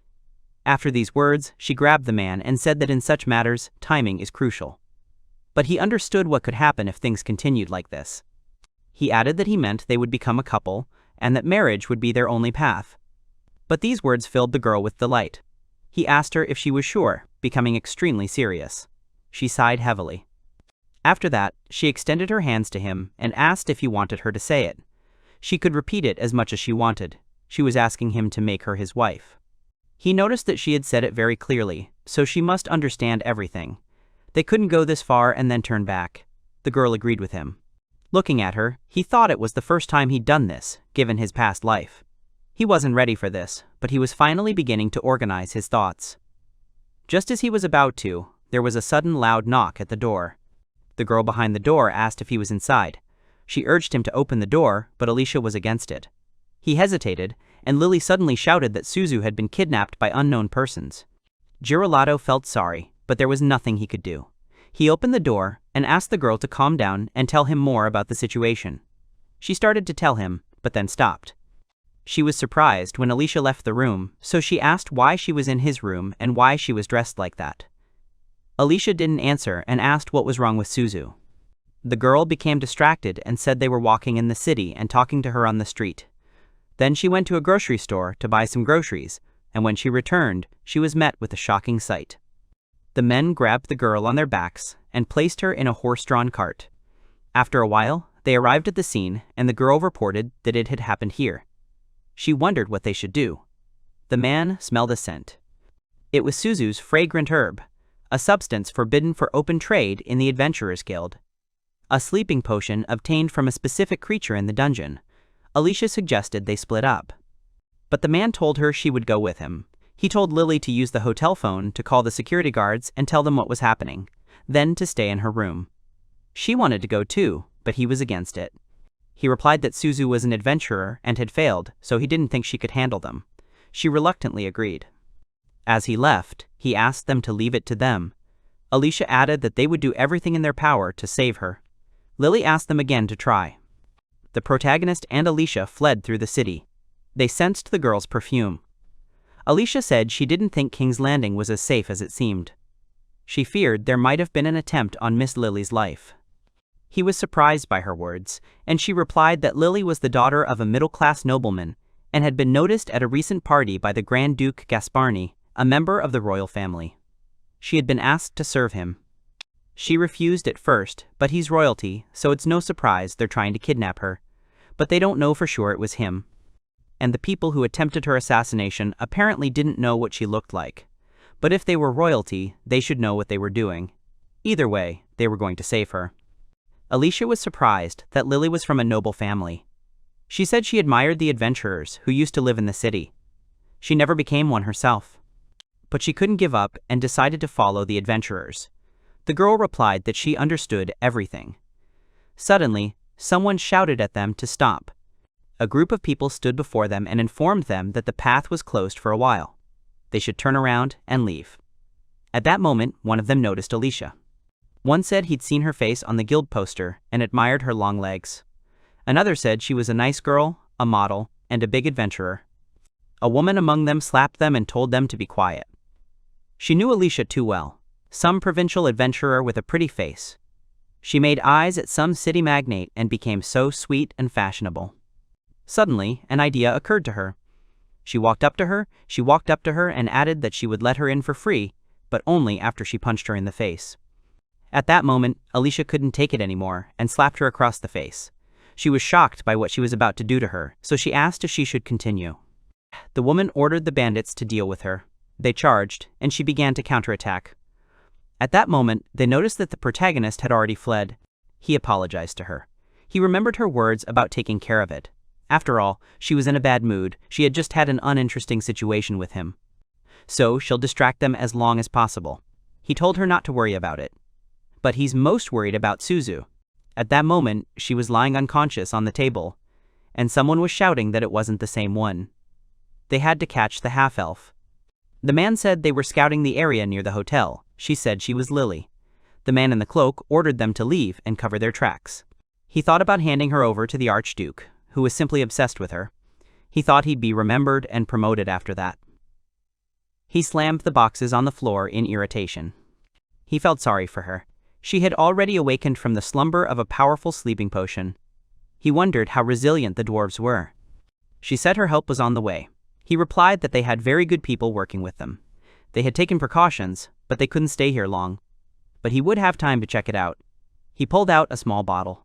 After these words, she grabbed the man and said that in such matters, timing is crucial. But he understood what could happen if things continued like this. He added that he meant they would become a couple, and that marriage would be their only path. But these words filled the girl with delight. He asked her if she was sure, becoming extremely serious. She sighed heavily. After that, she extended her hands to him and asked if he wanted her to say it. She could repeat it as much as she wanted. She was asking him to make her his wife. He noticed that she had said it very clearly, so she must understand everything. They couldn't go this far and then turn back. The girl agreed with him. Looking at her, he thought it was the first time he'd done this, given his past life. He wasn't ready for this, but he was finally beginning to organize his thoughts. Just as he was about to, there was a sudden loud knock at the door. The girl behind the door asked if he was inside. She urged him to open the door, but Alicia was against it. He hesitated, and Lily suddenly shouted that Suzu had been kidnapped by unknown persons. Girold felt sorry, but there was nothing he could do. He opened the door and asked the girl to calm down and tell him more about the situation. She started to tell him, but then stopped. She was surprised when Alicia left the room, so she asked why she was in his room and why she was dressed like that. Alicia didn't answer and asked what was wrong with Suzu. The girl became distracted and said they were walking in the city and talking to her on the street. Then she went to a grocery store to buy some groceries, and when she returned, she was met with a shocking sight. The men grabbed the girl on their backs and placed her in a horse-drawn cart. After a while, they arrived at the scene and the girl reported that it had happened here. She wondered what they should do. The man smelled a scent. It was Suzu's fragrant herb, a substance forbidden for open trade in the Adventurers Guild. A sleeping potion obtained from a specific creature in the dungeon. Alicia suggested they split up. But the man told her she would go with him. He told Lily to use the hotel phone to call the security guards and tell them what was happening, then to stay in her room. She wanted to go too, but he was against it. He replied that Suzu was an adventurer and had failed, so he didn't think she could handle them. She reluctantly agreed. As he left, he asked them to leave it to them. Alicia added that they would do everything in their power to save her. Lily asked them again to try. The protagonist and Alicia fled through the city. They sensed the girl's perfume. Alicia said she didn't think King's Landing was as safe as it seemed. She feared there might have been an attempt on Miss Lily's life. He was surprised by her words, and she replied that Lily was the daughter of a middle-class nobleman and had been noticed at a recent party by the Grand Duke Gasparni, a member of the royal family. She had been asked to serve him. She refused at first, but he's royalty, so it's no surprise they're trying to kidnap her. But they don't know for sure it was him. And the people who attempted her assassination apparently didn't know what she looked like. But if they were royalty, they should know what they were doing. Either way, they were going to save her. Alicia was surprised that Lily was from a noble family. She said she admired the adventurers who used to live in the city. She never became one herself. But she couldn't give up and decided to follow the adventurers. The girl replied that she understood everything. Suddenly, someone shouted at them to stop. A group of people stood before them and informed them that the path was closed for a while. They should turn around and leave. At that moment, one of them noticed Alicia. One said he'd seen her face on the guild poster and admired her long legs. Another said she was a nice girl, a model, and a big adventurer. A woman among them slapped them and told them to be quiet. She knew Alicia too well. Some provincial adventurer with a pretty face. She made eyes at some city magnate and became so sweet and fashionable. Suddenly, an idea occurred to her. She walked up to her and added that she would let her in for free, but only after she punched her in the face. At that moment, Alicia couldn't take it anymore and slapped her across the face. She was shocked by what she was about to do to her, so she asked if she should continue. The woman ordered the bandits to deal with her. They charged, and she began to counterattack. At that moment, they noticed that the protagonist had already fled. He apologized to her. He remembered her words about taking care of it. After all, she was in a bad mood. She had just had an uninteresting situation with him. So she'll distract them as long as possible. He told her not to worry about it. But he's most worried about Suzu. At that moment, she was lying unconscious on the table, and someone was shouting that it wasn't the same one. They had to catch the half-elf. The man said they were scouting the area near the hotel. She said she was Lily. The man in the cloak ordered them to leave and cover their tracks. He thought about handing her over to the Archduke, who was simply obsessed with her. He thought he'd be remembered and promoted after that. He slammed the boxes on the floor in irritation. He felt sorry for her. She had already awakened from the slumber of a powerful sleeping potion. He wondered how resilient the dwarves were. She said her help was on the way. He replied that they had very good people working with them. They had taken precautions, but they couldn't stay here long. But he would have time to check it out. He pulled out a small bottle.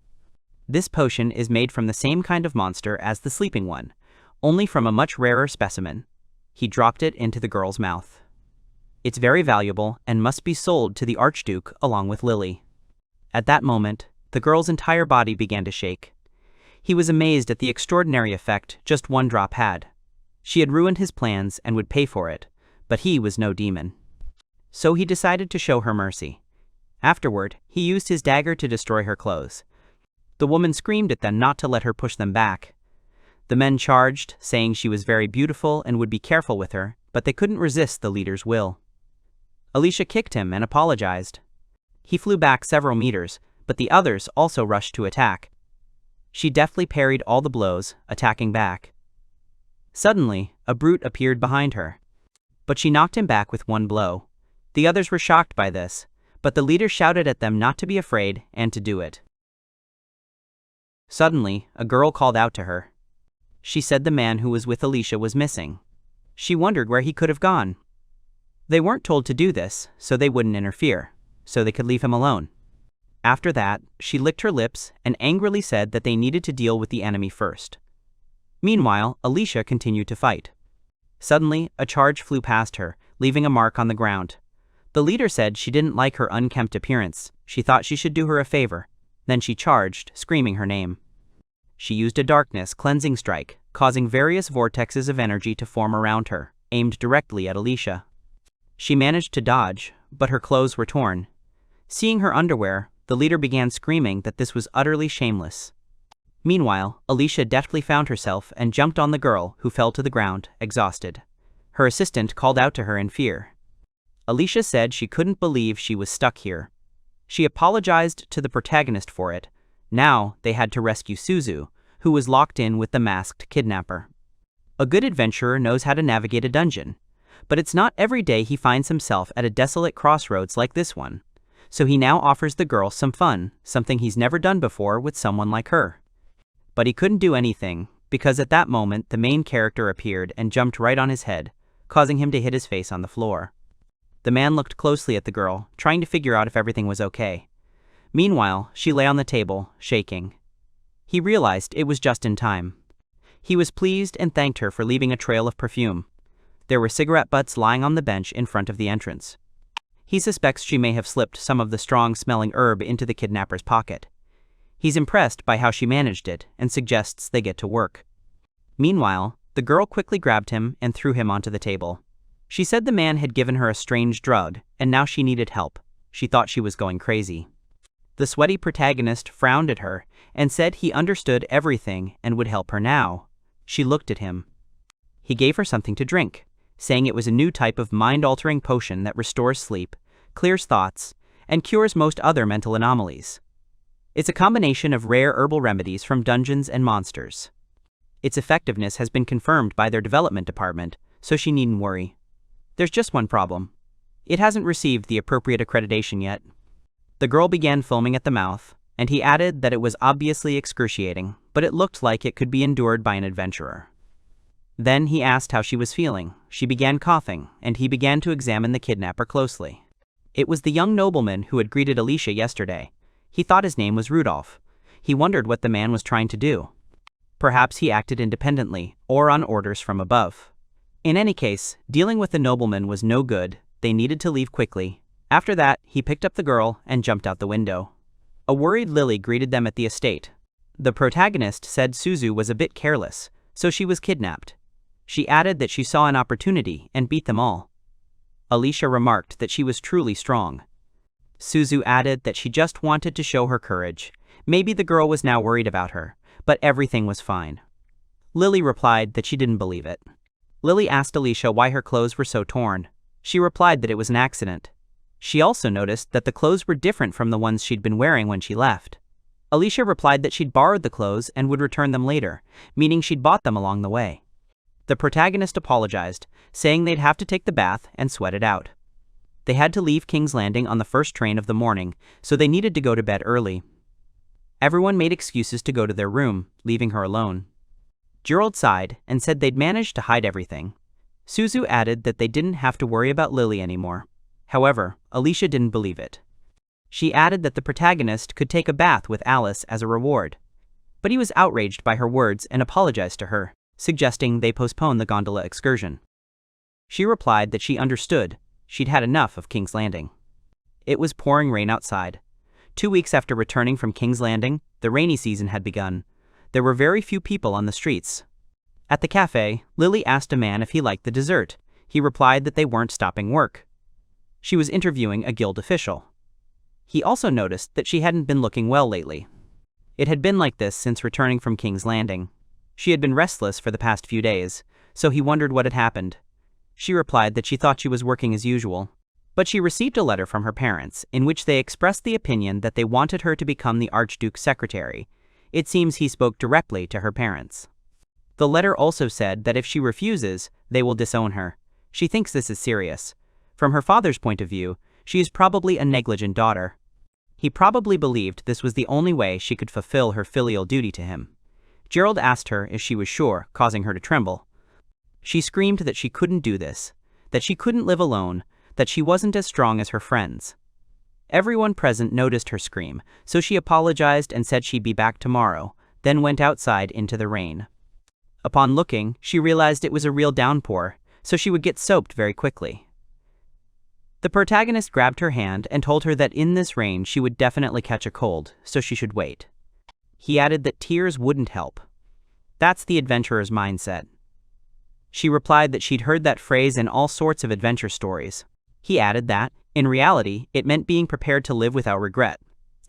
This potion is made from the same kind of monster as the sleeping one, only from a much rarer specimen. He dropped it into the girl's mouth. It's very valuable and must be sold to the Archduke along with Lily. At that moment, the girl's entire body began to shake. He was amazed at the extraordinary effect just one drop had. She had ruined his plans and would pay for it, but he was no demon. So he decided to show her mercy. Afterward, he used his dagger to destroy her clothes. The woman screamed at them not to let her push them back. The men charged, saying she was very beautiful and would be careful with her, but they couldn't resist the leader's will. Alicia kicked him and apologized. He flew back several meters, but the others also rushed to attack. She deftly parried all the blows, attacking back. Suddenly, a brute appeared behind her. But she knocked him back with one blow. The others were shocked by this, but the leader shouted at them not to be afraid and to do it. Suddenly, a girl called out to her. She said the man who was with Alicia was missing. She wondered where he could have gone. They weren't told to do this, so they wouldn't interfere, so they could leave him alone. After that, she licked her lips and angrily said that they needed to deal with the enemy first. Meanwhile, Alicia continued to fight. Suddenly, a charge flew past her, leaving a mark on the ground. The leader said she didn't like her unkempt appearance. She thought she should do her a favor. Then she charged, screaming her name. She used a darkness cleansing strike, causing various vortexes of energy to form around her, aimed directly at Alicia. She managed to dodge, but her clothes were torn. Seeing her underwear, the leader began screaming that this was utterly shameless. Meanwhile, Alicia deftly found herself and jumped on the girl, who fell to the ground, exhausted. Her assistant called out to her in fear. Alicia said she couldn't believe she was stuck here. She apologized to the protagonist for it. Now, they had to rescue Suzu, who was locked in with the masked kidnapper. A good adventurer knows how to navigate a dungeon, but it's not every day he finds himself at a desolate crossroads like this one. So he now offers the girl some fun, something he's never done before with someone like her. But he couldn't do anything, because at that moment the main character appeared and jumped right on his head, causing him to hit his face on the floor. The man looked closely at the girl, trying to figure out if everything was okay. Meanwhile, she lay on the table, shaking. He realized it was just in time. He was pleased and thanked her for leaving a trail of perfume. There were cigarette butts lying on the bench in front of the entrance. He suspects she may have slipped some of the strong-smelling herb into the kidnapper's pocket. He's impressed by how she managed it and suggests they get to work. Meanwhile, the girl quickly grabbed him and threw him onto the table. She said the man had given her a strange drug, and now she needed help. She thought she was going crazy. The sweaty protagonist frowned at her and said he understood everything and would help her now. She looked at him. He gave her something to drink, saying it was a new type of mind-altering potion that restores sleep, clears thoughts, and cures most other mental anomalies. It's a combination of rare herbal remedies from Dungeons and Monsters. Its effectiveness has been confirmed by their development department, so she needn't worry. There's just one problem. It hasn't received the appropriate accreditation yet. The girl began foaming at the mouth, and he added that it was obviously excruciating, but it looked like it could be endured by an adventurer. Then he asked how she was feeling. She began coughing, and he began to examine the kidnapper closely. It was the young nobleman who had greeted Alicia yesterday. He thought his name was Rudolph. He wondered what the man was trying to do. Perhaps he acted independently, or on orders from above. In any case, dealing with the nobleman was no good. They needed to leave quickly. After that, he picked up the girl and jumped out the window. A worried Lily greeted them at the estate. The protagonist said Suzu was a bit careless, so she was kidnapped. She added that she saw an opportunity and beat them all. Alicia remarked that she was truly strong. Suzu added that she just wanted to show her courage. Maybe the girl was now worried about her, but everything was fine. Lily replied that she didn't believe it. Lily asked Alicia why her clothes were so torn. She replied that it was an accident. She also noticed that the clothes were different from the ones she'd been wearing when she left. Alicia replied that she'd borrowed the clothes and would return them later, meaning she'd bought them along the way. The protagonist apologized, saying they'd have to take the bath and sweat it out. They had to leave King's Landing on the first train of the morning, so they needed to go to bed early. Everyone made excuses to go to their room, leaving her alone. Girold sighed and said they'd managed to hide everything. Suzu added that they didn't have to worry about Lily anymore. However, Alicia didn't believe it. She added that the protagonist could take a bath with Alice as a reward. But he was outraged by her words and apologized to her, suggesting they postpone the gondola excursion. She replied that she understood. She'd had enough of King's Landing. It was pouring rain outside. 2 weeks after returning from King's Landing, the rainy season had begun. There were very few people on the streets. At the cafe, Lily asked a man if he liked the dessert. He replied that they weren't stopping work. She was interviewing a guild official. He also noticed that she hadn't been looking well lately. It had been like this since returning from King's Landing. She had been restless for the past few days, so he wondered what had happened. She replied that she thought she was working as usual. But she received a letter from her parents, in which they expressed the opinion that they wanted her to become the Archduke's secretary. It seems he spoke directly to her parents. The letter also said that if she refuses, they will disown her. She thinks this is serious. From her father's point of view, she is probably a negligent daughter. He probably believed this was the only way she could fulfill her filial duty to him. Girold asked her if she was sure, causing her to tremble. She screamed that she couldn't do this, that she couldn't live alone, that she wasn't as strong as her friends. Everyone present noticed her scream, so she apologized and said she'd be back tomorrow, then went outside into the rain. Upon looking, she realized it was a real downpour, so she would get soaked very quickly. The protagonist grabbed her hand and told her that in this rain she would definitely catch a cold, so she should wait. He added that tears wouldn't help. That's the adventurer's mindset. She replied that she'd heard that phrase in all sorts of adventure stories. He added that, in reality, it meant being prepared to live without regret.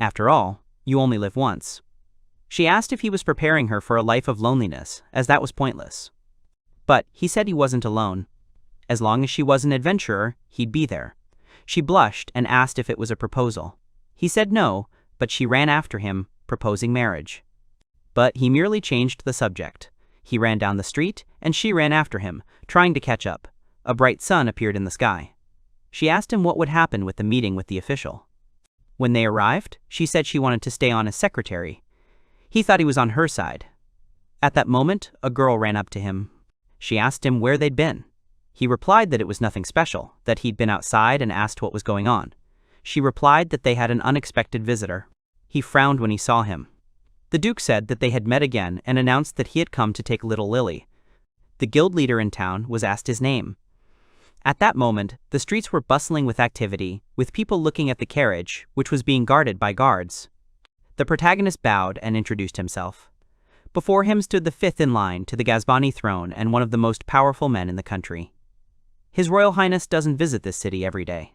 After all, you only live once. She asked if he was preparing her for a life of loneliness, as that was pointless. But he said he wasn't alone. As long as she was an adventurer, he'd be there. She blushed and asked if it was a proposal. He said no, but she ran after him, proposing marriage. But he merely changed the subject. He ran down the street, and she ran after him, trying to catch up. A bright sun appeared in the sky. She asked him what would happen with the meeting with the official. When they arrived, she said she wanted to stay on as secretary. He thought he was on her side. At that moment, a girl ran up to him. She asked him where they'd been. He replied that it was nothing special, that he'd been outside and asked what was going on. She replied that they had an unexpected visitor. He frowned when he saw him. The Duke said that they had met again and announced that he had come to take little Lily. The guild leader in town was asked his name. At that moment, the streets were bustling with activity, with people looking at the carriage, which was being guarded by guards. The protagonist bowed and introduced himself. Before him stood the fifth in line to the Gazbani throne and one of the most powerful men in the country. His Royal Highness doesn't visit this city every day.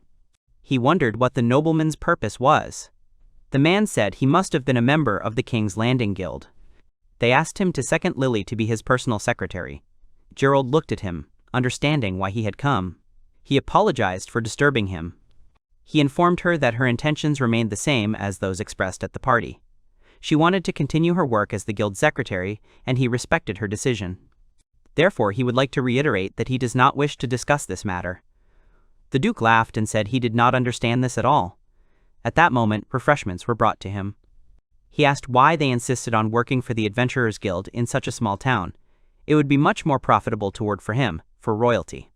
He wondered what the nobleman's purpose was. The man said he must have been a member of the King's Landing Guild. They asked him to second Lily to be his personal secretary. Girold looked at him, understanding why he had come. He apologized for disturbing him. He informed her that her intentions remained the same as those expressed at the party. She wanted to continue her work as the guild secretary, and he respected her decision. Therefore, he would like to reiterate that he does not wish to discuss this matter. The Duke laughed and said he did not understand this at all. At that moment, refreshments were brought to him. He asked why they insisted on working for the Adventurers Guild in such a small town. It would be much more profitable to work for him, for royalty.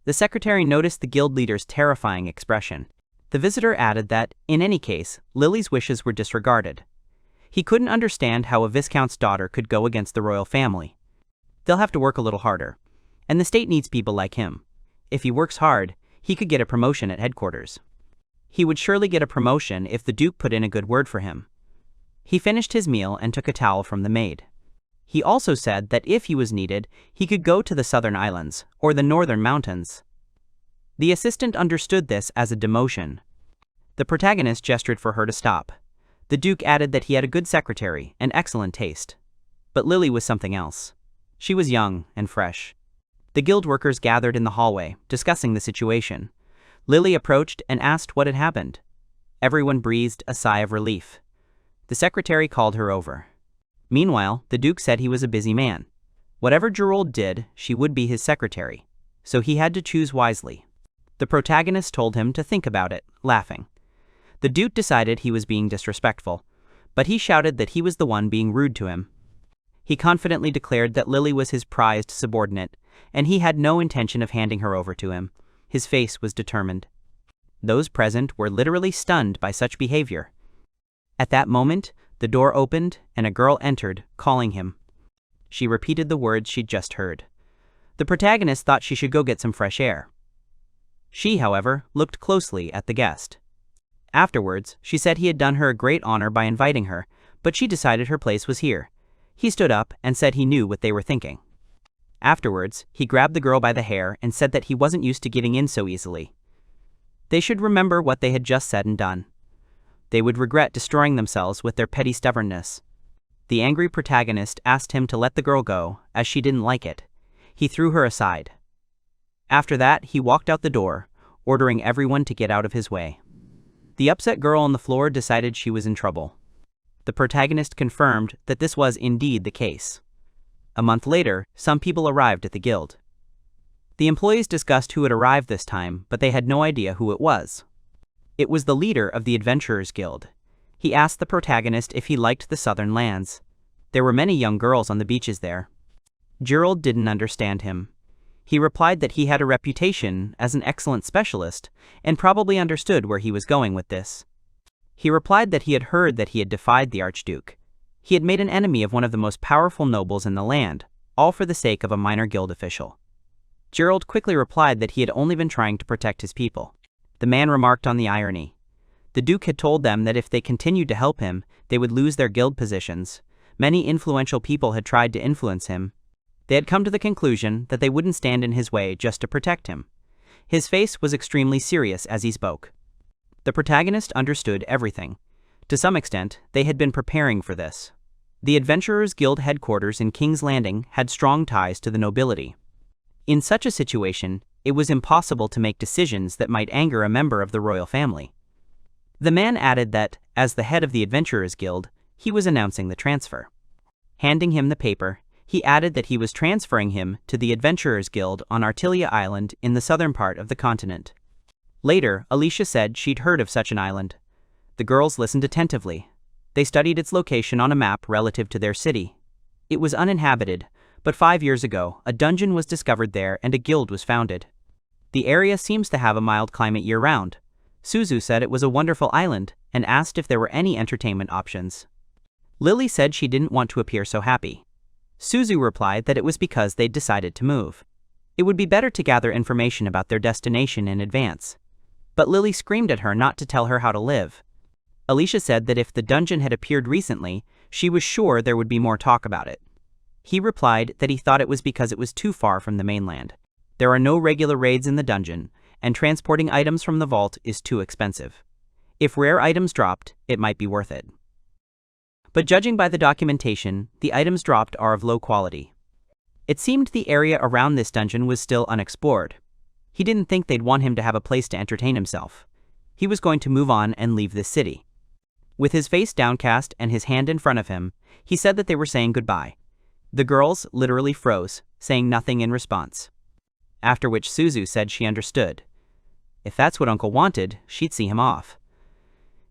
The secretary noticed the guild leader's terrifying expression. The visitor added that, in any case, Lily's wishes were disregarded. He couldn't understand how a viscount's daughter could go against the royal family. They'll have to work a little harder. And the state needs people like him. If he works hard, he could get a promotion at headquarters. He would surely get a promotion if the Duke put in a good word for him. He finished his meal and took a towel from the maid. He also said that if he was needed, he could go to the southern islands, or the northern mountains. The assistant understood this as a demotion. The protagonist gestured for her to stop. The Duke added that he had a good secretary and excellent taste. But Lily was something else. She was young and fresh. The guild workers gathered in the hallway, discussing the situation. Lily approached and asked what had happened. Everyone breathed a sigh of relief. The secretary called her over. Meanwhile, the Duke said he was a busy man. Whatever Girold did, she would be his secretary, so he had to choose wisely. The protagonist told him to think about it, laughing. The Duke decided he was being disrespectful, but he shouted that he was the one being rude to him. He confidently declared that Lily was his prized subordinate, and he had no intention of handing her over to him. His face was determined. Those present were literally stunned by such behavior. At that moment, the door opened and a girl entered, calling him. She repeated the words she'd just heard. The protagonist thought she should go get some fresh air. She, however, looked closely at the guest. Afterwards, she said he had done her a great honor by inviting her, but she decided her place was here. He stood up and said he knew what they were thinking. Afterwards, he grabbed the girl by the hair and said that he wasn't used to giving in so easily. They should remember what they had just said and done. They would regret destroying themselves with their petty stubbornness. The angry protagonist asked him to let the girl go, as she didn't like it. He threw her aside. After that, he walked out the door, ordering everyone to get out of his way. The upset girl on the floor decided she was in trouble. The protagonist confirmed that this was indeed the case. A month later, some people arrived at the guild. The employees discussed who had arrived this time, but they had no idea who it was. It was the leader of the Adventurers Guild. He asked the protagonist if he liked the southern lands. There were many young girls on the beaches there. Girold didn't understand him. He replied that he had a reputation as an excellent specialist and probably understood where he was going with this. He replied that he had heard that he had defied the Archduke. He had made an enemy of one of the most powerful nobles in the land, all for the sake of a minor guild official. Girold quickly replied that he had only been trying to protect his people. The man remarked on the irony. The Duke had told them that if they continued to help him, they would lose their guild positions. Many influential people had tried to influence him. They had come to the conclusion that they wouldn't stand in his way just to protect him. His face was extremely serious as he spoke. The protagonist understood everything. To some extent, they had been preparing for this. The Adventurers Guild headquarters in King's Landing had strong ties to the nobility. In such a situation, it was impossible to make decisions that might anger a member of the royal family. The man added that, as the head of the Adventurers Guild, he was announcing the transfer. Handing him the paper, he added that he was transferring him to the Adventurers Guild on Artillia Island in the southern part of the continent. Later, Alicia said she'd heard of such an island. The girls listened attentively. They studied its location on a map relative to their city. It was uninhabited, but 5 years ago, a dungeon was discovered there and a guild was founded. The area seems to have a mild climate year-round. Suzu said it was a wonderful island and asked if there were any entertainment options. Lily said she didn't want to appear so happy. Suzu replied that it was because they'd decided to move. It would be better to gather information about their destination in advance. But Lily screamed at her not to tell her how to live. Alicia said that if the dungeon had appeared recently, she was sure there would be more talk about it. He replied that he thought it was because it was too far from the mainland. There are no regular raids in the dungeon, and transporting items from the vault is too expensive. If rare items dropped, it might be worth it. But judging by the documentation, the items dropped are of low quality. It seemed the area around this dungeon was still unexplored. He didn't think they'd want him to have a place to entertain himself. He was going to move on and leave this city. With his face downcast and his hand in front of him, he said that they were saying goodbye. The girls literally froze, saying nothing in response. After which Suzu said she understood. If that's what Uncle wanted, she'd see him off.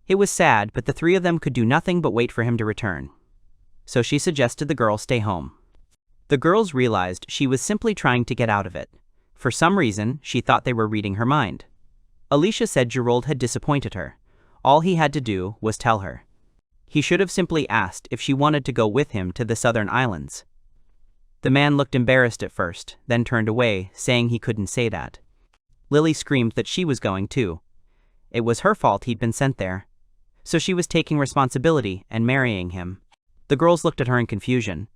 It was sad, but the three of them could do nothing but wait for him to return. So she suggested the girls stay home. The girls realized she was simply trying to get out of it. For some reason, she thought they were reading her mind. Alicia said Girold had disappointed her. All he had to do was tell her. He should have simply asked if she wanted to go with him to the southern islands. The man looked embarrassed at first, then turned away, saying he couldn't say that. Lily screamed that she was going too. It was her fault he'd been sent there. So she was taking responsibility and marrying him. The girls looked at her in confusion.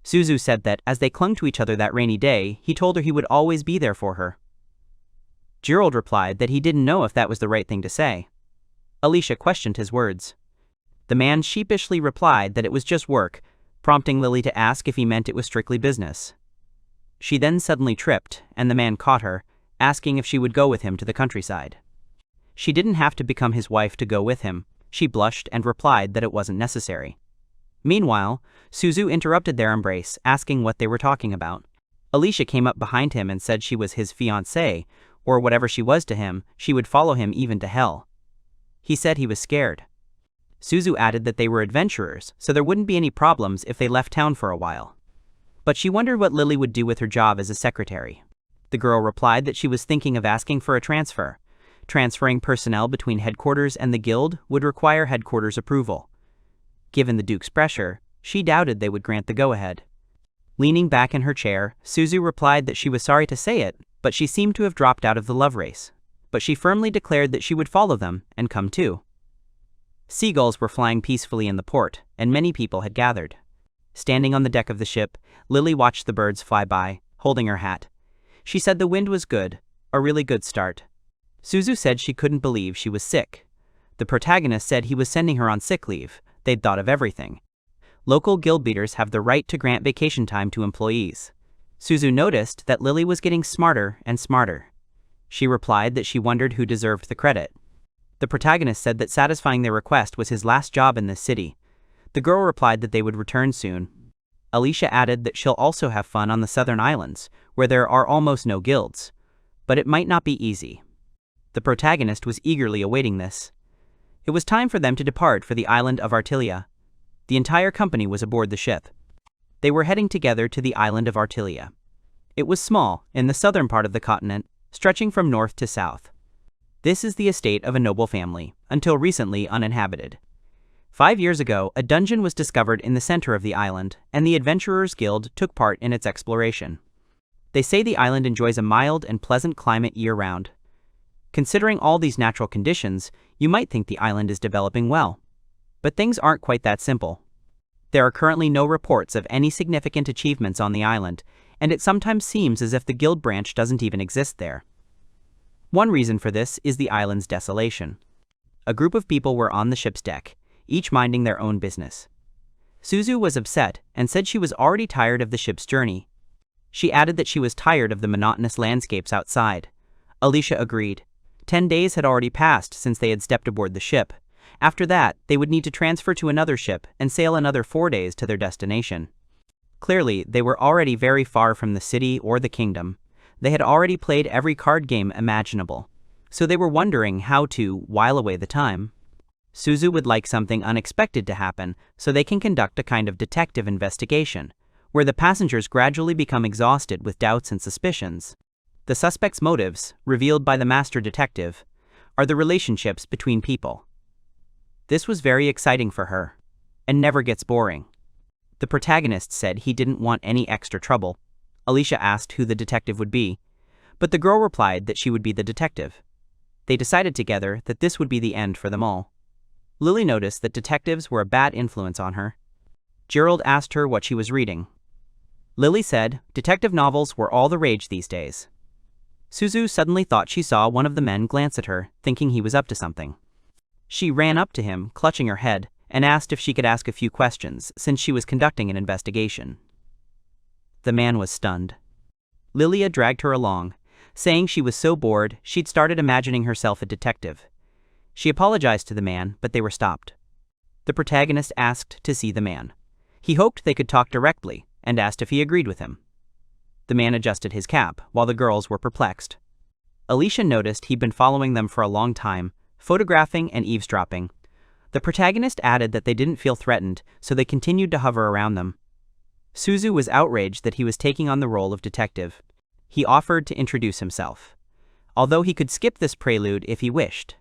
Suzu said that, as they clung to each other that rainy day, he told her he would always be there for her. Girold replied that he didn't know if that was the right thing to say. Alicia questioned his words. The man sheepishly replied that it was just work, prompting Lily to ask if he meant it was strictly business. She then suddenly tripped, and the man caught her, asking if she would go with him to the countryside. She didn't have to become his wife to go with him. She blushed and replied that it wasn't necessary. Meanwhile, Suzu interrupted their embrace, asking what they were talking about. Alicia came up behind him and said she was his fiancée, or whatever she was to him, she would follow him even to hell. He said he was scared. Suzu added that they were adventurers, so there wouldn't be any problems if they left town for a while. But she wondered what Lily would do with her job as a secretary. The girl replied that she was thinking of asking for a transfer. Transferring personnel between headquarters and the guild would require headquarters approval. Given the Duke's pressure, she doubted they would grant the go-ahead. Leaning back in her chair, Suzu replied that she was sorry to say it, but she seemed to have dropped out of the love race. But she firmly declared that she would follow them and come too. Seagulls were flying peacefully in the port, and many people had gathered. Standing on the deck of the ship, Lily watched the birds fly by, holding her hat. She said the wind was good, a really good start. Suzu said she couldn't believe she was sick. The protagonist said he was sending her on sick leave. They'd thought of everything. Local guild leaders have the right to grant vacation time to employees. Suzu noticed that Lily was getting smarter and smarter. She replied that she wondered who deserved the credit. The protagonist said that satisfying their request was his last job in this city. The girl replied that they would return soon. Alicia added that she'll also have fun on the southern islands, where there are almost no guilds. But it might not be easy. The protagonist was eagerly awaiting this. It was time for them to depart for the island of Artillia. The entire company was aboard the ship. They were heading together to the island of Artillia. It was small, in the southern part of the continent, stretching from north to south. This is the estate of a noble family, until recently uninhabited. 5 years ago, a dungeon was discovered in the center of the island, and the Adventurers Guild took part in its exploration. They say the island enjoys a mild and pleasant climate year-round. Considering all these natural conditions, you might think the island is developing well. But things aren't quite that simple. There are currently no reports of any significant achievements on the island, and it sometimes seems as if the guild branch doesn't even exist there. One reason for this is the island's desolation. A group of people were on the ship's deck, each minding their own business. Suzu was upset and said she was already tired of the ship's journey. She added that she was tired of the monotonous landscapes outside. Alicia agreed. 10 days had already passed since they had stepped aboard the ship. After that, they would need to transfer to another ship and sail another 4 days to their destination. Clearly, they were already very far from the city or the kingdom. They had already played every card game imaginable, so they were wondering how to while away the time. Suzu would like something unexpected to happen so they can conduct a kind of detective investigation, where the passengers gradually become exhausted with doubts and suspicions. The suspect's motives, revealed by the master detective, are the relationships between people. This was very exciting for her, and never gets boring. The protagonist said he didn't want any extra trouble. Alicia asked who the detective would be, but the girl replied that she would be the detective. They decided together that this would be the end for them all. Lily noticed that detectives were a bad influence on her. Girold asked her what she was reading. Lily said detective novels were all the rage these days. Suzu suddenly thought she saw one of the men glance at her, thinking he was up to something. She ran up to him, clutching her head, and asked if she could ask a few questions, since she was conducting an investigation. The man was stunned. Lilia dragged her along, saying she was so bored she'd started imagining herself a detective. She apologized to the man, but they were stopped. The protagonist asked to see the man. He hoped they could talk directly, and asked if he agreed with him. The man adjusted his cap, while the girls were perplexed. Alicia noticed he'd been following them for a long time, photographing and eavesdropping. The protagonist added that they didn't feel threatened, so they continued to hover around them. Suzu was outraged that he was taking on the role of detective. He offered to introduce himself, although he could skip this prelude if he wished.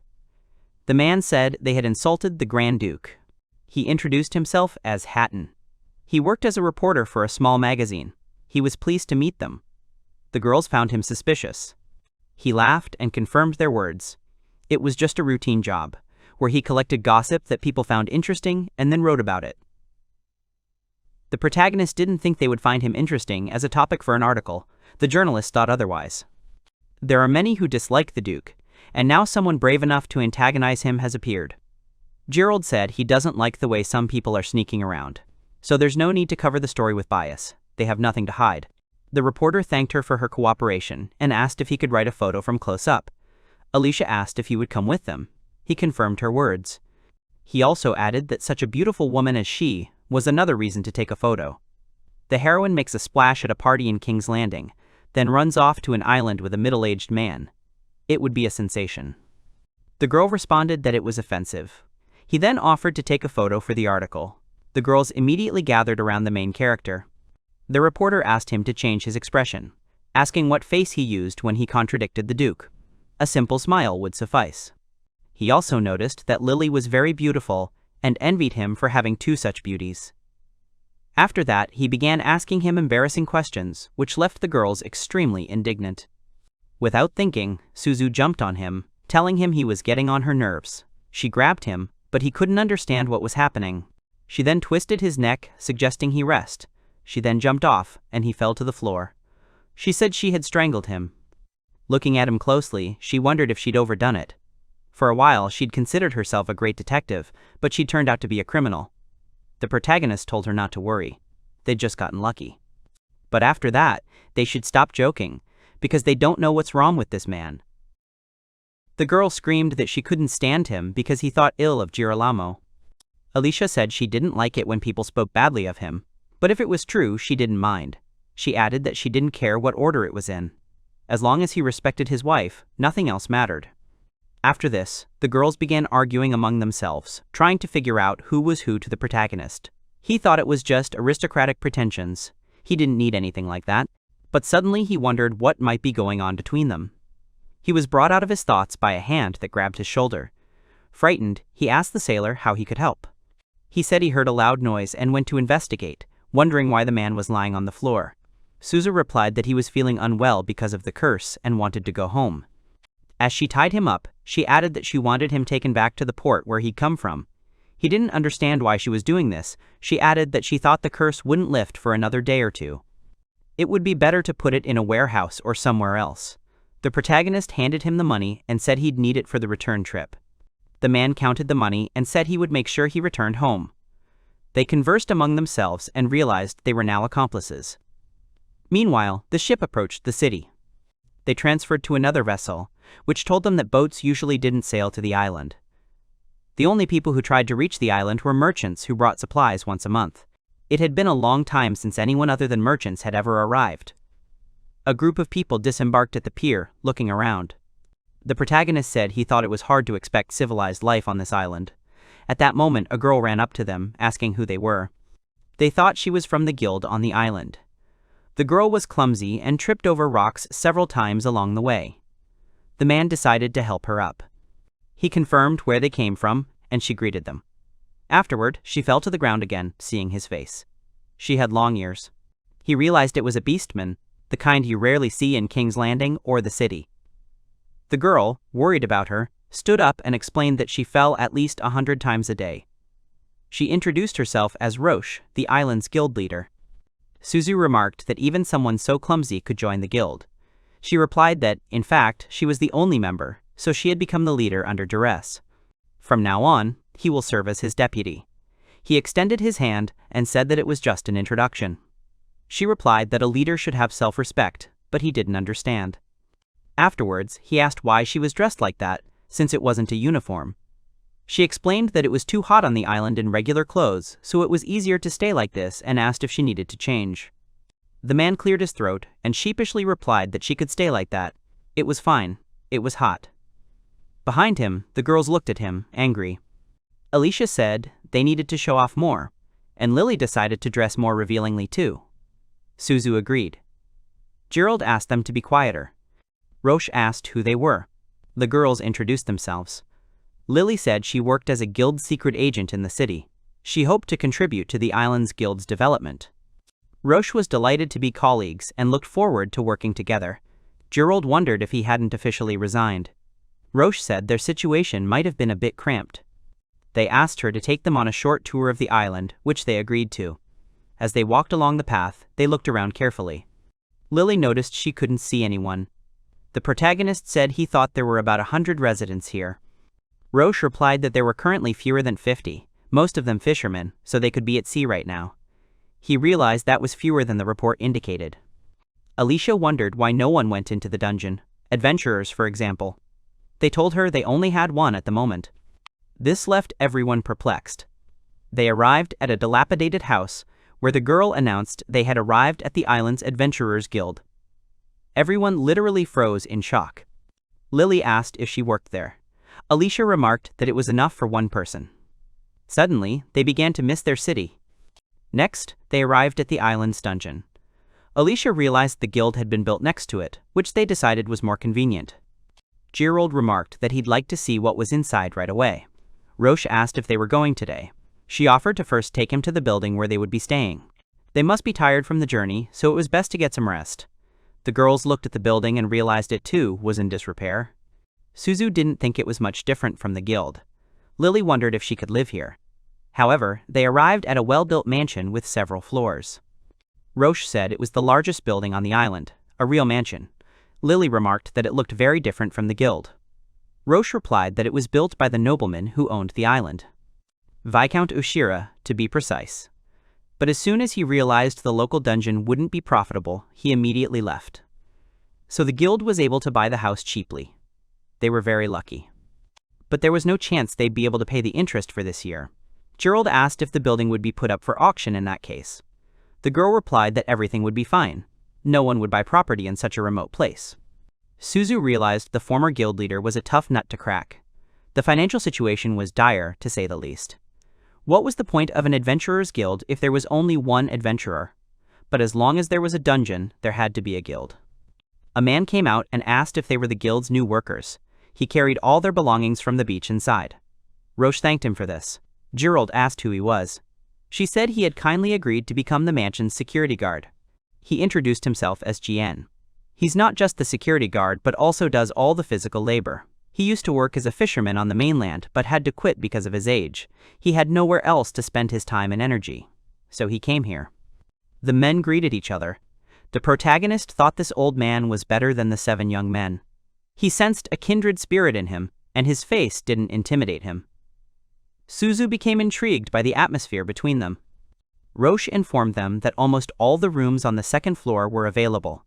The man said they had insulted the Grand Duke. He introduced himself as Hatton. He worked as a reporter for a small magazine. He was pleased to meet them. The girls found him suspicious. He laughed and confirmed their words. It was just a routine job, where he collected gossip that people found interesting and then wrote about it. The protagonist didn't think they would find him interesting as a topic for an article. The journalist thought otherwise. There are many who dislike the Duke, and now someone brave enough to antagonize him has appeared. Girold said he doesn't like the way some people are sneaking around. So there's no need to cover the story with bias. They have nothing to hide. The reporter thanked her for her cooperation and asked if he could write a photo from close up. Alicia asked if he would come with them. He confirmed her words. He also added that such a beautiful woman as she was another reason to take a photo. The heroine makes a splash at a party in King's Landing, then runs off to an island with a middle-aged man. It would be a sensation. The girl responded that it was offensive. He then offered to take a photo for the article. The girls immediately gathered around the main character. The reporter asked him to change his expression, asking what face he used when he contradicted the Duke. A simple smile would suffice. He also noticed that Lily was very beautiful and envied him for having two such beauties. After that, he began asking him embarrassing questions, which left the girls extremely indignant. Without thinking, Suzu jumped on him, telling him he was getting on her nerves. She grabbed him, but he couldn't understand what was happening. She then twisted his neck, suggesting he rest. She then jumped off, and he fell to the floor. She said she had strangled him. Looking at him closely, she wondered if she'd overdone it. For a while, she'd considered herself a great detective, but she turned out to be a criminal. The protagonist told her not to worry. They'd just gotten lucky. But after that, they should stop joking, because they don't know what's wrong with this man. The girl screamed that she couldn't stand him because he thought ill of Girolamo. Alicia said she didn't like it when people spoke badly of him, but if it was true, she didn't mind. She added that she didn't care what order it was in. As long as he respected his wife, nothing else mattered. After this, the girls began arguing among themselves, trying to figure out who was who to the protagonist. He thought it was just aristocratic pretensions. He didn't need anything like that. But suddenly he wondered what might be going on between them. He was brought out of his thoughts by a hand that grabbed his shoulder. Frightened, he asked the sailor how he could help. He said he heard a loud noise and went to investigate, wondering why the man was lying on the floor. Suzu replied that he was feeling unwell because of the curse and wanted to go home. As she tied him up, she added that she wanted him taken back to the port where he'd come from. He didn't understand why she was doing this. She added that she thought the curse wouldn't lift for another day or two. It would be better to put it in a warehouse or somewhere else. The protagonist handed him the money and said he'd need it for the return trip. The man counted the money and said he would make sure he returned home. They conversed among themselves and realized they were now accomplices. Meanwhile, the ship approached the city. They transferred to another vessel, which told them that boats usually didn't sail to the island. The only people who tried to reach the island were merchants who brought supplies once a month. It had been a long time since anyone other than merchants had ever arrived. A group of people disembarked at the pier, looking around. The protagonist said he thought it was hard to expect civilized life on this island. At that moment, a girl ran up to them, asking who they were. They thought she was from the guild on the island. The girl was clumsy and tripped over rocks several times along the way. The man decided to help her up. He confirmed where they came from, and she greeted them. Afterward, she fell to the ground again, seeing his face. She had long ears. He realized it was a beastman, the kind you rarely see in King's Landing or the city. The girl, worried about her, stood up and explained that she fell at least 100 times a day. She introduced herself as Roche, the island's guild leader. Suzu remarked that even someone so clumsy could join the guild. She replied that, in fact, she was the only member, so she had become the leader under duress. From now on, he will serve as his deputy. He extended his hand and said that it was just an introduction. She replied that a leader should have self-respect, but he didn't understand. Afterwards, he asked why she was dressed like that, since it wasn't a uniform. She explained that it was too hot on the island in regular clothes, so it was easier to stay like this, and asked if she needed to change. The man cleared his throat and sheepishly replied that she could stay like that. It was fine. It was hot. Behind him, the girls looked at him, angry. Alicia said they needed to show off more, and Lily decided to dress more revealingly too. Suzu agreed. Girold asked them to be quieter. Roche asked who they were. The girls introduced themselves. Lily said she worked as a guild secret agent in the city. She hoped to contribute to the island's guild's development. Roche was delighted to be colleagues and looked forward to working together. Girold wondered if he hadn't officially resigned. Roche said their situation might have been a bit cramped. They asked her to take them on a short tour of the island, which they agreed to. As they walked along the path, they looked around carefully. Lily noticed she couldn't see anyone. The protagonist said he thought there were about 100 residents here. Roche replied that there were currently fewer than 50, most of them fishermen, so they could be at sea right now. He realized that was fewer than the report indicated. Alicia wondered why no one went into the dungeon, adventurers for example. They told her they only had one at the moment. This left everyone perplexed. They arrived at a dilapidated house where the girl announced they had arrived at the island's Adventurers Guild. Everyone literally froze in shock. Lily asked if she worked there. Alicia remarked that it was enough for one person. Suddenly, they began to miss their city. Next, they arrived at the island's dungeon. Alicia realized the guild had been built next to it, which they decided was more convenient. Girold remarked that he'd like to see what was inside right away. Roche asked if they were going today. She offered to first take him to the building where they would be staying. They must be tired from the journey, so it was best to get some rest. The girls looked at the building and realized it too was in disrepair. Suzu didn't think it was much different from the guild. Lily wondered if she could live here. However, they arrived at a well-built mansion with several floors. Roche said it was the largest building on the island, a real mansion. Lily remarked that it looked very different from the guild. Roche replied that it was built by the nobleman who owned the island. Viscount Ushira, to be precise. But as soon as he realized the local dungeon wouldn't be profitable, he immediately left. So the guild was able to buy the house cheaply. They were very lucky. But there was no chance they'd be able to pay the interest for this year. Girold asked if the building would be put up for auction in that case. The girl replied that everything would be fine. No one would buy property in such a remote place. Suzu realized the former guild leader was a tough nut to crack. The financial situation was dire, to say the least. What was the point of an adventurer's guild if there was only one adventurer? But as long as there was a dungeon, there had to be a guild. A man came out and asked if they were the guild's new workers. He carried all their belongings from the beach inside. Roche thanked him for this. Girold asked who he was. She said he had kindly agreed to become the mansion's security guard. He introduced himself as GN. He's not just the security guard but also does all the physical labor. He used to work as a fisherman on the mainland but had to quit because of his age. He had nowhere else to spend his time and energy. So he came here. The men greeted each other. The protagonist thought this old man was better than the 7 young men. He sensed a kindred spirit in him, and his face didn't intimidate him. Suzu became intrigued by the atmosphere between them. Roche informed them that almost all the rooms on the 2nd floor were available.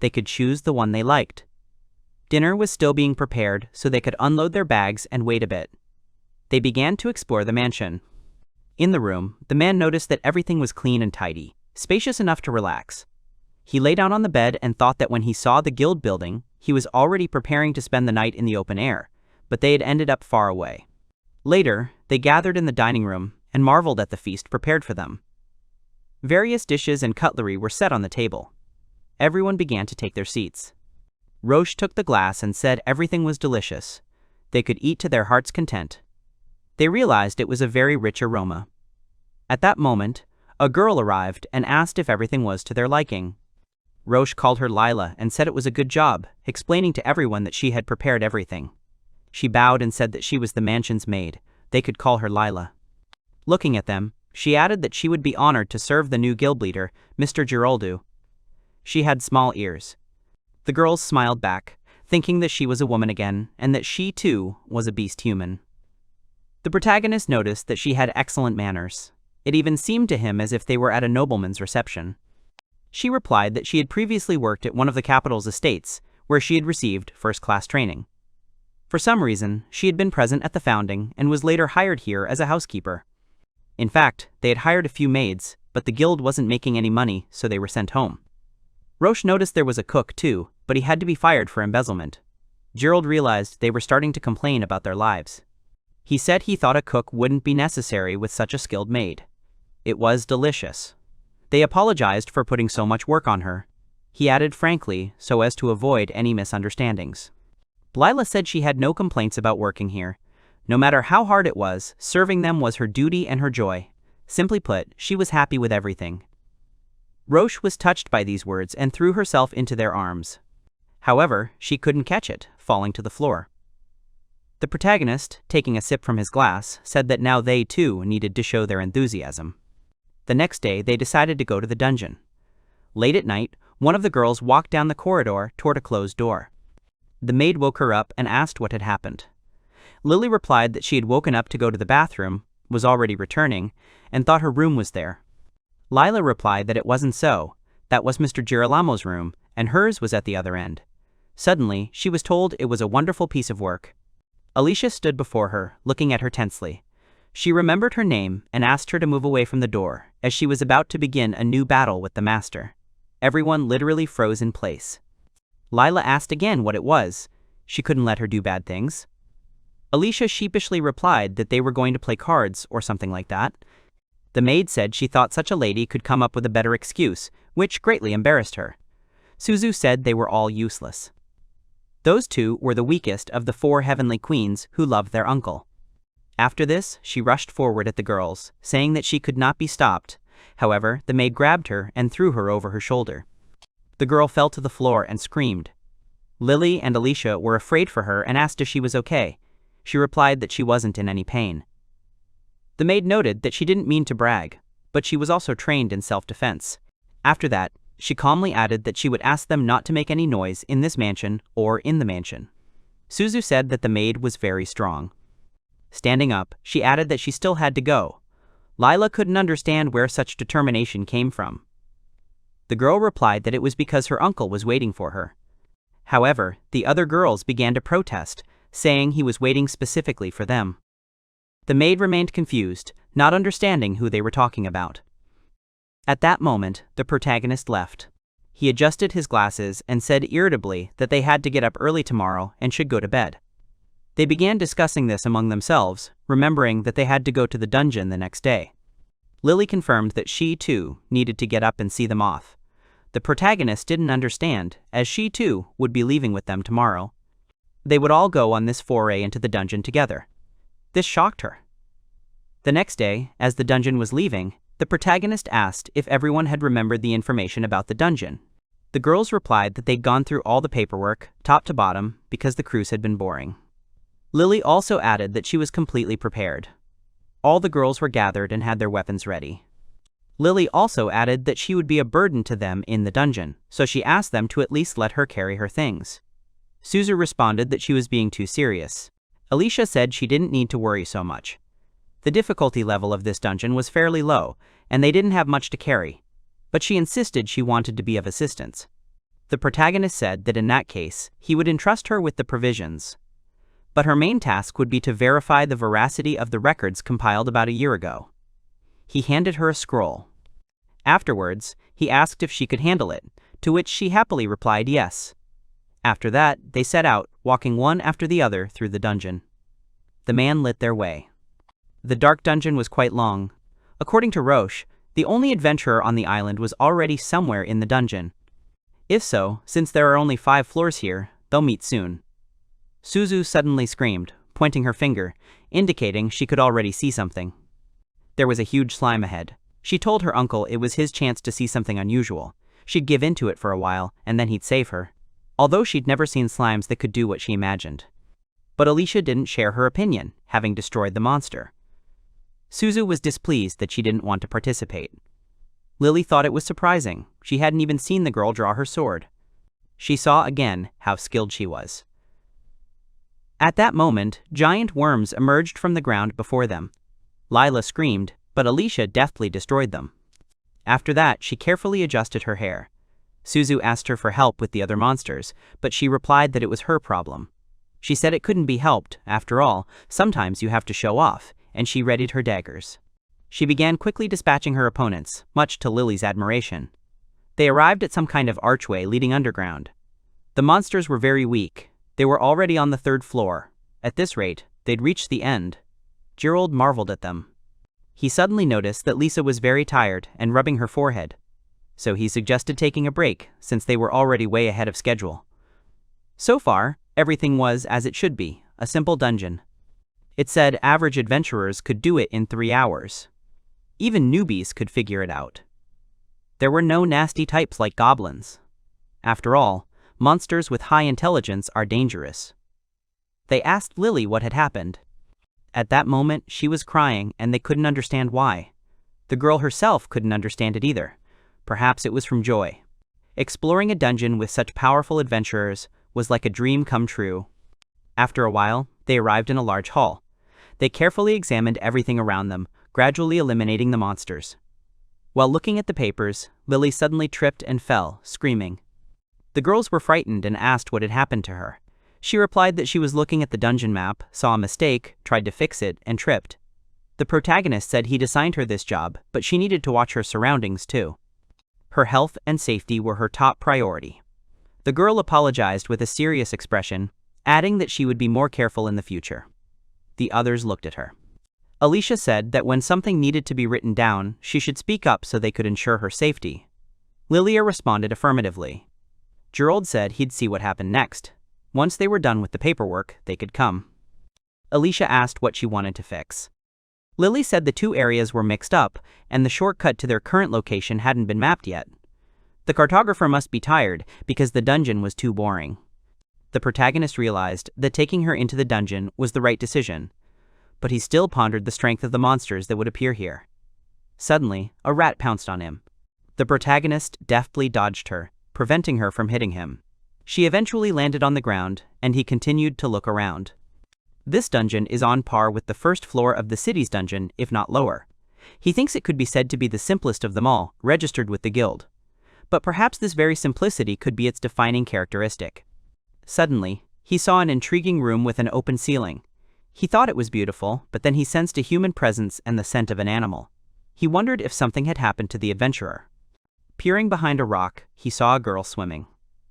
They could choose the one they liked. Dinner was still being prepared, so they could unload their bags and wait a bit. They began to explore the mansion. In the room, the man noticed that everything was clean and tidy, spacious enough to relax. He lay down on the bed and thought that when he saw the guild building, he was already preparing to spend the night in the open air, but they had ended up far away. Later, they gathered in the dining room and marveled at the feast prepared for them. Various dishes and cutlery were set on the table. Everyone began to take their seats. Roche took the glass and said everything was delicious. They could eat to their heart's content. They realized it was a very rich aroma. At that moment, a girl arrived and asked if everything was to their liking. Roche called her Lila and said it was a good job, explaining to everyone that she had prepared everything. She bowed and said that she was the mansion's maid. They could call her Lila. Looking at them, she added that she would be honored to serve the new guild leader, Mr. Girold. She had small ears. The girls smiled back, thinking that she was a woman again, and that she, too, was a beast human. The protagonist noticed that she had excellent manners. It even seemed to him as if they were at a nobleman's reception. She replied that she had previously worked at one of the capital's estates, where she had received first-class training. For some reason, she had been present at the founding and was later hired here as a housekeeper. In fact, they had hired a few maids, but the guild wasn't making any money, so they were sent home. Roche noticed there was a cook, too, but he had to be fired for embezzlement. Girold realized they were starting to complain about their lives. He said he thought a cook wouldn't be necessary with such a skilled maid. It was delicious. They apologized for putting so much work on her. He added frankly, so as to avoid any misunderstandings. Lila said she had no complaints about working here. No matter how hard it was, serving them was her duty and her joy. Simply put, she was happy with everything. Roche was touched by these words and threw herself into their arms. However, she couldn't catch it, falling to the floor. The protagonist, taking a sip from his glass, said that now they, too, needed to show their enthusiasm. The next day, they decided to go to the dungeon. Late at night, one of the girls walked down the corridor toward a closed door. The maid woke her up and asked what had happened. Lily replied that she had woken up to go to the bathroom, was already returning, and thought her room was there. Lila replied that it wasn't so, that was Mr. Girolamo's room, and hers was at the other end. Suddenly, she was told it was a wonderful piece of work. Alicia stood before her, looking at her tensely. She remembered her name and asked her to move away from the door, as she was about to begin a new battle with the master. Everyone literally froze in place. Lila asked again what it was. She couldn't let her do bad things. Alicia sheepishly replied that they were going to play cards or something like that. The maid said she thought such a lady could come up with a better excuse, which greatly embarrassed her. Suzu said they were all useless. Those two were the weakest of the 4 heavenly queens who loved their uncle. After this, she rushed forward at the girls, saying that she could not be stopped. However, the maid grabbed her and threw her over her shoulder. The girl fell to the floor and screamed. Lily and Alicia were afraid for her and asked if she was okay. She replied that she wasn't in any pain. The maid noted that she didn't mean to brag, but she was also trained in self-defense. After that, she calmly added that she would ask them not to make any noise in this mansion or in the mansion. Suzu said that the maid was very strong. Standing up, she added that she still had to go. Lila couldn't understand where such determination came from. The girl replied that it was because her uncle was waiting for her. However, the other girls began to protest, saying he was waiting specifically for them. The maid remained confused, not understanding who they were talking about. At that moment, the protagonist left. He adjusted his glasses and said irritably that they had to get up early tomorrow and should go to bed. They began discussing this among themselves, remembering that they had to go to the dungeon the next day. Lily confirmed that she, too, needed to get up and see them off. The protagonist didn't understand, as she, too, would be leaving with them tomorrow. They would all go on this foray into the dungeon together. This shocked her. The next day, as the dungeon was leaving, the protagonist asked if everyone had remembered the information about the dungeon. The girls replied that they'd gone through all the paperwork, top to bottom, because the cruise had been boring. Lily also added that she was completely prepared. All the girls were gathered and had their weapons ready. Lily also added that she would be a burden to them in the dungeon, so she asked them to at least let her carry her things. Suzu responded that she was being too serious. Alicia said she didn't need to worry so much. The difficulty level of this dungeon was fairly low, and they didn't have much to carry, but she insisted she wanted to be of assistance. The protagonist said that in that case, he would entrust her with the provisions. But her main task would be to verify the veracity of the records compiled about a year ago. He handed her a scroll. Afterwards, he asked if she could handle it, to which she happily replied yes. After that, they set out, walking one after the other through the dungeon. The man lit their way. The dark dungeon was quite long. According to Roche, the only adventurer on the island was already somewhere in the dungeon. If so, since there are only 5 floors here, they'll meet soon. Suzu suddenly screamed, pointing her finger, indicating she could already see something. There was a huge slime ahead. She told her uncle it was his chance to see something unusual. She'd give in to it for a while, and then he'd save her. Although she'd never seen slimes that could do what she imagined. But Alicia didn't share her opinion, having destroyed the monster. Suzu was displeased that she didn't want to participate. Lily thought it was surprising. She hadn't even seen the girl draw her sword. She saw again how skilled she was. At that moment, giant worms emerged from the ground before them. Lila screamed, but Alicia deftly destroyed them. After that, she carefully adjusted her hair. Suzu asked her for help with the other monsters, but she replied that it was her problem. She said it couldn't be helped, after all, sometimes you have to show off, and she readied her daggers. She began quickly dispatching her opponents, much to Lily's admiration. They arrived at some kind of archway leading underground. The monsters were very weak. They were already on the 3rd floor. At this rate, they'd reached the end. Girold marveled at them. He suddenly noticed that Lisa was very tired and rubbing her forehead. So he suggested taking a break, since they were already way ahead of schedule. So far, everything was as it should be, a simple dungeon. It said average adventurers could do it in 3 hours. Even newbies could figure it out. There were no nasty types like goblins. After all, monsters with high intelligence are dangerous. They asked Lily what had happened. At that moment, she was crying and they couldn't understand why. The girl herself couldn't understand it either. Perhaps it was from joy. Exploring a dungeon with such powerful adventurers was like a dream come true. After a while, they arrived in a large hall. They carefully examined everything around them, gradually eliminating the monsters. While looking at the papers, Lily suddenly tripped and fell, screaming. The girls were frightened and asked what had happened to her. She replied that she was looking at the dungeon map, saw a mistake, tried to fix it, and tripped. The protagonist said he'd assigned her this job, but she needed to watch her surroundings too. Her health and safety were her top priority. The girl apologized with a serious expression, adding that she would be more careful in the future. The others looked at her. Alicia said that when something needed to be written down, she should speak up so they could ensure her safety. Lilia responded affirmatively. Girold said he'd see what happened next. Once they were done with the paperwork, they could come. Alicia asked what she wanted to fix. Lily said the two areas were mixed up, and the shortcut to their current location hadn't been mapped yet. The cartographer must be tired because the dungeon was too boring. The protagonist realized that taking her into the dungeon was the right decision, but he still pondered the strength of the monsters that would appear here. Suddenly, a rat pounced on him. The protagonist deftly dodged her, preventing her from hitting him. She eventually landed on the ground, and he continued to look around. This dungeon is on par with the first floor of the city's dungeon, if not lower. He thinks it could be said to be the simplest of them all, registered with the guild. But perhaps this very simplicity could be its defining characteristic. Suddenly, he saw an intriguing room with an open ceiling. He thought it was beautiful, but then he sensed a human presence and the scent of an animal. He wondered if something had happened to the adventurer. Peering behind a rock, he saw a girl swimming.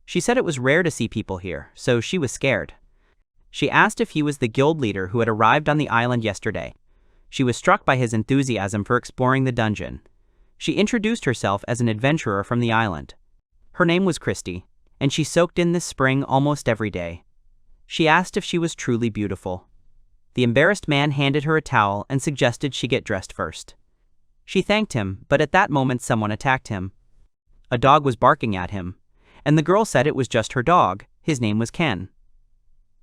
She said it was rare to see people here, so she was scared. She asked if he was the guild leader who had arrived on the island yesterday. She was struck by his enthusiasm for exploring the dungeon. She introduced herself as an adventurer from the island. Her name was Christy, and she soaked in this spring almost every day. She asked if she was truly beautiful. The embarrassed man handed her a towel and suggested she get dressed first. She thanked him, but at that moment someone attacked him. A dog was barking at him, and the girl said it was just her dog. His name was Ken.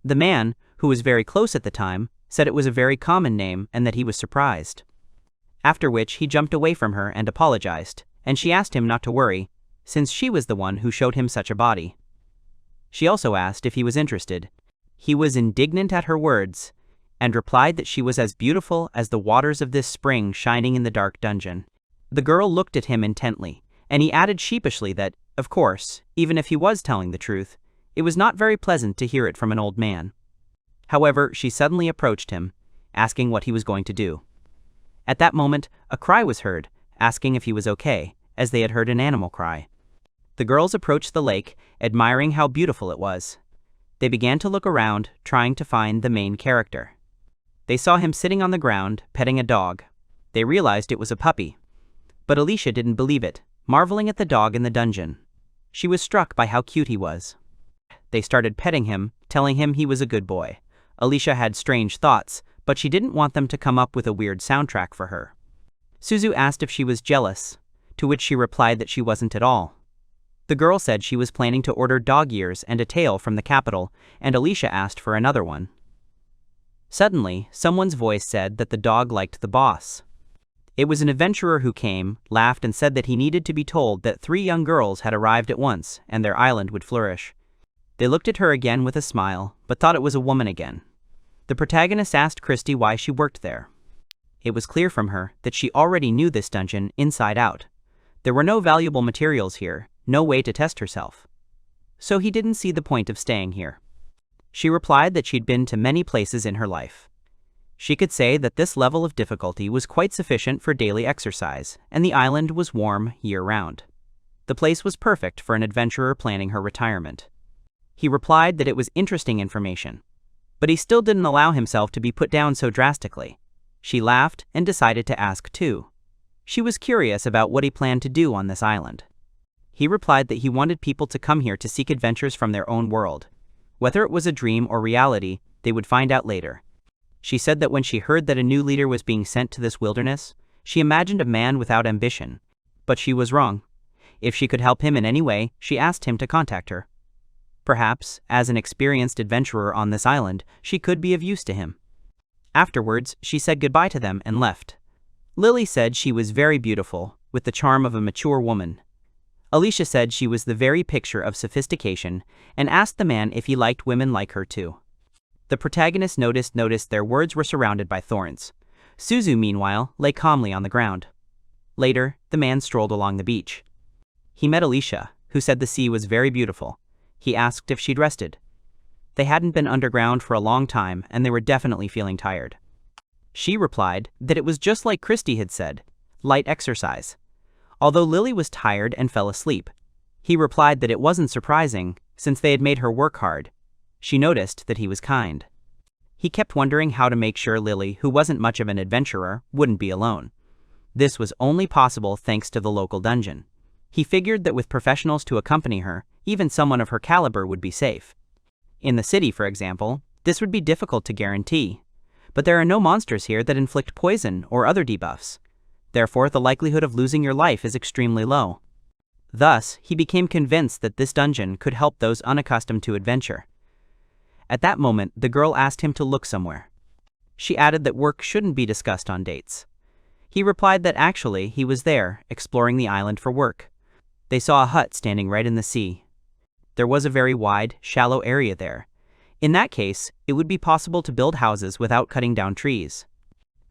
The man, who was very close at the time, said it was a very common name and that he was surprised. After which he jumped away from her and apologized, and she asked him not to worry, since she was the one who showed him such a body. She also asked if he was interested. He was indignant at her words, and replied that she was as beautiful as the waters of this spring shining in the dark dungeon. The girl looked at him intently, and he added sheepishly that, of course, even if he was telling the truth, it was not very pleasant to hear it from an old man. However, she suddenly approached him, asking what he was going to do. At that moment, a cry was heard, asking if he was okay, as they had heard an animal cry. The girls approached the lake, admiring how beautiful it was. They began to look around, trying to find the main character. They saw him sitting on the ground, petting a dog. They realized it was a puppy. But Alicia didn't believe it, marveling at the dog in the dungeon. She was struck by how cute he was. They started petting him, telling him he was a good boy. Alicia had strange thoughts, but she didn't want them to come up with a weird soundtrack for her. Suzu asked if she was jealous, to which she replied that she wasn't at all. The girl said she was planning to order dog ears and a tail from the capital, and Alicia asked for another one. Suddenly, someone's voice said that the dog liked the boss. It was an adventurer who came, laughed, and said that he needed to be told that 3 young girls had arrived at once, and their island would flourish. They looked at her again with a smile, but thought it was a woman again. The protagonist asked Christy why she worked there. It was clear from her that she already knew this dungeon inside out. There were no valuable materials here, no way to test herself. So he didn't see the point of staying here. She replied that she'd been to many places in her life. She could say that this level of difficulty was quite sufficient for daily exercise, and the island was warm year-round. The place was perfect for an adventurer planning her retirement. He replied that it was interesting information, but he still didn't allow himself to be put down so drastically. She laughed and decided to ask too. She was curious about what he planned to do on this island. He replied that he wanted people to come here to seek adventures from their own world. Whether it was a dream or reality, they would find out later. She said that when she heard that a new leader was being sent to this wilderness, she imagined a man without ambition. But she was wrong. If she could help him in any way, she asked him to contact her. Perhaps, as an experienced adventurer on this island, she could be of use to him. Afterwards, she said goodbye to them and left. Lily said she was very beautiful, with the charm of a mature woman. Alicia said she was the very picture of sophistication and asked the man if he liked women like her too. The protagonist noticed their words were surrounded by thorns. Suzu, meanwhile, lay calmly on the ground. Later, the man strolled along the beach. He met Alicia, who said the sea was very beautiful. He asked if she'd rested. They hadn't been underground for a long time and they were definitely feeling tired. She replied that it was just like Christy had said, light exercise. Although Lily was tired and fell asleep, he replied that it wasn't surprising since they had made her work hard. She noticed that he was kind. He kept wondering how to make sure Lily, who wasn't much of an adventurer, wouldn't be alone. This was only possible thanks to the local dungeon. He figured that with professionals to accompany her, even someone of her caliber would be safe. In the city, for example, this would be difficult to guarantee. But there are no monsters here that inflict poison or other debuffs. Therefore, the likelihood of losing your life is extremely low. Thus, he became convinced that this dungeon could help those unaccustomed to adventure. At that moment, the girl asked him to look somewhere. She added that work shouldn't be discussed on dates. He replied that actually he was there, exploring the island for work. They saw a hut standing right in the sea. There was a very wide, shallow area there. In that case, it would be possible to build houses without cutting down trees.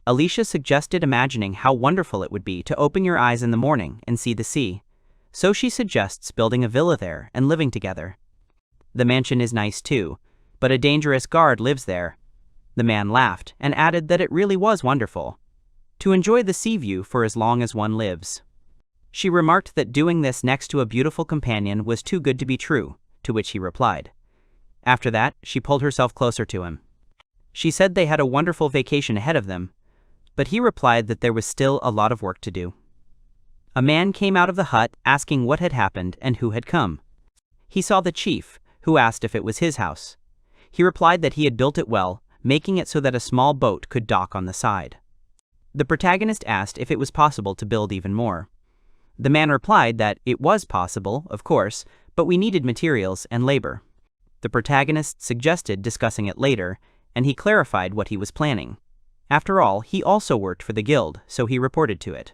Alicia suggested imagining how wonderful it would be to open your eyes in the morning and see the sea. So she suggests building a villa there and living together. The mansion is nice too, but a dangerous guard lives there. The man laughed and added that it really was wonderful to enjoy the sea view for as long as one lives. She remarked that doing this next to a beautiful companion was too good to be true, to which he replied. After that, she pulled herself closer to him. She said they had a wonderful vacation ahead of them, but he replied that there was still a lot of work to do. A man came out of the hut asking what had happened and who had come. He saw the chief, who asked if it was his house. He replied that he had built it well, making it so that a small boat could dock on the side. The protagonist asked if it was possible to build even more. The man replied that it was possible, of course, but we needed materials and labor. The protagonist suggested discussing it later, and he clarified what he was planning. After all, he also worked for the guild, so he reported to it.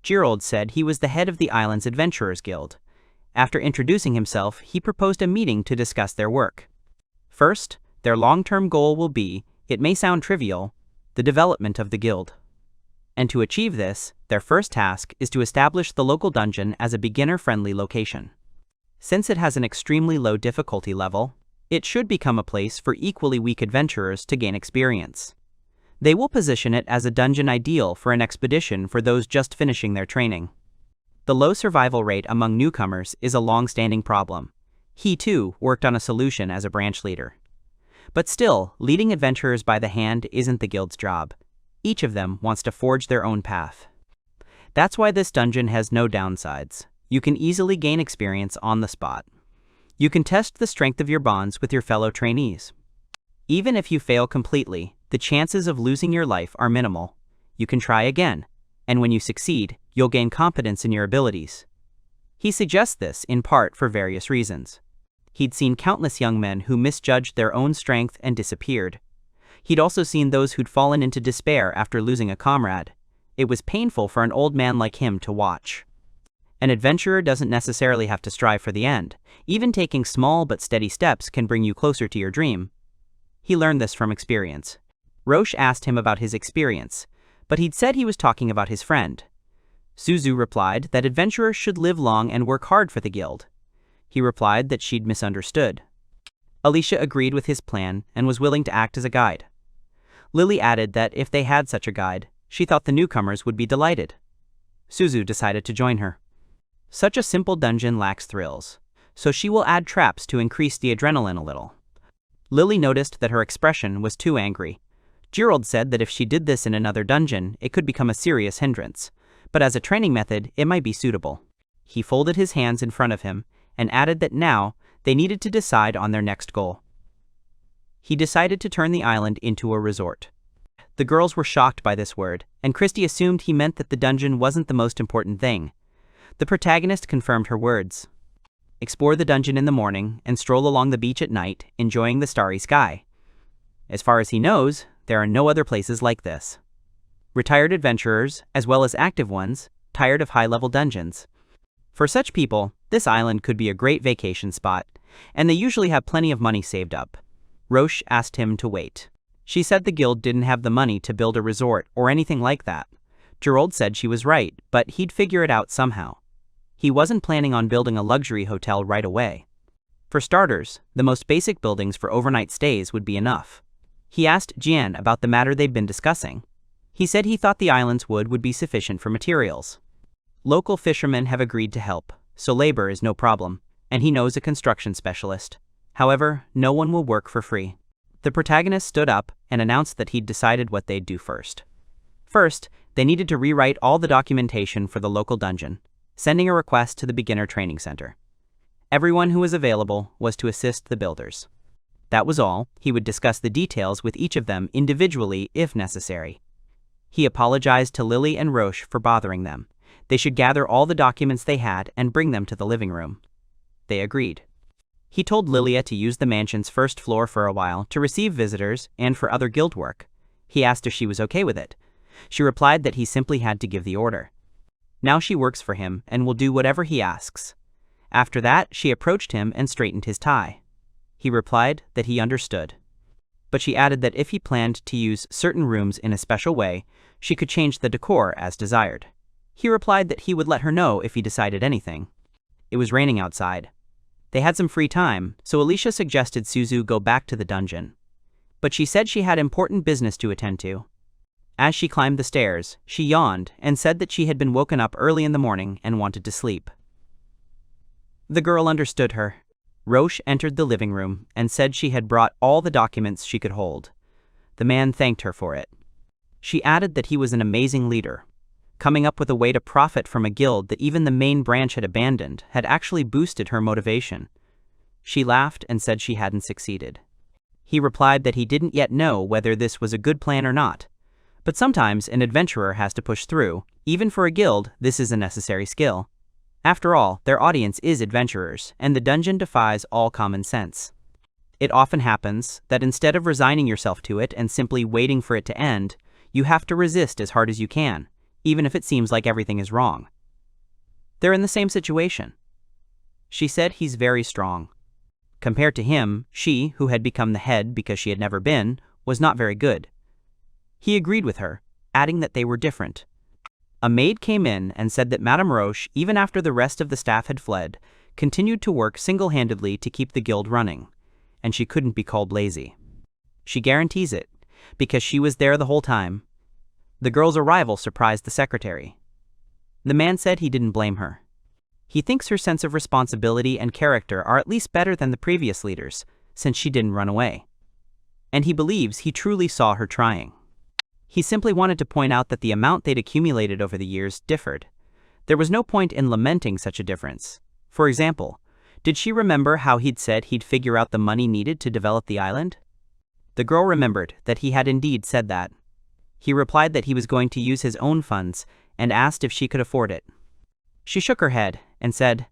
Girold said he was the head of the island's Adventurers Guild. After introducing himself, he proposed a meeting to discuss their work. First, their long-term goal will be, it may sound trivial, the development of the guild. And to achieve this, their first task is to establish the local dungeon as a beginner-friendly location. Since it has an extremely low difficulty level, it should become a place for equally weak adventurers to gain experience. They will position it as a dungeon ideal for an expedition for those just finishing their training. The low survival rate among newcomers is a long-standing problem. He, too, worked on a solution as a branch leader. But still, leading adventurers by the hand isn't the guild's job. Each of them wants to forge their own path. That's why this dungeon has no downsides. You can easily gain experience on the spot. You can test the strength of your bonds with your fellow trainees. Even if you fail completely, the chances of losing your life are minimal. You can try again, and when you succeed, you'll gain confidence in your abilities. He suggests this in part for various reasons. He'd seen countless young men who misjudged their own strength and disappeared. He'd also seen those who'd fallen into despair after losing a comrade. It was painful for an old man like him to watch. An adventurer doesn't necessarily have to strive for the end. Even taking small but steady steps can bring you closer to your dream. He learned this from experience. Roche asked him about his experience, but he'd said he was talking about his friend. Suzu replied that adventurers should live long and work hard for the guild. He replied that she'd misunderstood. Alicia agreed with his plan and was willing to act as a guide. Lily added that if they had such a guide, she thought the newcomers would be delighted. Suzu decided to join her. Such a simple dungeon lacks thrills, so she will add traps to increase the adrenaline a little. Lily noticed that her expression was too angry. Girold said that if she did this in another dungeon, it could become a serious hindrance, but as a training method, it might be suitable. He folded his hands in front of him and added that now they needed to decide on their next goal. He decided to turn the island into a resort. The girls were shocked by this word, and Christy assumed he meant that the dungeon wasn't the most important thing. The protagonist confirmed her words. Explore the dungeon in the morning and stroll along the beach at night, enjoying the starry sky. As far as he knows, there are no other places like this. Retired adventurers, as well as active ones, tired of high-level dungeons. For such people, this island could be a great vacation spot, and they usually have plenty of money saved up. Roche asked him to wait. She said the guild didn't have the money to build a resort or anything like that. Girold said she was right, but he'd figure it out somehow. He wasn't planning on building a luxury hotel right away. For starters, the most basic buildings for overnight stays would be enough. He asked Jian about the matter they'd been discussing. He said he thought the island's wood would be sufficient for materials. Local fishermen have agreed to help, so labor is no problem, and he knows a construction specialist. However, no one will work for free. The protagonist stood up and announced that he'd decided what they'd do first. First, they needed to rewrite all the documentation for the local dungeon, sending a request to the beginner training center. Everyone who was available was to assist the builders. That was all. He would discuss the details with each of them individually if necessary. He apologized to Lily and Roche for bothering them. They should gather all the documents they had and bring them to the living room. They agreed. He told Lilia to use the mansion's first floor for a while to receive visitors and for other guild work. He asked if she was okay with it. She replied that he simply had to give the order. Now she works for him and will do whatever he asks. After that, she approached him and straightened his tie. He replied that he understood. But she added that if he planned to use certain rooms in a special way, she could change the decor as desired. He replied that he would let her know if he decided anything. It was raining outside. They had some free time, so Alicia suggested Suzu go back to the dungeon. But she said she had important business to attend to. As she climbed the stairs, she yawned and said that she had been woken up early in the morning and wanted to sleep. The girl understood her. Roche entered the living room and said she had brought all the documents she could hold. The man thanked her for it. She added that he was an amazing leader. Coming up with a way to profit from a guild that even the main branch had abandoned had actually boosted her motivation. She laughed and said she hadn't succeeded. He replied that he didn't yet know whether this was a good plan or not. But sometimes an adventurer has to push through. Even for a guild, this is a necessary skill. After all, their audience is adventurers, and the dungeon defies all common sense. It often happens that instead of resigning yourself to it and simply waiting for it to end, you have to resist as hard as you can, even if it seems like everything is wrong. They're in the same situation. She said he's very strong. Compared to him, she, who had become the head because she had never been, was not very good. He agreed with her, adding that they were different. A maid came in and said that Madame Roche, even after the rest of the staff had fled, continued to work single-handedly to keep the guild running, and she couldn't be called lazy. She guarantees it, because she was there the whole time. The girl's arrival surprised the secretary. The man said he didn't blame her. He thinks her sense of responsibility and character are at least better than the previous leaders, since she didn't run away. And he believes he truly saw her trying. He simply wanted to point out that the amount they'd accumulated over the years differed. There was no point in lamenting such a difference. For example, did she remember how he'd said he'd figure out the money needed to develop the island? The girl remembered that he had indeed said that. He replied that he was going to use his own funds and asked if she could afford it. She shook her head and said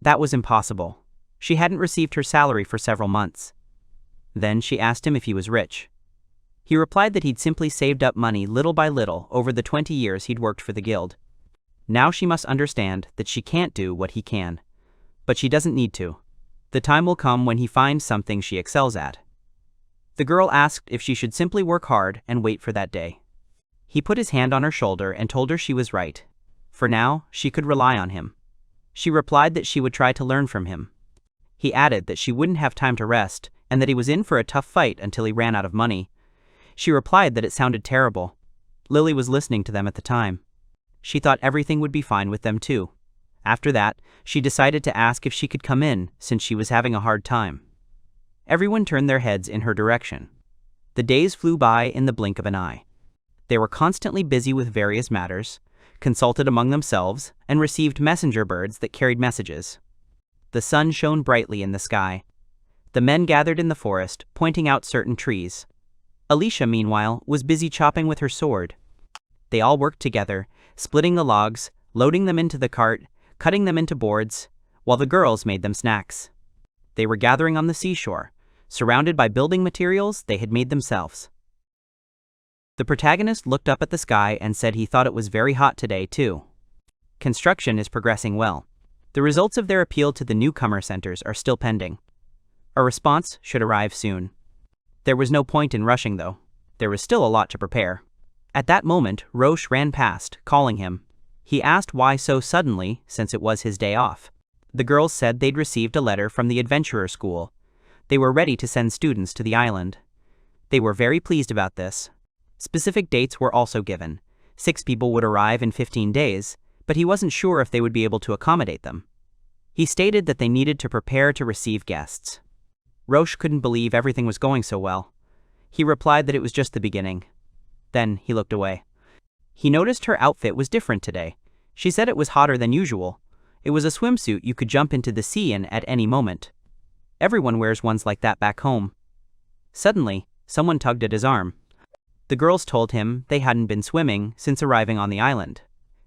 that was impossible. She hadn't received her salary for several months. Then she asked him if he was rich. He replied that he'd simply saved up money little by little over the 20 years he'd worked for the guild. Now she must understand that she can't do what he can. But she doesn't need to. The time will come when he finds something she excels at. The girl asked if she should simply work hard and wait for that day. He put his hand on her shoulder and told her she was right. For now, she could rely on him. She replied that she would try to learn from him. He added that she wouldn't have time to rest and that he was in for a tough fight until he ran out of money. She replied that it sounded terrible. Lily was listening to them at the time. She thought everything would be fine with them too. After that, she decided to ask if she could come in since she was having a hard time. Everyone turned their heads in her direction. The days flew by in the blink of an eye. They were constantly busy with various matters, consulted among themselves, and received messenger birds that carried messages. The sun shone brightly in the sky. The men gathered in the forest, pointing out certain trees. Alicia, meanwhile, was busy chopping with her sword. They all worked together, splitting the logs, loading them into the cart, cutting them into boards, while the girls made them snacks. They were gathering on the seashore, surrounded by building materials they had made themselves. The protagonist looked up at the sky and said he thought it was very hot today, too. Construction is progressing well. The results of their appeal to the newcomer centers are still pending. A response should arrive soon. There was no point in rushing though. There was still a lot to prepare. At that moment, Roche ran past, calling him. He asked why so suddenly, since it was his day off. The girls said they'd received a letter from the adventurer school. They were ready to send students to the island. They were very pleased about this. Specific dates were also given. 6 people would arrive in 15 days, but he wasn't sure if they would be able to accommodate them. He stated that they needed to prepare to receive guests. Roche couldn't believe everything was going so well. He replied that it was just the beginning. Then he looked away. He noticed her outfit was different today. She said it was hotter than usual. It was a swimsuit you could jump into the sea in at any moment. Everyone wears ones like that back home. Suddenly, someone tugged at his arm. The girls told him they hadn't been swimming since arriving on the island.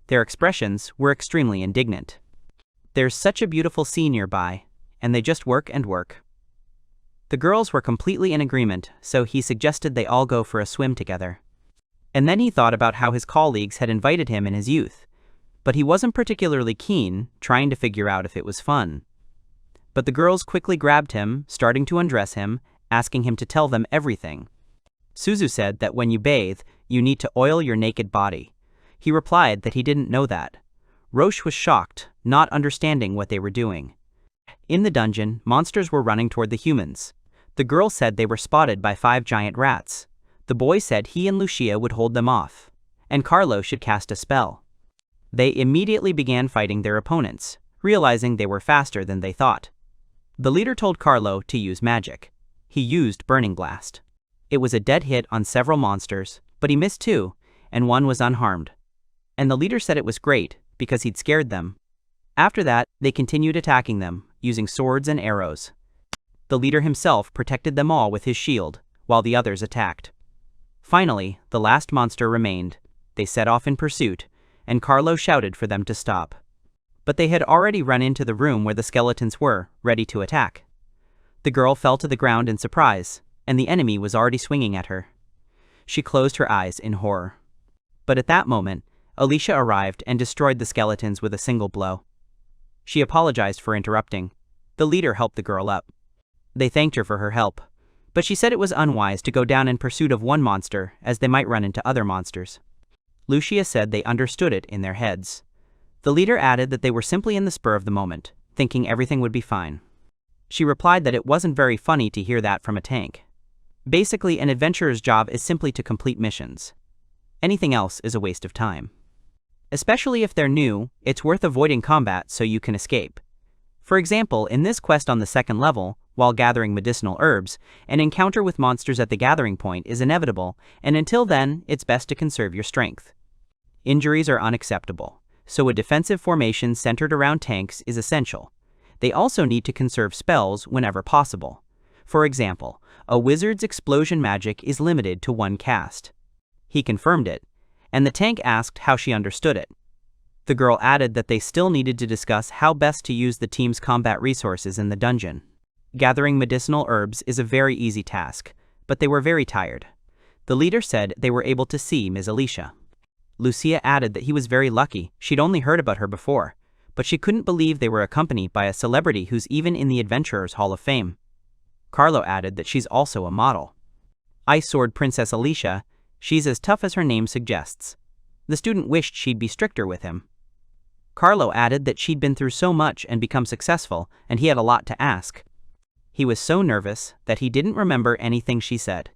Their expressions were extremely indignant. There's such a beautiful sea nearby, and they just work and work. The girls were completely in agreement, so he suggested they all go for a swim together. And then he thought about how his colleagues had invited him in his youth, but he wasn't particularly keen, trying to figure out if it was fun. But the girls quickly grabbed him, starting to undress him, asking him to tell them everything. Suzu said that when you bathe, you need to oil your naked body. He replied that he didn't know that. Roche was shocked, not understanding what they were doing. In the dungeon, monsters were running toward the humans. The girl said they were spotted by 5 giant rats. The boy said he and Lucia would hold them off, and Carlo should cast a spell. They immediately began fighting their opponents, realizing they were faster than they thought. The leader told Carlo to use magic. He used Burning Blast. It was a dead hit on several monsters, but he missed 2, and 1 was unharmed. And the leader said it was great, because he'd scared them. After that, they continued attacking them, using swords and arrows. The leader himself protected them all with his shield, while the others attacked. Finally, the last monster remained. They set off in pursuit, and Carlo shouted for them to stop. But they had already run into the room where the skeletons were, ready to attack. The girl fell to the ground in surprise, and the enemy was already swinging at her. She closed her eyes in horror. But at that moment, Alicia arrived and destroyed the skeletons with a single blow. She apologized for interrupting. The leader helped the girl up. They thanked her for her help, but she said it was unwise to go down in pursuit of one monster, as they might run into other monsters. Lucia said they understood it in their heads. The leader added that they were simply in the spur of the moment, thinking everything would be fine. She replied that it wasn't very funny to hear that from a tank. Basically, an adventurer's job is simply to complete missions. Anything else is a waste of time. Especially if they're new, it's worth avoiding combat so you can escape. For example, in this quest on the 2nd level, while gathering medicinal herbs, an encounter with monsters at the gathering point is inevitable, and until then, it's best to conserve your strength. Injuries are unacceptable, so a defensive formation centered around tanks is essential. They also need to conserve spells whenever possible. For example, a wizard's explosion magic is limited to 1 cast. He confirmed it, and the tank asked how she understood it. The girl added that they still needed to discuss how best to use the team's combat resources in the dungeon. Gathering medicinal herbs is a very easy task, but they were very tired. The leader said they were able to see Ms. Alicia. Lucia added that he was very lucky, she'd only heard about her before, but she couldn't believe they were accompanied by a celebrity who's even in the Adventurers Hall of Fame. Carlo added that she's also a model. Ice Sword Princess Alicia, she's as tough as her name suggests. The student wished she'd be stricter with him. Carlo added that she'd been through so much and become successful, and he had a lot to ask. He was so nervous that he didn't remember anything she said.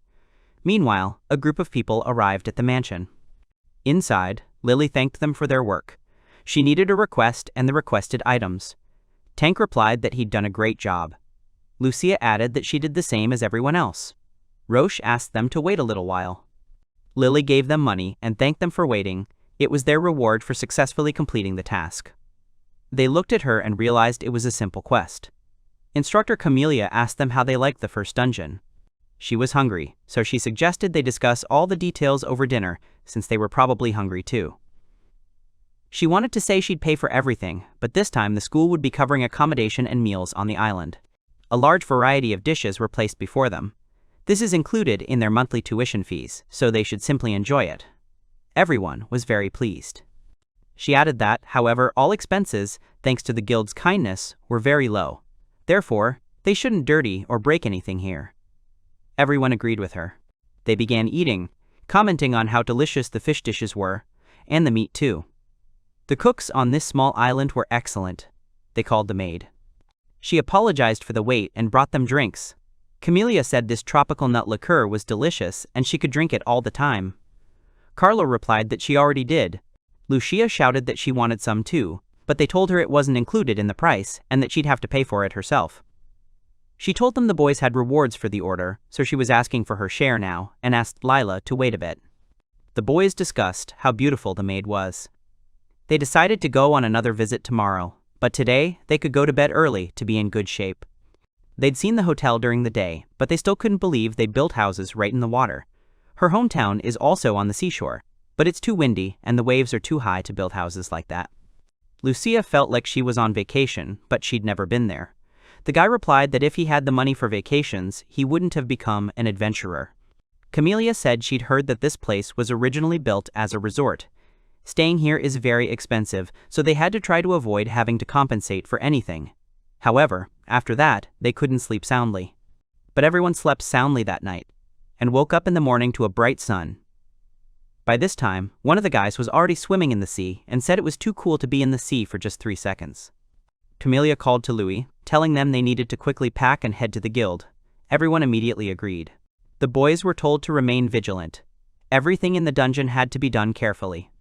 Meanwhile, a group of people arrived at the mansion. Inside, Lily thanked them for their work. She needed a request and the requested items. Tank replied that he'd done a great job. Lucia added that she did the same as everyone else. Roche asked them to wait a little while. Lily gave them money and thanked them for waiting. It was their reward for successfully completing the task. They looked at her and realized it was a simple quest. Instructor Camellia asked them how they liked the first dungeon. She was hungry, so she suggested they discuss all the details over dinner, since they were probably hungry too. She wanted to say she'd pay for everything, but this time the school would be covering accommodation and meals on the island. A large variety of dishes were placed before them. This is included in their monthly tuition fees, so they should simply enjoy it. Everyone was very pleased. She added that, however, all expenses, thanks to the guild's kindness, were very low. Therefore, they shouldn't dirty or break anything here. Everyone agreed with her. They began eating, commenting on how delicious the fish dishes were, and the meat too. The cooks on this small island were excellent, they called the maid. She apologized for the wait and brought them drinks. Camellia said this tropical nut liqueur was delicious and she could drink it all the time. Carlo replied that she already did. Lucia shouted that she wanted some too, but they told her it wasn't included in the price and that she'd have to pay for it herself. She told them the boys had rewards for the order, so she was asking for her share now, and asked Lila to wait a bit. The boys discussed how beautiful the maid was. They decided to go on another visit tomorrow, but today they could go to bed early to be in good shape. They'd seen the hotel during the day, but they still couldn't believe they built houses right in the water. Her hometown is also on the seashore, but it's too windy and the waves are too high to build houses like that. Lucia felt like she was on vacation, but she'd never been there. The guy replied that if he had the money for vacations, he wouldn't have become an adventurer. Camellia said she'd heard that this place was originally built as a resort. Staying here is very expensive, so they had to try to avoid having to compensate for anything. However, after that, they couldn't sleep soundly. But everyone slept soundly that night, and woke up in the morning to a bright sun. By this time, one of the guys was already swimming in the sea and said it was too cool to be in the sea for just 3 seconds. Camellia called to Louis, telling them they needed to quickly pack and head to the guild. Everyone immediately agreed. The boys were told to remain vigilant. Everything in the dungeon had to be done carefully.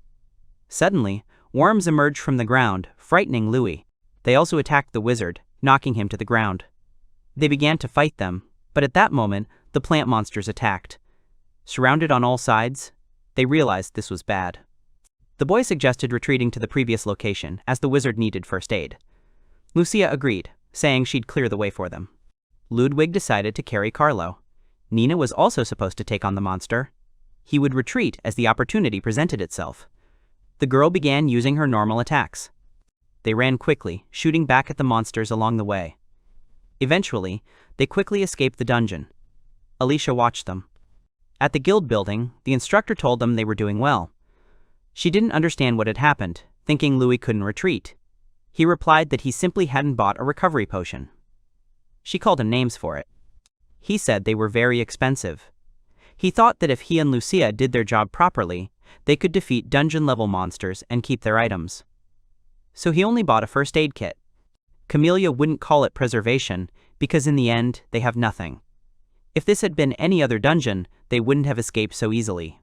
Suddenly, worms emerged from the ground, frightening Louis. They also attacked the wizard, knocking him to the ground. They began to fight them, but at that moment, the plant monsters attacked. Surrounded on all sides, they realized this was bad. The boy suggested retreating to the previous location, as the wizard needed first aid. Lucia agreed, saying she'd clear the way for them. Ludwig decided to carry Carlo. Nina was also supposed to take on the monster. He would retreat as the opportunity presented itself. The girl began using her normal attacks. They ran quickly, shooting back at the monsters along the way. Eventually, they quickly escaped the dungeon. Alicia watched them. At the guild building, the instructor told them they were doing well. She didn't understand what had happened, thinking Louis couldn't retreat. He replied that he simply hadn't bought a recovery potion. She called him names for it. He said they were very expensive. He thought that if he and Lucia did their job properly, they could defeat dungeon-level monsters and keep their items. So he only bought a first aid kit. Camellia wouldn't call it preservation, because in the end, they have nothing. If this had been any other dungeon, they wouldn't have escaped so easily.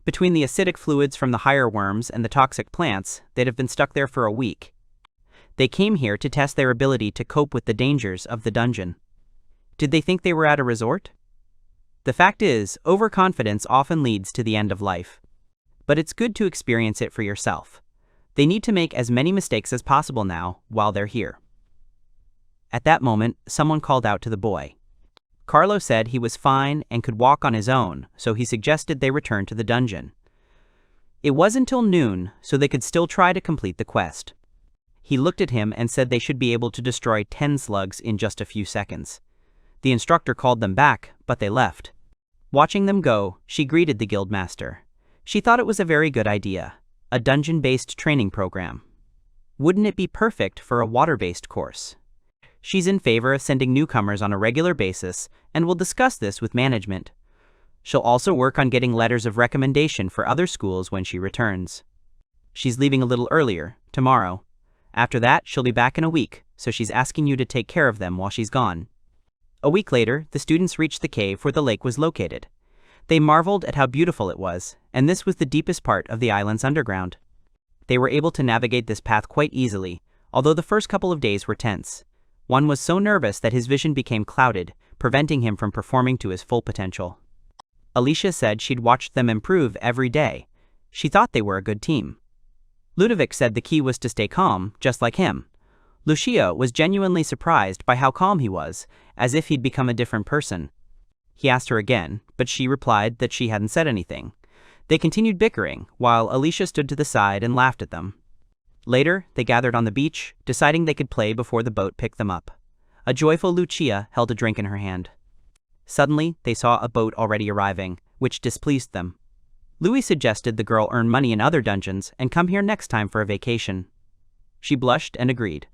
Between the acidic fluids from the higher worms and the toxic plants, they'd have been stuck there for a week. They came here to test their ability to cope with the dangers of the dungeon. Did they think they were at a resort? The fact is, overconfidence often leads to the end of life. But it's good to experience it for yourself. They need to make as many mistakes as possible now, while they're here. At that moment, someone called out to the boy. Carlo said he was fine and could walk on his own, so he suggested they return to the dungeon. It was until noon, so they could still try to complete the quest. He looked at him and said they should be able to destroy 10 slugs in just a few seconds. The instructor called them back, but they left. Watching them go, she greeted the guildmaster. She thought it was a very good idea, a dungeon-based training program. Wouldn't it be perfect for a water-based course? She's in favor of sending newcomers on a regular basis and will discuss this with management. She'll also work on getting letters of recommendation for other schools when she returns. She's leaving a little earlier, tomorrow. After that, she'll be back in a week, so she's asking you to take care of them while she's gone. A week later, the students reached the cave where the lake was located. They marveled at how beautiful it was, and this was the deepest part of the island's underground. They were able to navigate this path quite easily, although the first couple of days were tense. One was so nervous that his vision became clouded, preventing him from performing to his full potential. Alicia said she'd watched them improve every day. She thought they were a good team. Ludovic said the key was to stay calm, just like him. Lucia was genuinely surprised by how calm he was, as if he'd become a different person. He asked her again, but she replied that she hadn't said anything. They continued bickering, while Alicia stood to the side and laughed at them. Later, they gathered on the beach, deciding they could play before the boat picked them up. A joyful Lucia held a drink in her hand. Suddenly, they saw a boat already arriving, which displeased them. Louis suggested the girl earn money in other dungeons and come here next time for a vacation. She blushed and agreed.